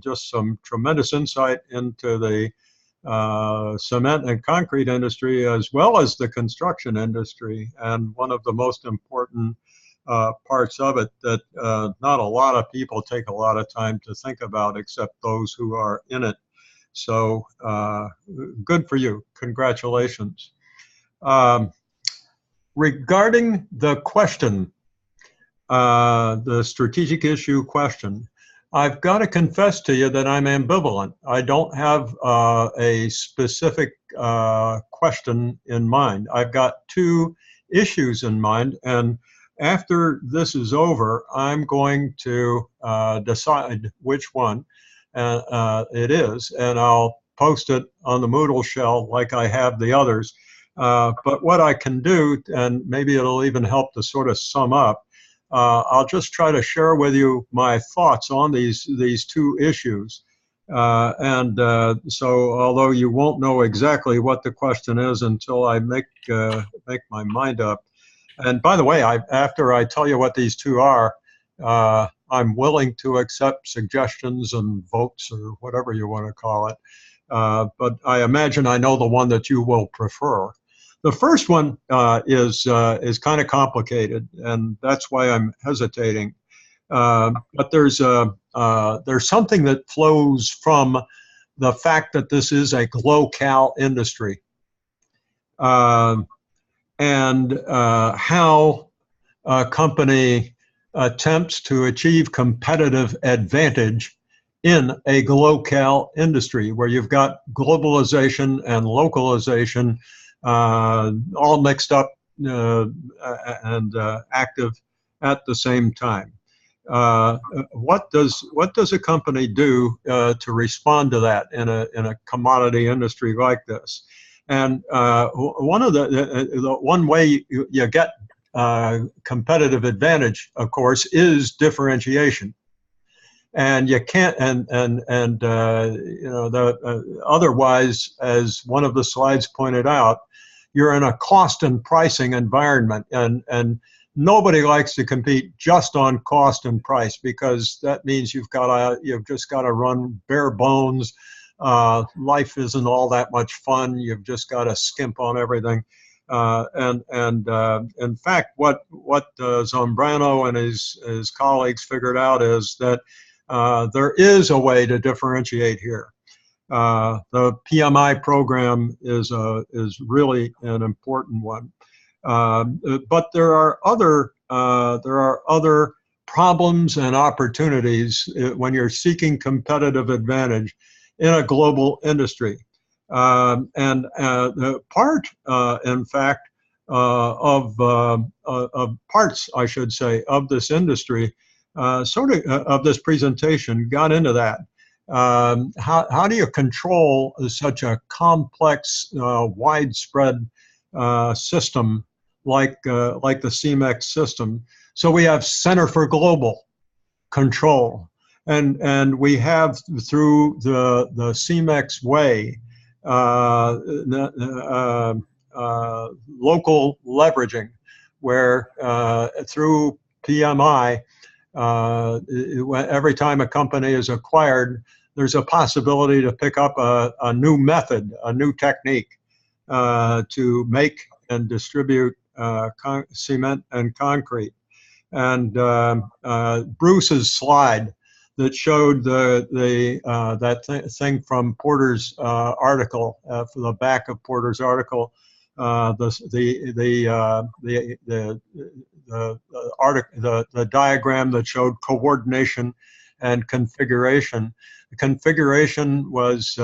just some tremendous insight into the cement and concrete industry as well as the construction industry. And one of the most important parts of it that not a lot of people take a lot of time to think about except those who are in it. So good for you. Congratulations. Um, Regarding the question, the strategic issue question, I've got to confess to you that I'm ambivalent. I don't have a specific question in mind. I've got two issues in mind, and after this is over, I'm going to decide which one it is, and I'll post it on the Moodle shell like I have the others. But what I can do, and maybe it'll even help to sort of sum up, I'll just try to share with you my thoughts on these two issues. So although you won't know exactly what the question is until I make my mind up. And by the way, after I tell you what these two are, I'm willing to accept suggestions and votes or whatever you want to call it. But I imagine I know the one that you will prefer. The first one is kind of complicated, and that's why I'm hesitating. But there's something that flows from the fact that this is a GLOCAL industry, and how a company attempts to achieve competitive advantage in a GLOCAL industry where you've got globalization and localization all mixed up and active at the same time. What does a company do to respond to that in a commodity industry like this? And one way you get competitive advantage, of course, is differentiation. And you can't, otherwise, as one of the slides pointed out, you're in a cost and pricing environment, and nobody likes to compete just on cost and price, because that means you've just got to run bare bones. Life isn't all that much fun. You've just got to skimp on everything. In fact, what Zambrano and his colleagues figured out is that there is a way to differentiate here. The PMI program is really an important one, but there are other problems and opportunities when you're seeking competitive advantage in a global industry. The part, in fact, of parts, I should say, of this industry, of this presentation got into that. How do you control such a complex, widespread system like the CEMEX system? So we have Center for Global Control, and we have, through the CEMEX way, local leveraging, where through PMI, every time a company is acquired, there's a possibility to pick up a new method, a new technique to make and distribute cement and concrete. And Bruce's slide that showed that thing from Porter's article, for the back of Porter's article, the diagram that showed coordination and configuration. The configuration is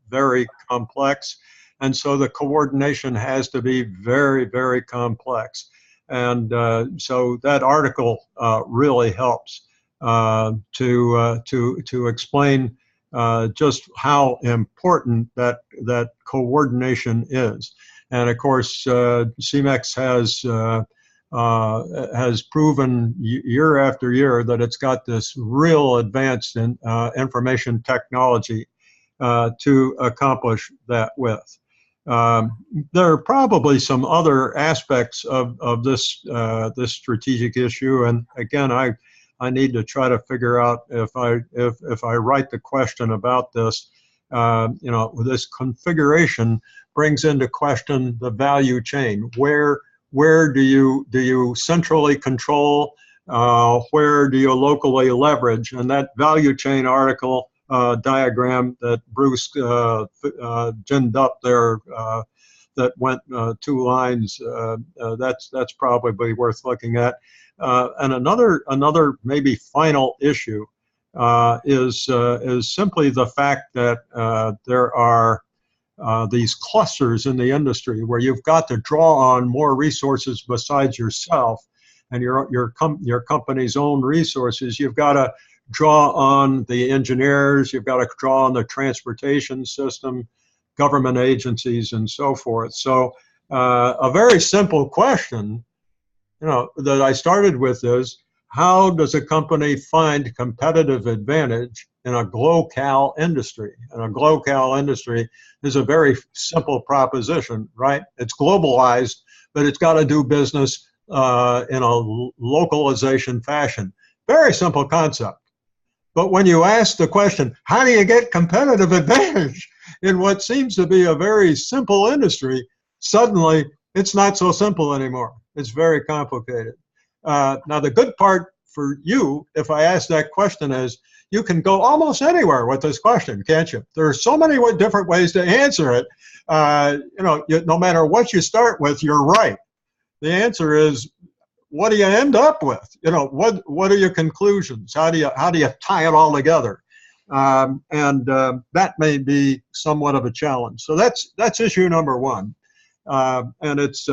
very complex, and so the coordination has to be very, very complex. And so that article really helps to explain just how important that coordination is. And of course, CEMEX has proven year after year that it's got this real advanced information technology to accomplish that with. There are probably some other aspects of this this strategic issue, and again, I need to try to figure out if I write the question about this. You know, this configuration brings into question the value chain. Where do you centrally control? Where do you locally leverage? And that value chain article diagram that Bruce ginned up there that went 2 lines, that's probably worth looking at. And another maybe final issue is simply the fact that there are these clusters in the industry where you've got to draw on more resources besides yourself and your company's own resources. You've got to draw on the engineers, you've got to draw on the transportation system, government agencies, and so forth. So a very simple question, you know, that I started with is, how does a company find competitive advantage in a GLOCAL industry? And a GLOCAL industry is a very simple proposition, right? It's globalized, but it's got to do business in a localization fashion. Very simple concept. But when you ask the question, how do you get competitive advantage in what seems to be a very simple industry, suddenly it's not so simple anymore. It's very complicated. Now, the good part for you, if I ask that question, is you can go almost anywhere with this question, can't you? There are so many different ways to answer it. You know, no matter what you start with, you're right. The answer is, what do you end up with? You know, what are your conclusions? How do you tie it all together? That may be somewhat of a challenge. So that's issue number 1, and it's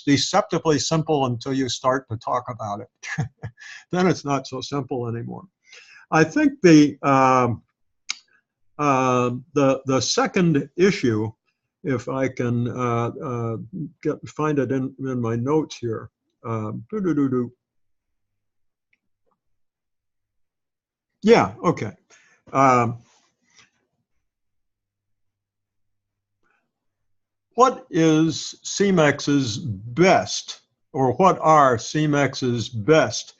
deceptively simple until you start to talk about it. Then it's not so simple anymore. I think the second issue, if I can find it in my notes here. Yeah, okay. What is CEMEX's best, or what are CEMEX's best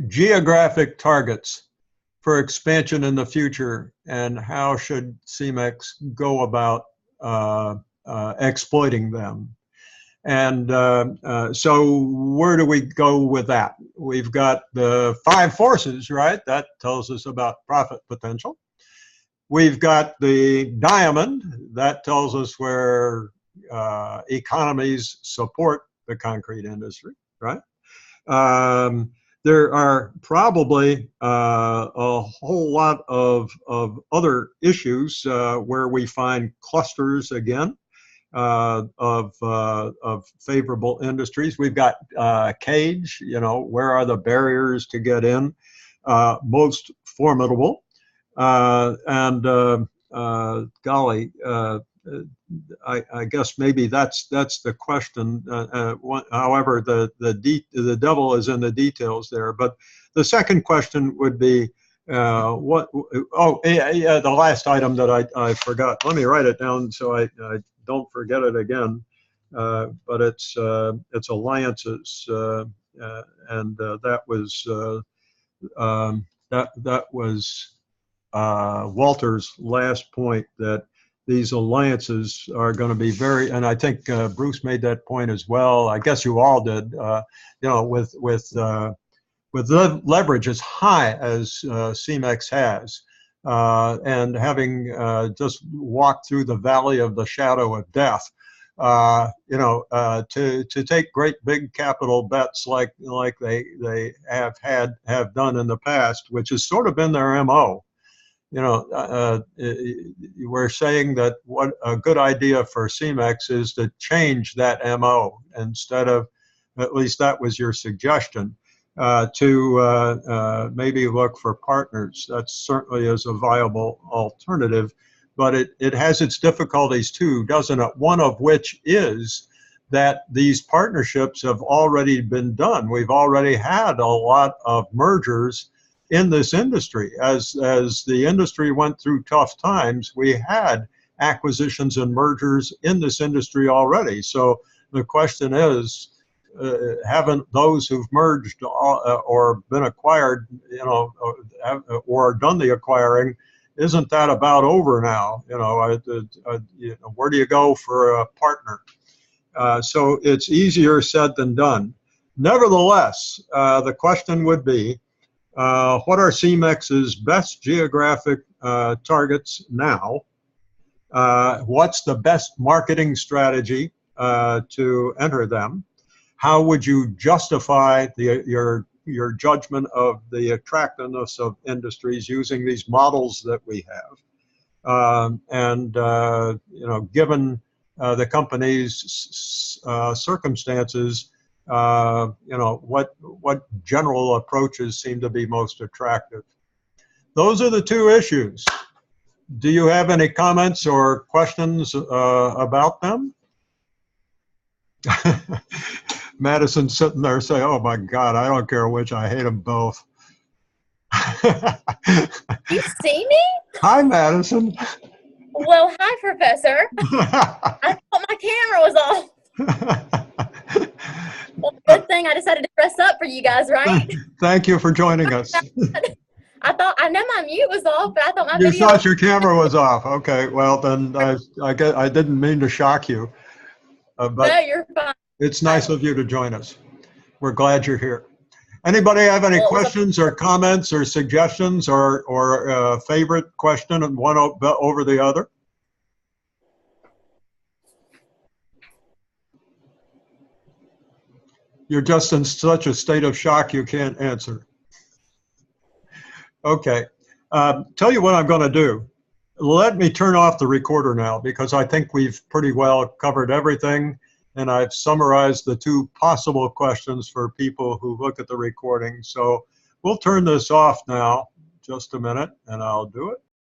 geographic targets for expansion in the future, and how should CEMEX go about exploiting them? And so where do we go with that? We've got the 5 forces, right? That tells us about profit potential. We've got the diamond. That tells us where economies support the concrete industry, right? There are probably a whole lot of other issues where we find clusters again of favorable industries. We've got cage, you know, where are the barriers to get in most formidable? Golly, I guess maybe that's the question. However, the devil is in the details there. But the second question would be, the last item that I forgot. Let me write it down so I don't forget it again. But it's alliances, and that was Walter's last point, that these alliances are going to be very, and I think Bruce made that point as well. I guess you all did. You know, with the leverage as high as CEMEX has, and having just walked through the valley of the shadow of death, to take great big capital bets like they have done in the past, which has sort of been their MO. We're saying that what a good idea for CEMEX is to change that MO instead of, at least that was your suggestion, to maybe look for partners. That certainly is a viable alternative, but it has its difficulties too, doesn't it? One of which is that these partnerships have already been done. We've already had a lot of mergers in this industry. As the industry went through tough times, we had acquisitions and mergers in this industry already. So the question is, haven't those who've merged or been acquired, or done the acquiring, isn't that about over now? Where do you go for a partner? So it's easier said than done. Nevertheless, the question would be, what are CEMEX's best geographic targets now? What's the best marketing strategy to enter them? How would you justify your judgment of the attractiveness of industries using these models that we have? Given the company's circumstances, what general approaches seem to be most attractive? Those are the two issues. Do you have any comments or questions about them? Madison's sitting there saying, "Oh my God, I don't care which, I hate them both." You see me? Hi, Madison. Well, hi, Professor. I thought my camera was off. Well, good thing I decided to dress up for you guys, right? Thank you for joining us. I thought, I know my mute was off, but I thought my You video. thought your camera was off. Okay, well then I didn't mean to shock you. But No, you're fine. it's nice of you to join us. We're glad you're here. Anybody have any questions or comments or suggestions or favorite question and one over the other? You're just in such a state of shock you can't answer. Okay, tell you what I'm going to do. Let me turn off the recorder now, because I think we've pretty well covered everything, and I've summarized the two possible questions for people who look at the recording. So we'll turn this off now, just a minute, and I'll do it.